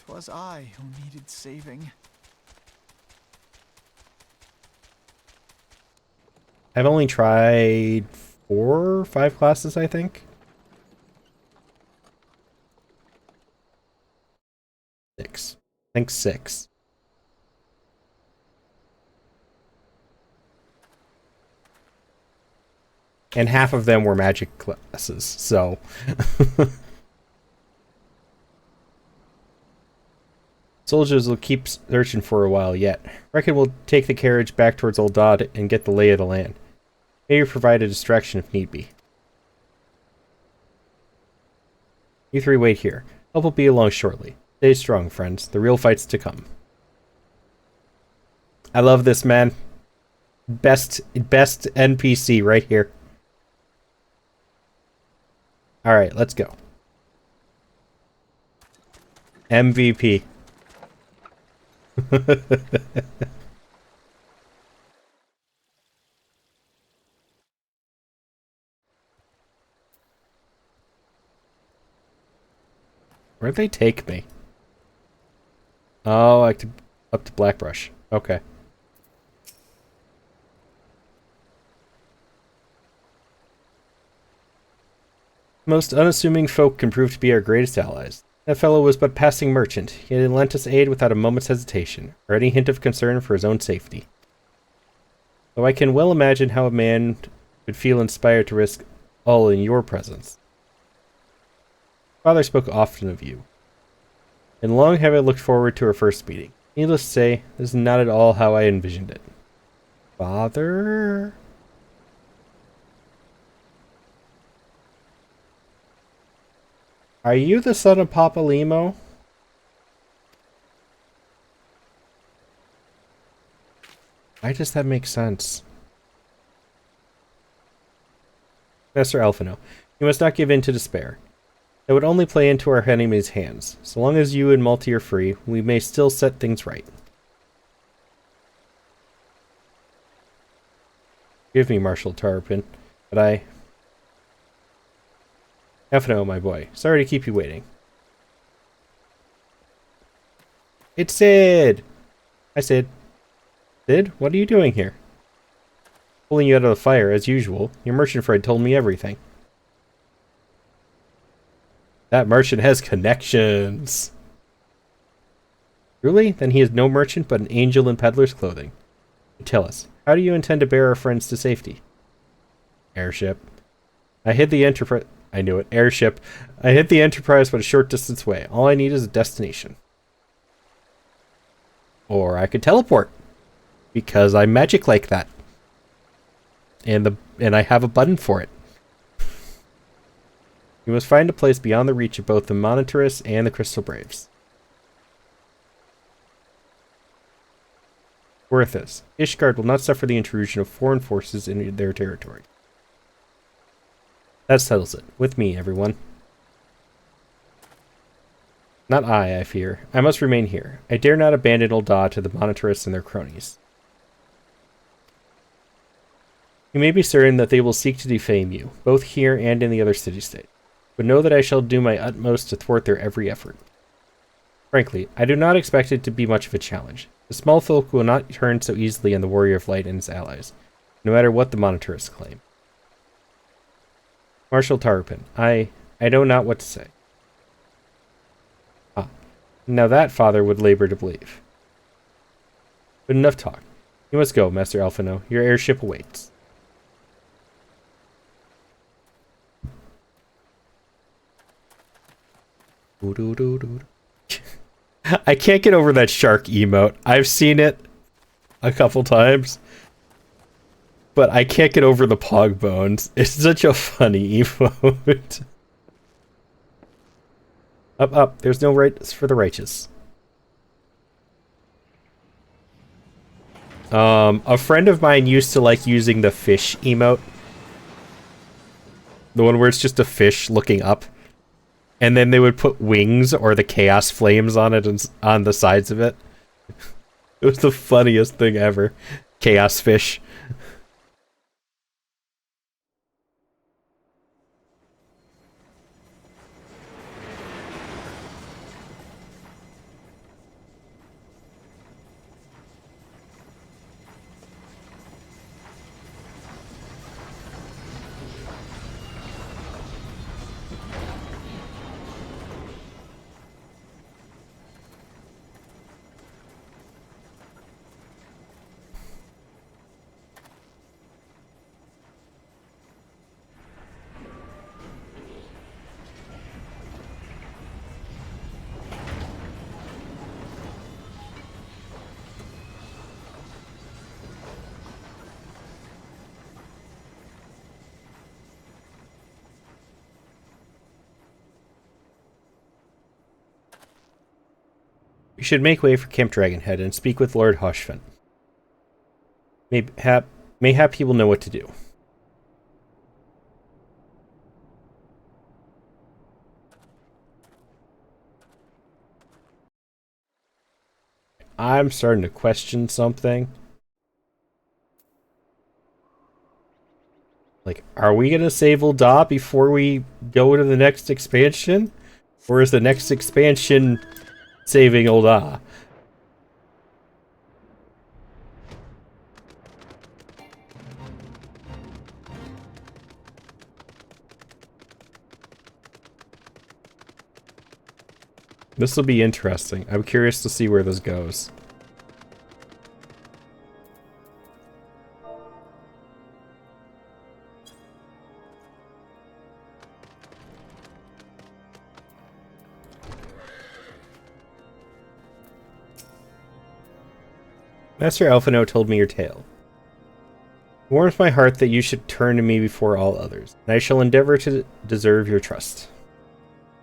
'Twas I who needed saving. I've only tried 4 or 5 classes, I think. 6. I think 6. And half of them were magic classes, so... Soldiers will keep searching for a while yet. Reckon we'll take the carriage back towards Uldar and get the lay of the land. Maybe provide a distraction if need be. You three wait here. Help will be along shortly. Stay strong, friends. The real fight's to come. I love this, man. Best NPC right here. Alright, let's go. MVP. Where'd they take me? Oh, up to Blackbrush. Okay. Most unassuming folk can prove to be our greatest allies. That fellow was but passing merchant, yet he lent us aid without a moment's hesitation, or any hint of concern for his own safety. Though I can well imagine how a man would feel inspired to risk all in your presence. Father spoke often of you, and long have I looked forward to our first meeting. Needless to say, this is not at all how I envisioned it. Father? Are you the son of Papa Limo? Why does that make sense? Master Alphino, you must not give in to despair. It would only play into our enemy's hands. So long as you and Malty are free, we may still set things right. Forgive me, Marshal Tarpin, but Alphino, my boy, sorry to keep you waiting. It's Sid! Hi, Sid. Sid, what are you doing here? Pulling you out of the fire, as usual. Your merchant friend told me everything. That merchant has connections. Truly? Then he is no merchant, but an angel in peddler's clothing. Tell us, how do you intend to bear our friends to safety? Airship. I hid the Enterprise... I knew it. Airship. I hid the Enterprise but a short distance away. All I need is a destination. Or I could teleport. Because I'm magic like that. And I have a button for it. You must find a place beyond the reach of both the Monitorists and the Crystal Braves. Worth this. Ishgard will not suffer the intrusion of foreign forces in their territory. That settles it. With me, everyone. Not I fear. I must remain here. I dare not abandon Ul'dah to the Monitorists and their cronies. You may be certain that they will seek to defame you, both here and in the other city-state. But know that I shall do my utmost to thwart their every effort. Frankly, I do not expect it to be much of a challenge. The small folk will not turn so easily on the Warrior of Light and his allies, no matter what the Monitorists claim. Marshal Tarpin, I know not what to say. Ah, now that father would labor to believe. But enough talk. You must go, Master Alphino. Your airship awaits. I can't get over that shark emote. I've seen it a couple times, but I can't get over the pog bones. It's such a funny emote. Up. There's no rights for the righteous. A friend of mine used to like using the fish emote. The one where it's just a fish looking up. And then they would put wings or the chaos flames on it and on the sides of it. It was the funniest thing ever. Chaos fish. We should make way for Camp Dragonhead and speak with Lord Hoshfin. Mayhap he will know what to do. I'm starting to question something. Like, are we gonna save Ul'dah before we go to the next expansion? Or is the next expansion saving Ul'dah? This will be interesting. I'm curious to see where this goes. Master Alphino told me your tale. It warms my heart that you should turn to me before all others, and I shall endeavor to deserve your trust.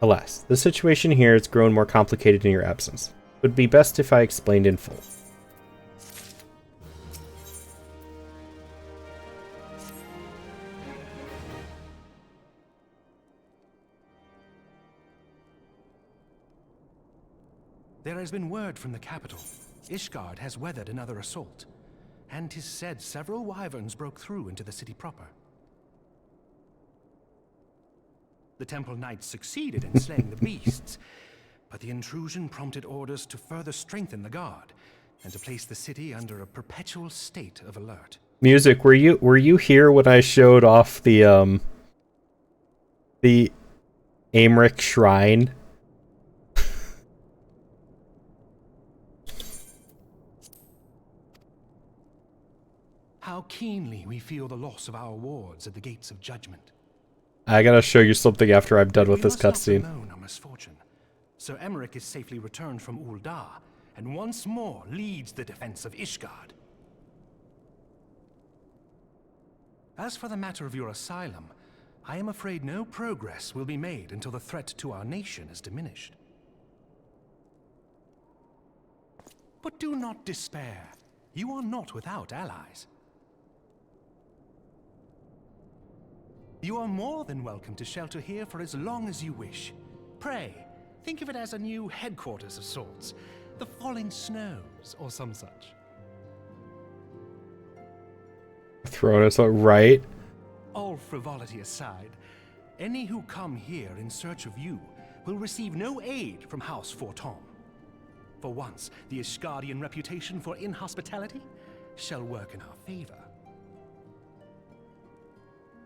Alas, the situation here has grown more complicated in your absence. It would be best if I explained in full. There has been word from the capital. Ishgard has weathered another assault, and 'tis said several wyverns broke through into the city proper. The Temple Knights succeeded in slaying the beasts, but the intrusion prompted orders to further strengthen the guard, and to place the city under a perpetual state of alert. Music, were you here when I showed off the Aymeric shrine? How keenly we feel the loss of our wards at the gates of judgment. I gotta show you something after I'm done with this cutscene. Misfortune. Sir Emeric is safely returned from Ul'dah, and once more leads the defense of Ishgard. As for the matter of your asylum, I am afraid no progress will be made until the threat to our nation is diminished. But do not despair. You are not without allies. You are more than welcome to shelter here for as long as you wish. Pray, think of it as a new headquarters of sorts. The Falling Snows, or some such. Throwing us out right. All frivolity aside, any who come here in search of you will receive no aid from House Forton. For once, the Ishgardian reputation for inhospitality shall work in our favor.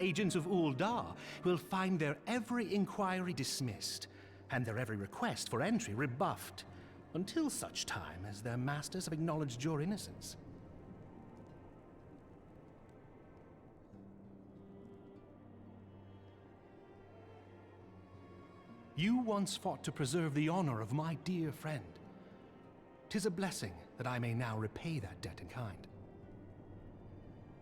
Agents of Ul'dah will find their every inquiry dismissed, and their every request for entry rebuffed, until such time as their masters have acknowledged your innocence. You once fought to preserve the honor of my dear friend. 'Tis a blessing that I may now repay that debt in kind.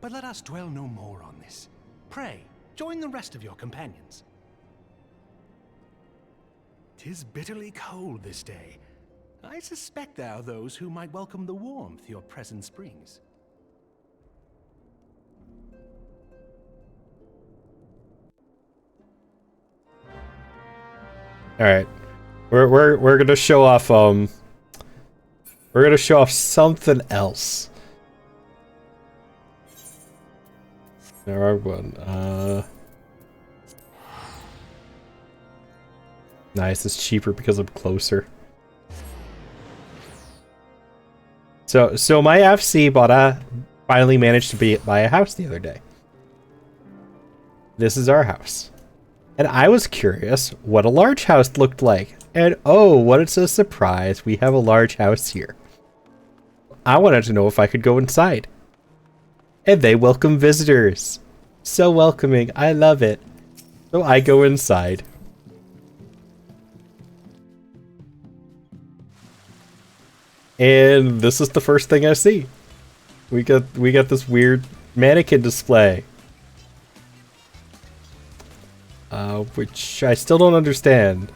But let us dwell no more on this. Pray, join the rest of your companions. 'Tis bitterly cold this day. I suspect there are those who might welcome the warmth your presence brings. All right, we're gonna show off something else. There are one. Nice, it's cheaper because I'm closer. So my FC finally managed to buy a house the other day. This is our house. And I was curious what a large house looked like. And oh, what it's a surprise, we have a large house here. I wanted to know if I could go inside. And they welcome visitors. So welcoming, I love it. So I go inside. And this is the first thing I see. We got this weird mannequin display. Which I still don't understand.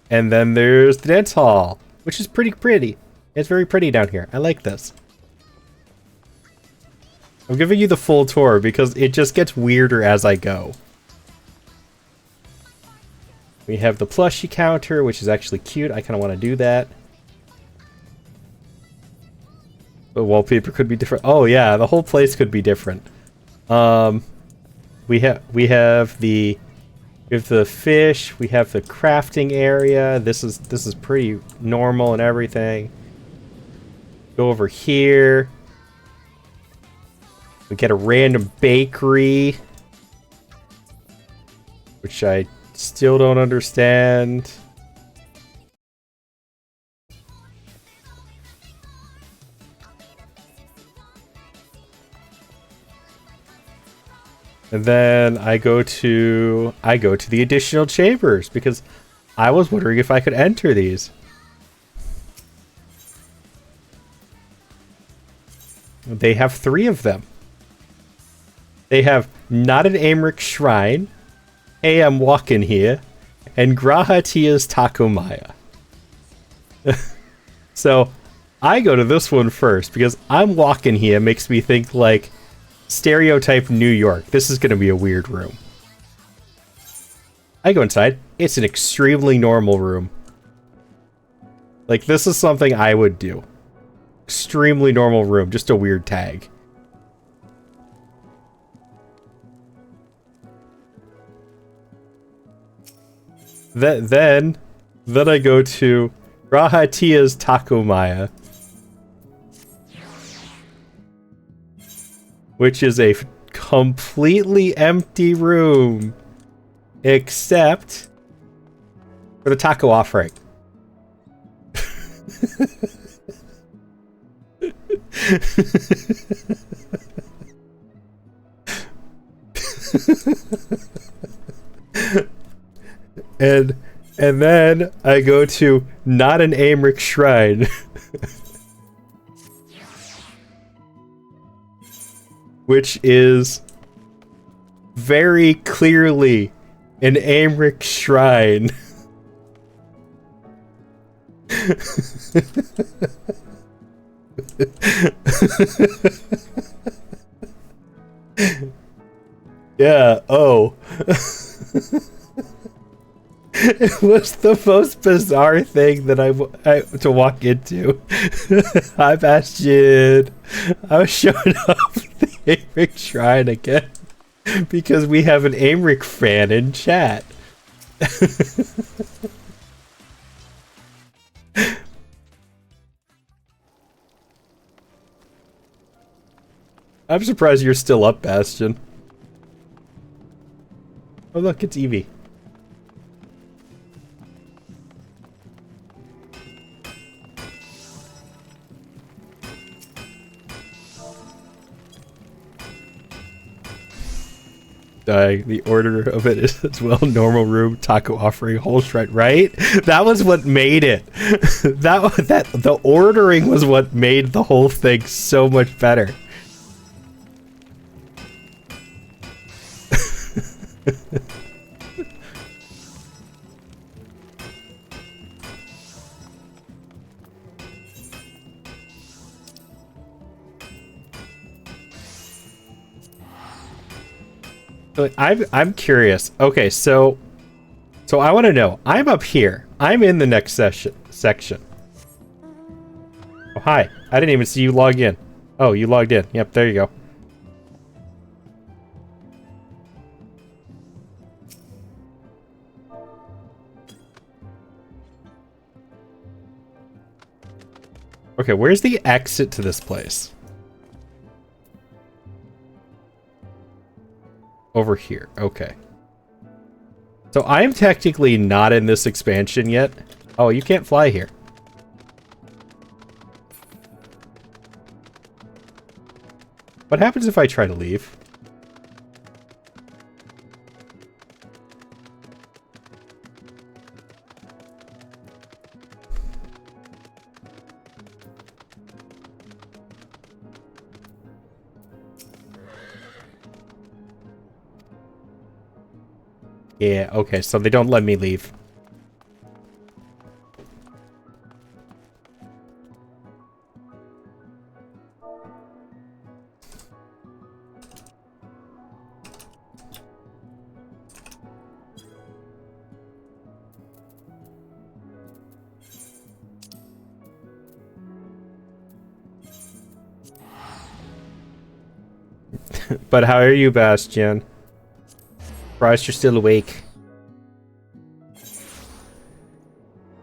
And then there's the dance hall, which is pretty. It's very pretty down here. I like this. I'm giving you the full tour because it just gets weirder as I go. We have the plushie counter, which is actually cute. I kind of want to do that. The wallpaper could be different. Oh yeah, the whole place could be different. We have the fish. We have the crafting area. This is pretty normal and everything. Go over here. We get a random bakery, which I still don't understand. And then I go to the additional chambers because I was wondering if I could enter these. They have 3 of them. They have Not an Amric Shrine, Hey, I'm Walking Here, and Grahatia's Takomaya. So I go to this one first because I'm Walking Here makes me think like stereotype New York. This is going to be a weird room. I go inside. It's an extremely normal room. Like, this is something I would do. Extremely normal room. Just a weird tag. Then I go to Rahatia's Takomaya, which is a completely empty room, except for the taco offering. And then I go to Not an Amric Shrine. Which is very clearly an Amric shrine. Yeah, oh. It was the most bizarre thing that I to walk into. Hi, Bastion. I was showing off the Amric Shrine again because we have an Amric fan in chat. I'm surprised you're still up, Bastion. Oh look, it's Evie. The order of it is as well: normal room, taco offering, whole shrine. Right? That was what made it. that the ordering was what made the whole thing so much better. I'm curious. Okay, so I want to know. I'm up here. I'm in the next section. Oh, hi. I didn't even see you log in. Oh, you logged in. Yep, there you go. Okay, where's the exit to this place? Over here. Okay. So I'm technically not in this expansion yet. Oh, you can't fly here. What happens if I try to leave? Yeah, okay, so they don't let me leave. But how are you, Bastion? Surprised you're still awake.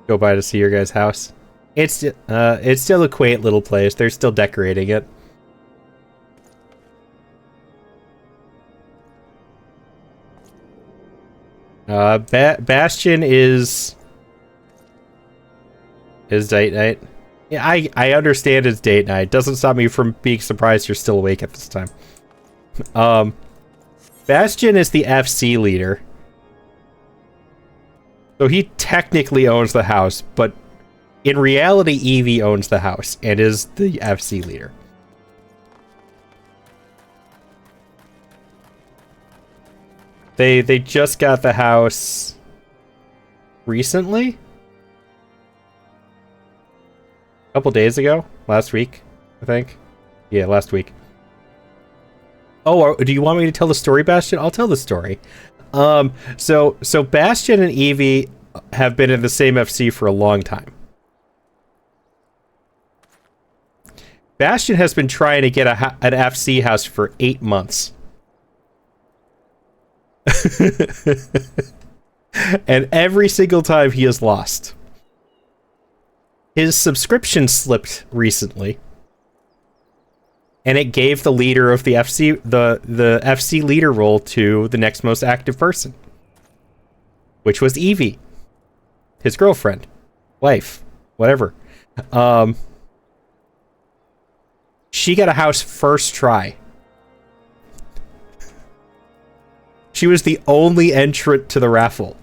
Go by to see your guys' house. It's still a quaint little place. They're still decorating it. Bastion is date night. Yeah, I understand it's date night. Doesn't stop me from being surprised you're still awake at this time. Bastion is the FC leader. So he technically owns the house, but in reality, Evie owns the house and is the FC leader. They just got the house recently? A couple days ago? Last week, I think. Yeah, last week. Oh, do you want me to tell the story, Bastion? I'll tell the story. So Bastion and Evie have been in the same FC for a long time. Bastion has been trying to get an FC house for 8 months. And every single time he has lost. His subscription slipped recently. And it gave the leader of the FC, the FC leader role to the next most active person. Which was Evie. His girlfriend. Wife. Whatever. She got a house first try. She was the only entrant to the raffle.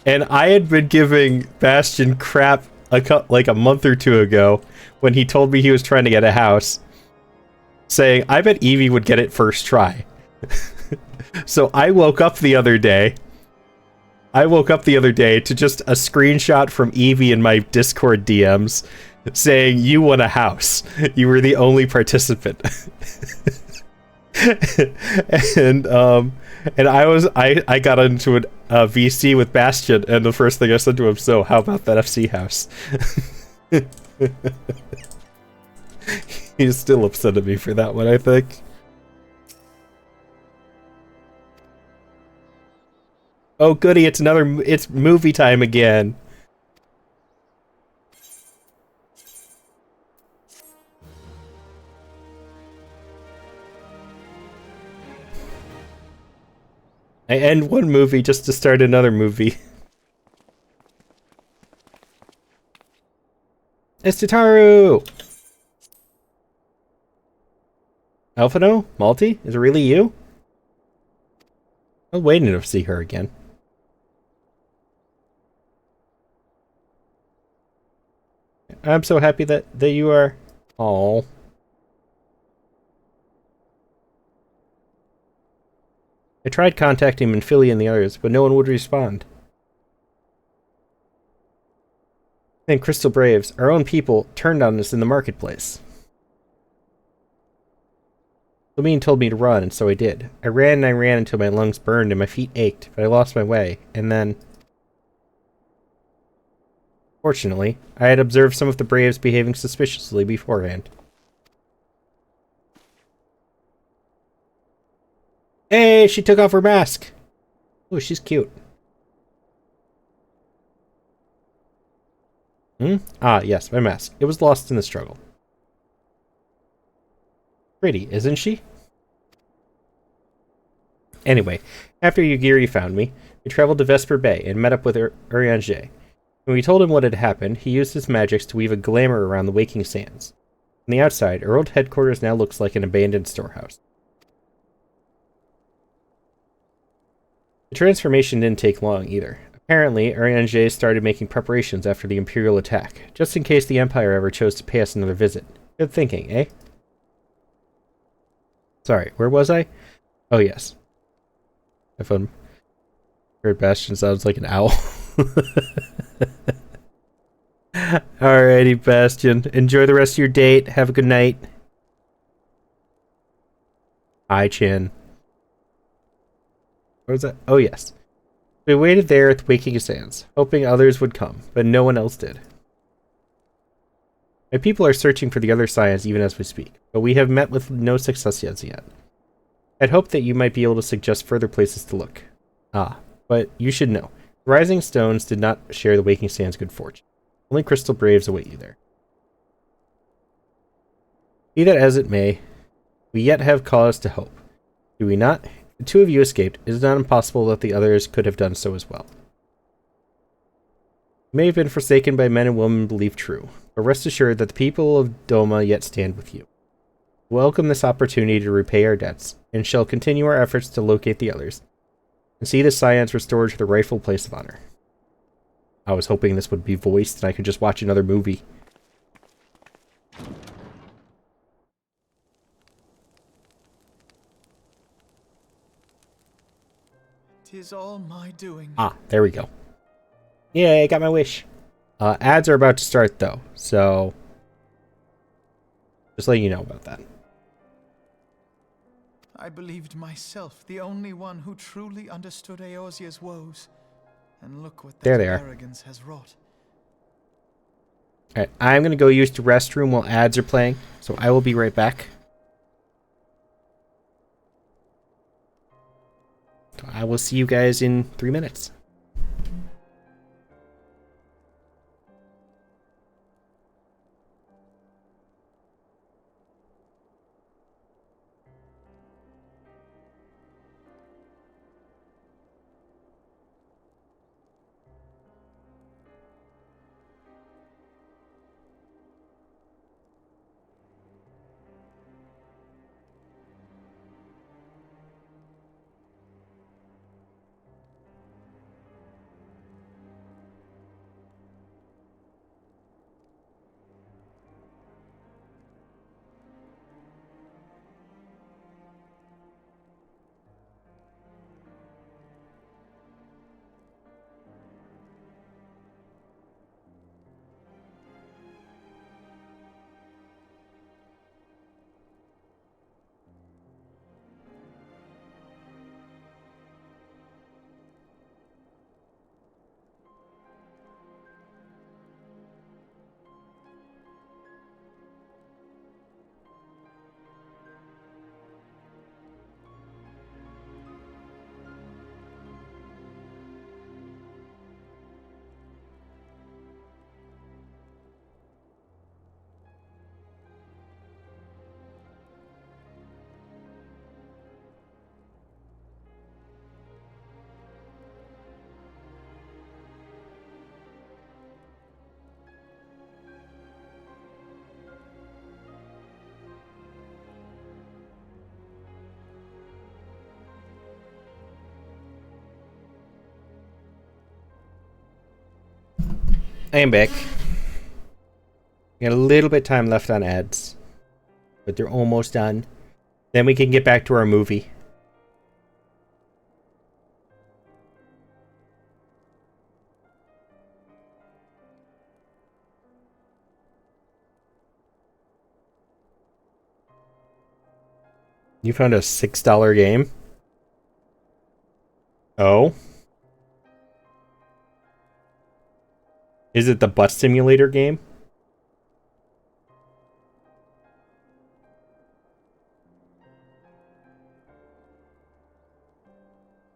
And I had been giving Bastion crap like a month or two ago when he told me he was trying to get a house, saying, I bet Evie would get it first try. So I woke up the other day to just a screenshot from Evie in my Discord DMs saying, you won a house. You were the only participant. And I got into a VC with Bastion, and the first thing I said to him, so how about that FC house? He's still upset at me for that one, I think. Oh goody, it's movie time again. I end one movie just to start another movie. It's Tataru! Alphino? Malty? Is it really you? I was waiting to see her again. I'm so happy that you are... Aww. I tried contacting him and Philly and the others, but no one would respond. And Crystal Braves, our own people, turned on us in the marketplace. Lamine told me to run, and so I did. I ran until my lungs burned and my feet ached, but I lost my way, and then... Fortunately, I had observed some of the Braves behaving suspiciously beforehand. Hey, she took off her mask! Oh, she's cute. Ah, yes, my mask. It was lost in the struggle. Pretty, isn't she? Anyway, after Yugiri found me, we traveled to Vesper Bay and met up with Urianger. When we told him what had happened, he used his magics to weave a glamour around the waking sands. On the outside, our old headquarters now looks like an abandoned storehouse. The transformation didn't take long, either. Apparently, Urianger started making preparations after the Imperial attack, just in case the Empire ever chose to pay us another visit. Good thinking, eh? Sorry, where was I? Oh, yes. If I'm... Heard Bastion sounds like an owl. Alrighty, Bastion. Enjoy the rest of your date. Have a good night. Hi, Chin. What was that? Oh, yes. We waited there at the Waking Sands, hoping others would come, but no one else did. My people are searching for the other scions even as we speak, but we have met with no success as yet. I'd hoped that you might be able to suggest further places to look. Ah, but you should know, the Rising Stones did not share the Waking Sands' good fortune. Only Crystal Braves await you there. Be that as it may, we yet have cause to hope. Do we not? The two of you escaped. It is not impossible that the others could have done so as well. You may have been forsaken by men and women believed true, but rest assured that the people of Doma yet stand with you. Welcome this opportunity to repay our debts, and shall continue our efforts to locate the others, and see the scions restored to their rightful place of honor. I was hoping this would be voiced and I could just watch another movie. 'Tis all my doing. Ah, there we go. Yay, I got my wish. Ads are about to start though, so just letting you know about that. I believed myself the only one who truly understood Eorzea's woes. And look what There that they are. arrogance has wrought. Alright, I'm gonna go use the restroom while ads are playing, so I will be right back. I will see you guys in 3 minutes. I am back. We got a little bit of time left on ads, but they're almost done. Then we can get back to our movie. You found a $6 game? Oh? Is it the bus simulator game?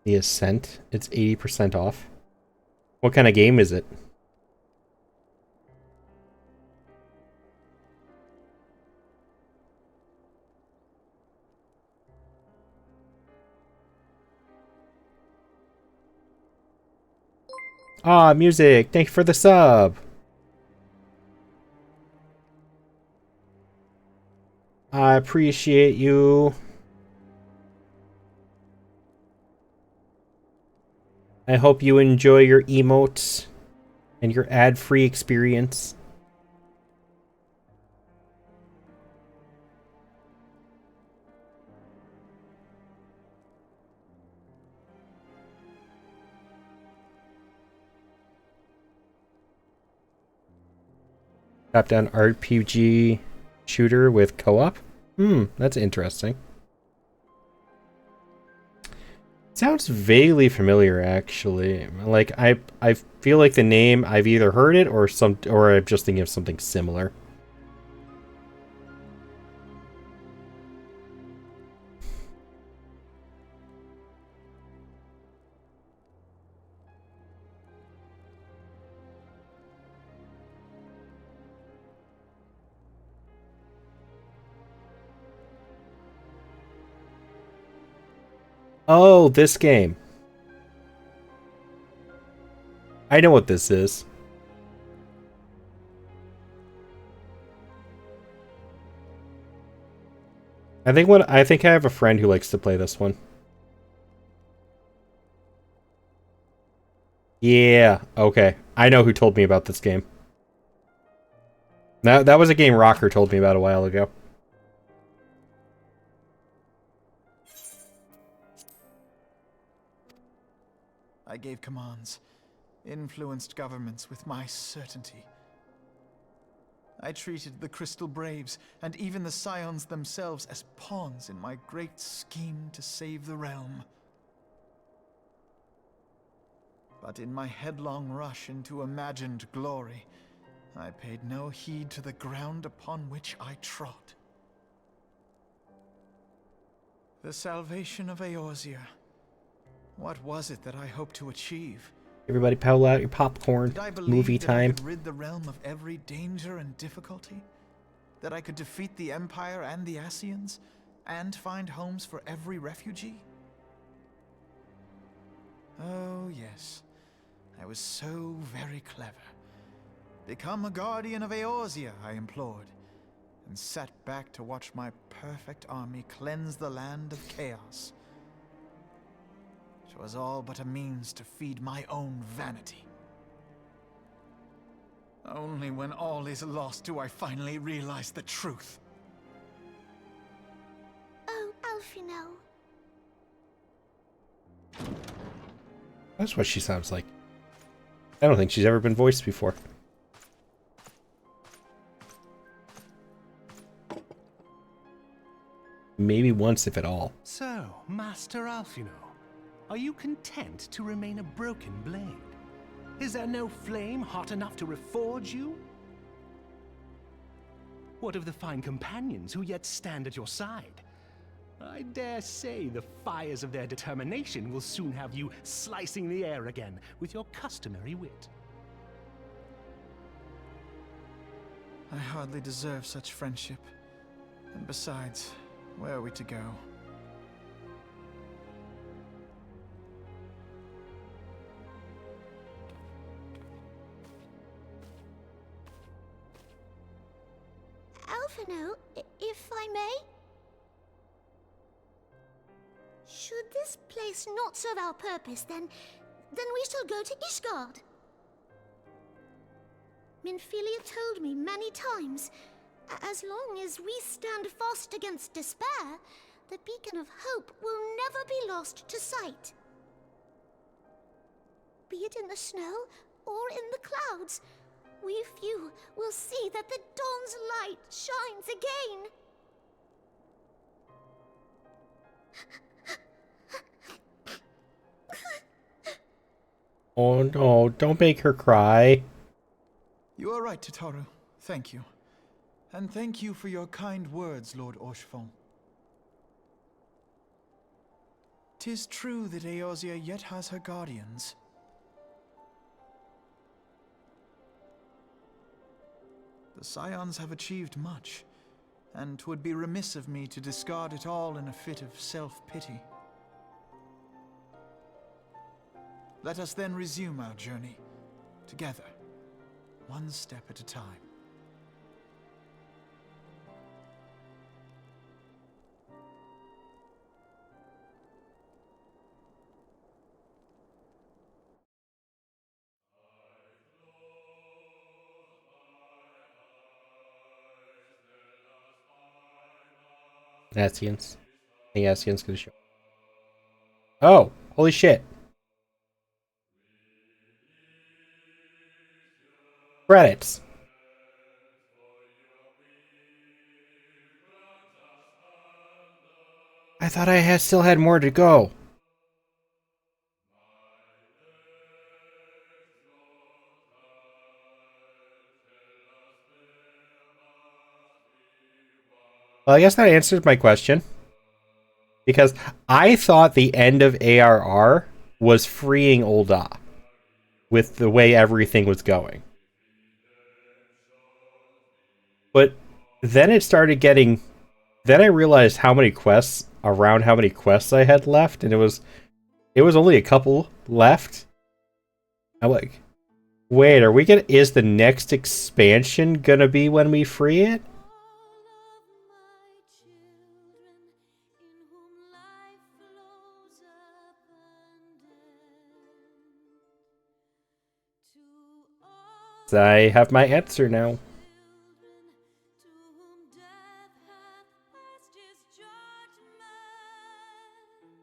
The Ascent? It's 80% off. What kind of game is it? Ah, music! Thank you for the sub! I appreciate you. I hope you enjoy your emotes and your ad-free experience. Top-down RPG shooter with co-op? That's interesting. Sounds vaguely familiar, actually. Like I feel like the name I've either heard it or I'm just thinking of something similar. Oh, this game. I know what this is. I think I have a friend who likes to play this one. Yeah, okay. I know who told me about this game. That was a game Rocker told me about a while ago. I gave commands, influenced governments with my certainty. I treated the Crystal Braves and even the Scions themselves as pawns in my great scheme to save the realm. But in my headlong rush into imagined glory, I paid no heed to the ground upon which I trod. The salvation of Eorzea. What was it that I hoped to achieve? Everybody pull out your popcorn. Did I believe Movie that I time. could rid the realm of every danger and difficulty? That I could defeat the Empire and the Ascians, and find homes for every refugee? Oh, yes. I was so very clever. Become a guardian of Eorzea, I implored, and sat back to watch my perfect army cleanse the land of chaos. It was all but a means to feed my own vanity. Only when all is lost do I finally realize the truth. Oh, Alfino. That's what she sounds like. I don't think she's ever been voiced before. Maybe once, if at all. So, Master Alfino, are you content to remain a broken blade? Is there no flame hot enough to reforge you? What of the fine companions who yet stand at your side? I dare say the fires of their determination will soon have you slicing the air again with your customary wit. I hardly deserve such friendship. And besides, where are we to go? Alfino, if I may? Should this place not serve our purpose, then we shall go to Ishgard. Minfilia told me many times, as long as we stand fast against despair, the beacon of hope will never be lost to sight. Be it in the snow or in the clouds, we few will see that the dawn's light shines again. Oh no, don't make her cry. You are right, Tataru. Thank you. And thank you for your kind words, Lord Orchefon. 'Tis true that Eorzea yet has her guardians. The Scions have achieved much, and 'twould be remiss of me to discard it all in a fit of self-pity. Let us then resume our journey, together, one step at a time. Ascians. I think Ascian's gonna show. Oh, holy shit. Credits. I thought I still had more to go. Well, I guess that answers my question. Because I thought the end of ARR was freeing Ul'dah with the way everything was going. But then it started getting... Then I realized how many quests I had left, and it was only a couple left. I'm like, wait, is the next expansion gonna be when we free it? I have my answer now.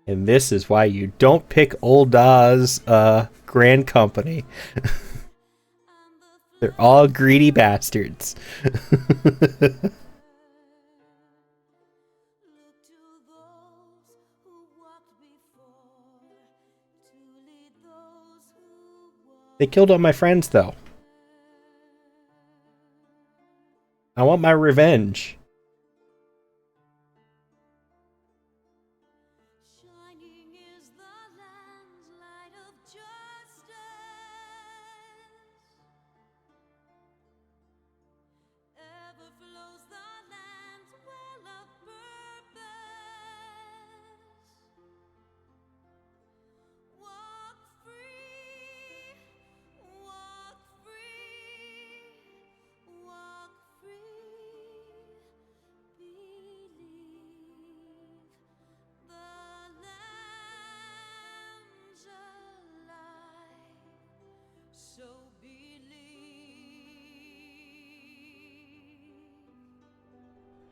And this is why you don't pick Ul'dah's grand company. They're all greedy bastards. They killed all my friends, though. I want my revenge.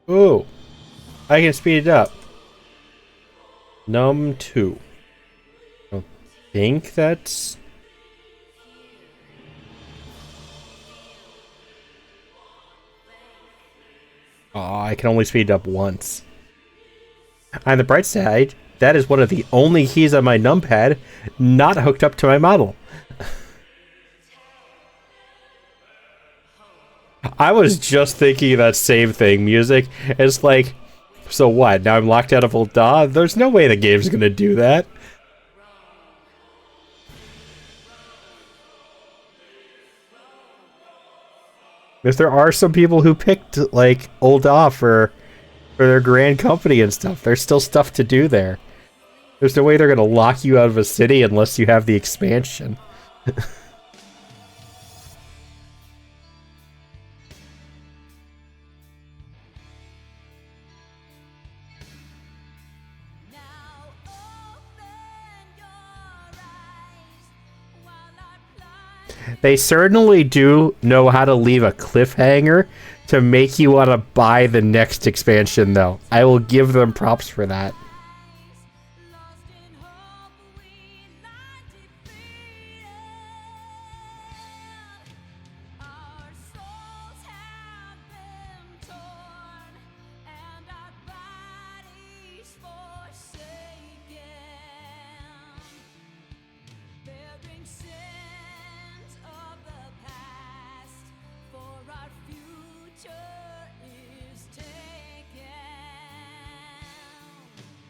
Ooh, I can speed it up. Num 2. I think that's... Oh, I can only speed it up once. On the bright side, that is one of the only keys on my numpad not hooked up to my model. I was just thinking that same thing, music. It's like, so what? Now I'm locked out of Ul'dah? There's no way the game's gonna do that. If there are some people who picked, like, Ul'dah for their grand company and stuff, there's still stuff to do there. There's no way they're gonna lock you out of a city unless you have the expansion. They certainly do know how to leave a cliffhanger to make you want to buy the next expansion, though. I will give them props for that.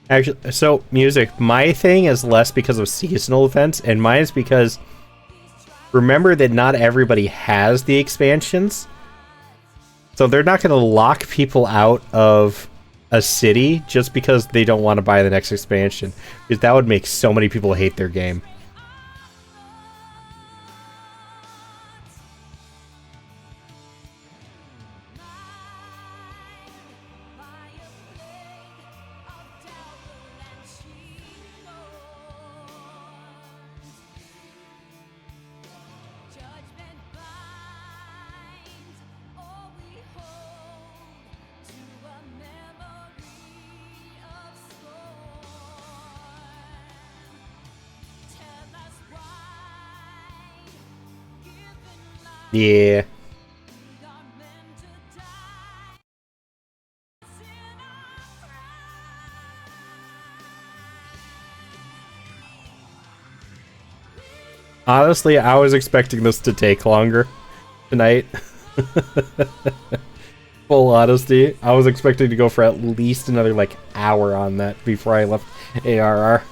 Actually, so music, my thing is less because of seasonal events, and mine is because remember that not everybody has the expansions. So they're not going to lock people out of a city just because they don't want to buy the next expansion, because that would make so many people hate their game. Yeah. Honestly, I was expecting this to take longer tonight. Full honesty, I was expecting to go for at least another, like, hour on that before I left ARR.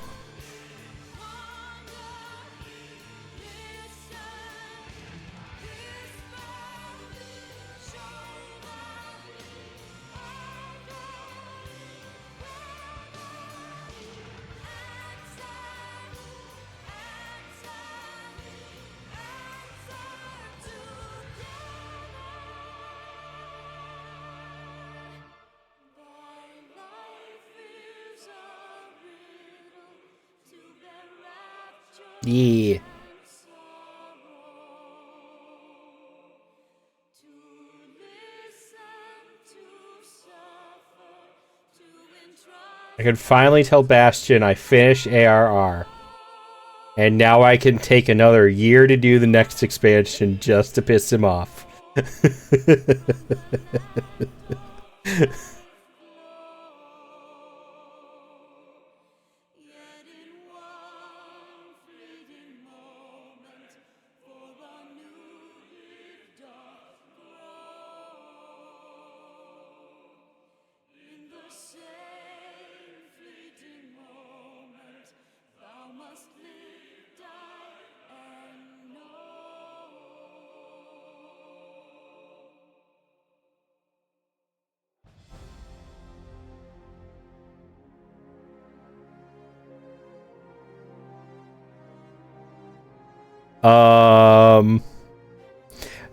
Yeah. I can finally tell Bastion I finished ARR. And now I can take another year to do the next expansion just to piss him off.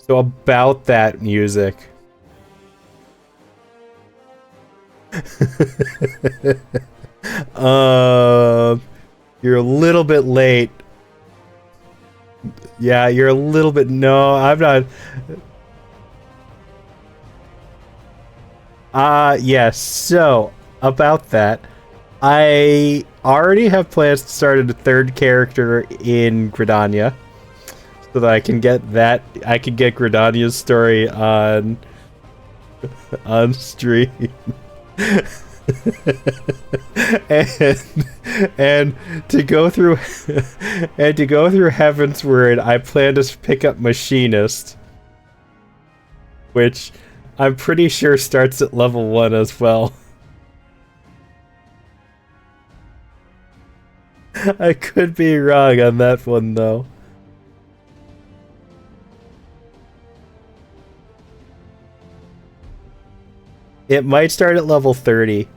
So about that music. You're a little bit late. Yeah, you're a little bit. No, I'm not. Yes. So about that, I already have plans to start a third character in Gridania, so that I can get that. I can get Gridania's story on stream. and to go through Heaven's Word, I plan to pick up Machinist, which I'm pretty sure starts at level 1 as well. I could be wrong on that one though. It might start at level 30.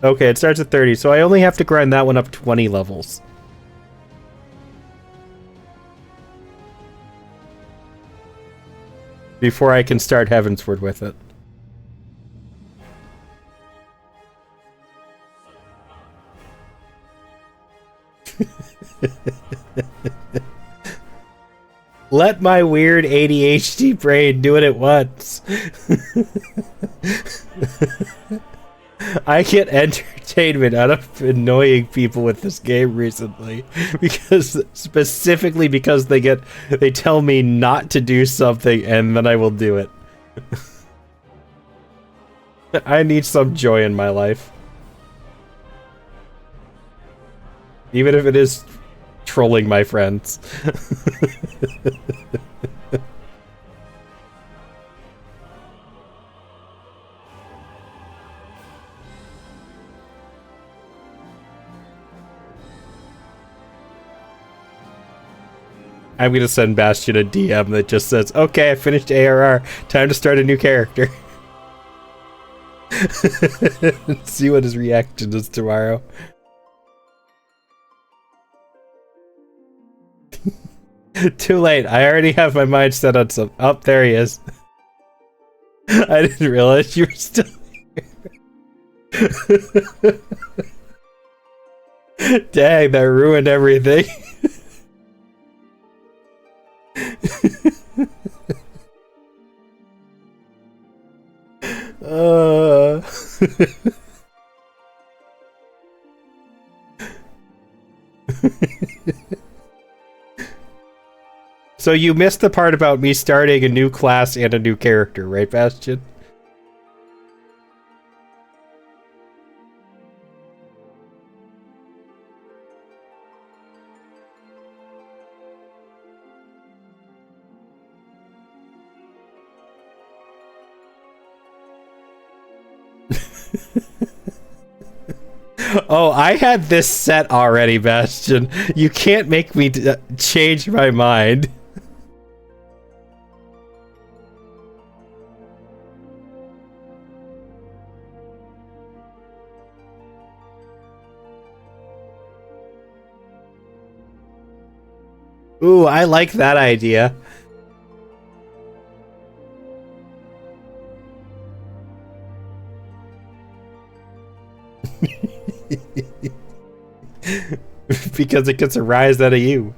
Okay, it starts at 30, so I only have to grind that one up 20 levels. Before I can start Heavensward with it. Let my weird ADHD brain do it at once. I get entertainment out of annoying people with this game recently, specifically because they tell me not to do something and then I will do it. I need some joy in my life. Even if it is trolling my friends. I'm gonna send Bastion a DM that just says, okay, I finished ARR, time to start a new character. See what his reaction is tomorrow. Too late, I already have my mind set on some. Oh, there he is. I didn't realize you were still here. Dang, that ruined everything. So you missed the part about me starting a new class and a new character, right, Bastion? Oh, I had this set already, Bastion. You can't make me change my mind. Ooh, I like that idea. Because it gets a rise out of you.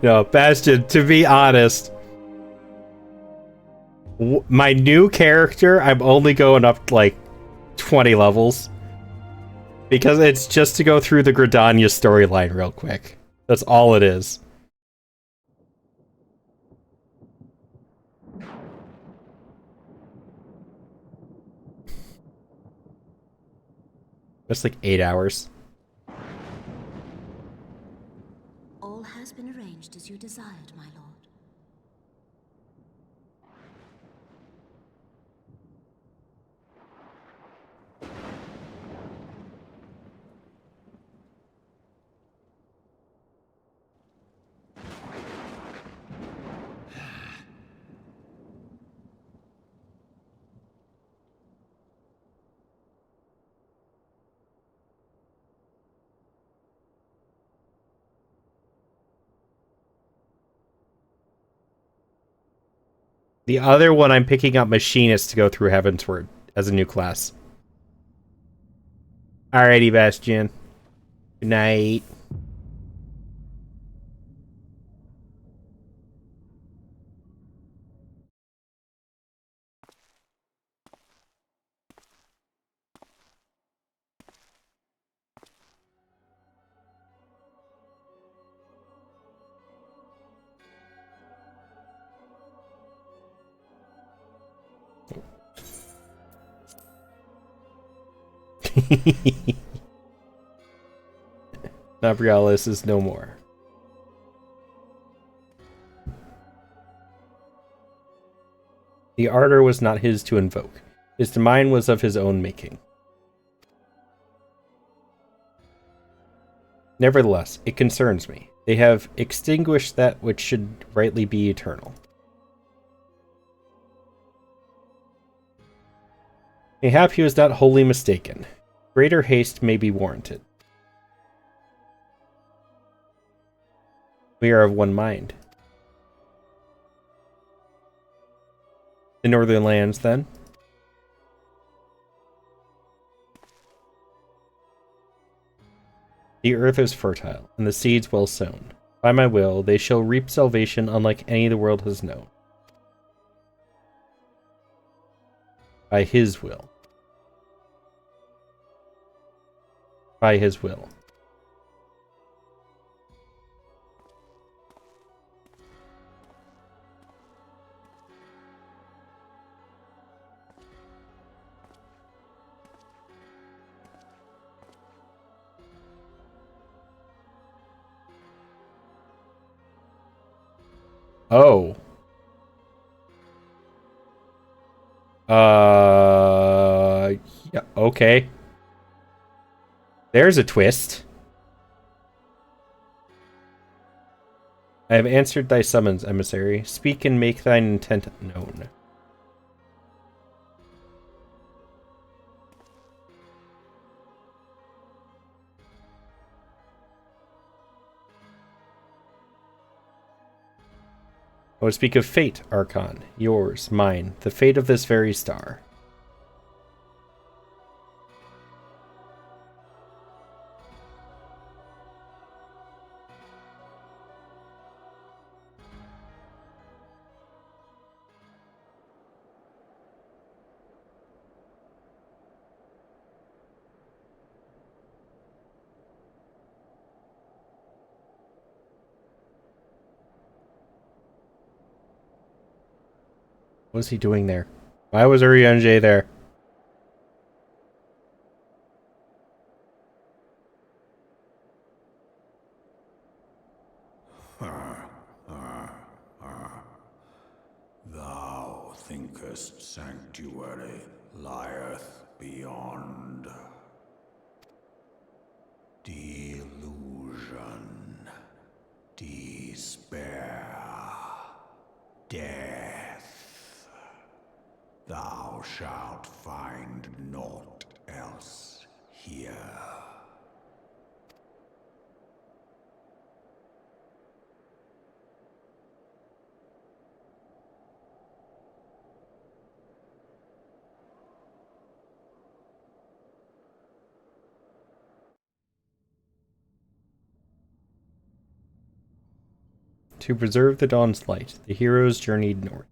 No, Bastion, to be honest, my new character, I'm only going up like 20 levels. Because it's just to go through the Gridania storyline real quick. That's all it is. That's like 8 hours. All has been arranged as you desired, my lord. The other one I'm picking up Machinist to go through Heavensward as a new class. Alrighty, Bastion. Good night. Nabrialis is no more. The ardor was not his to invoke. His domain was of his own making. Nevertheless, it concerns me. They have extinguished that which should rightly be eternal. Mayhap he was not wholly mistaken. Greater haste may be warranted. We are of one mind. The northern lands, then? The earth is fertile, and the seeds well sown. By my will, they shall reap salvation unlike any the world has known. By his will. By his will. Oh. Yeah, okay. There's a twist. I have answered thy summons, emissary. Speak and make thine intent known. I would speak of fate, Archon. Yours, mine, the fate of this very star. What was he doing there? Why was Urianger there? Thou thinkest sanctuary lieth beyond. Delusion, despair, death. Thou shalt find naught else here. To preserve the dawn's light, the heroes journeyed north.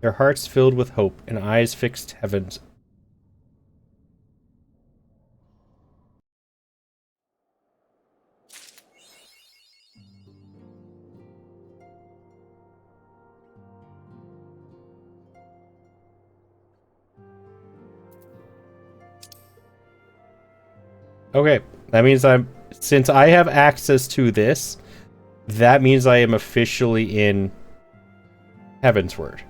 Their hearts filled with hope and eyes fixed heavens. Okay, that means since I have access to this, that means I am officially in Heavensward.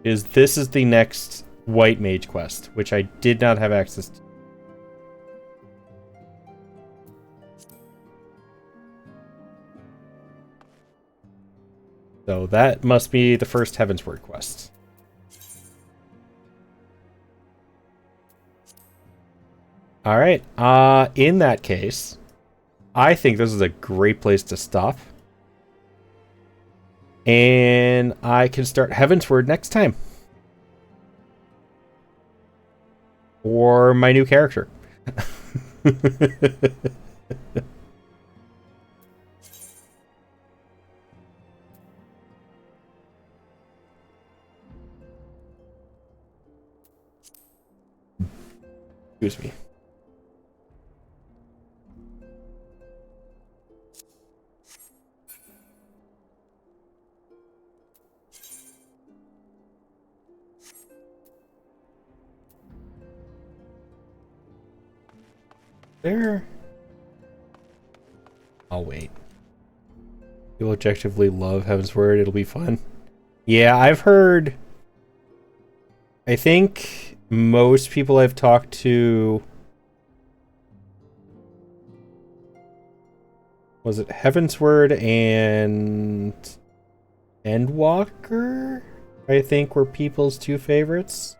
This is the next White Mage quest, which I did not have access to. So that must be the first Heavensward quest. Alright, in that case, I think this is a great place to stop. And I can start Heavensward next time. Or my new character. Excuse me. There. I'll wait. You'll objectively love Heavensward. It'll be fun. Yeah, I've heard... I think most people I've talked to... Was it Heavensward and... Endwalker? I think were people's two favorites.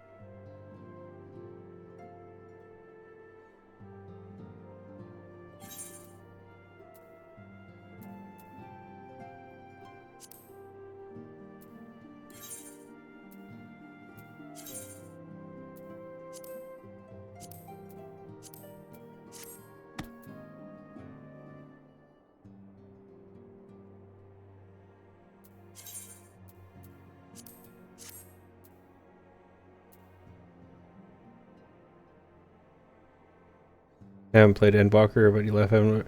I haven't played Endwalker, but you left Heaven.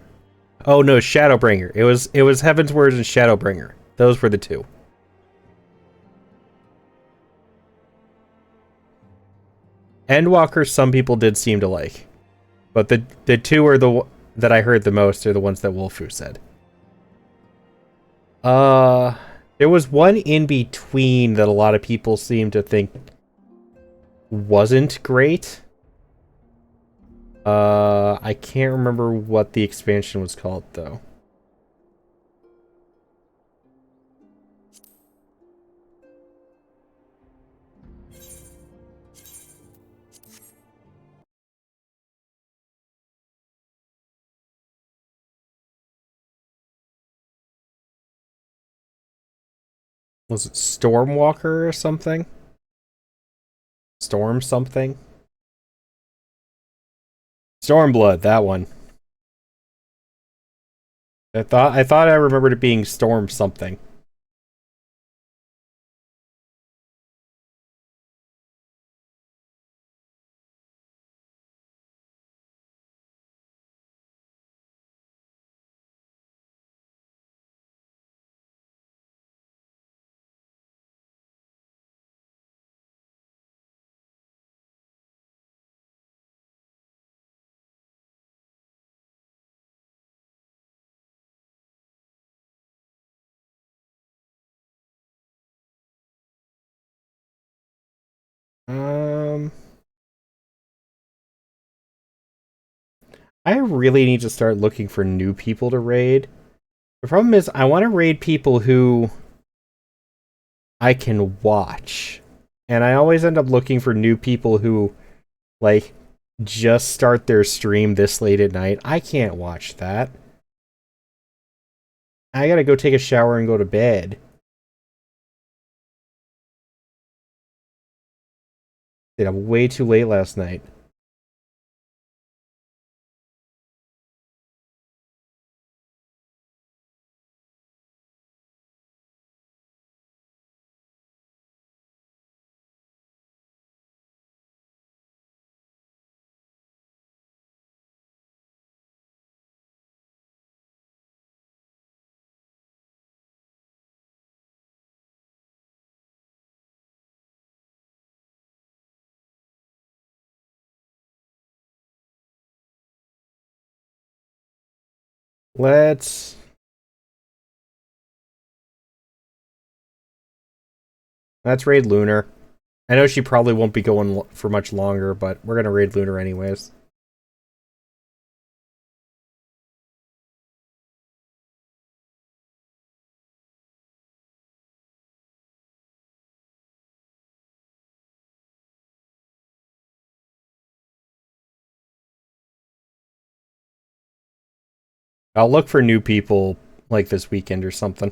Oh no, Shadowbringer. It was Heavensward and Shadowbringer. Those were the two. Endwalker, some people did seem to like, but the two are that I heard the most are the ones that Wolfu said. There was one in between that a lot of people seem to think wasn't great. I can't remember what the expansion was called, though. Was it Stormwalker or something? Storm something? Stormblood, that one. I thought I remembered it being Storm something. I really need to start looking for new people to raid. The problem is I want to raid people who I can watch. And I always end up looking for new people who, like, just start their stream this late at night. I can't watch that. I gotta go take a shower and go to bed. Stayed up way too late last night. Let's raid Lunar. I know she probably won't be going for much longer, but we're gonna raid Lunar anyways. I'll look for new people like this weekend or something.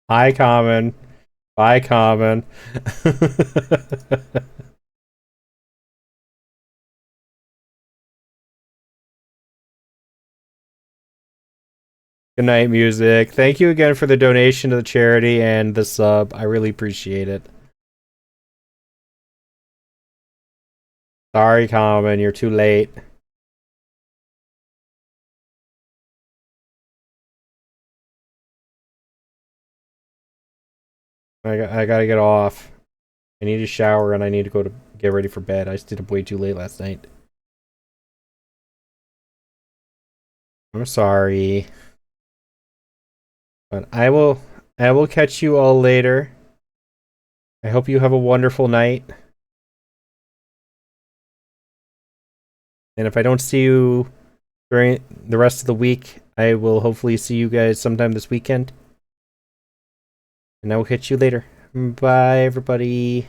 Hi, Common. Bye, Common. Good night, music. Thank you again for the donation to the charity and the sub. I really appreciate it. Sorry, Common, you're too late. I gotta get off. I need a shower and I need to go to get ready for bed. I stayed up way too late last night. I'm sorry. But I will catch you all later. I hope you have a wonderful night. And if I don't see you during the rest of the week, I will hopefully see you guys sometime this weekend. And I will catch you later. Bye, everybody.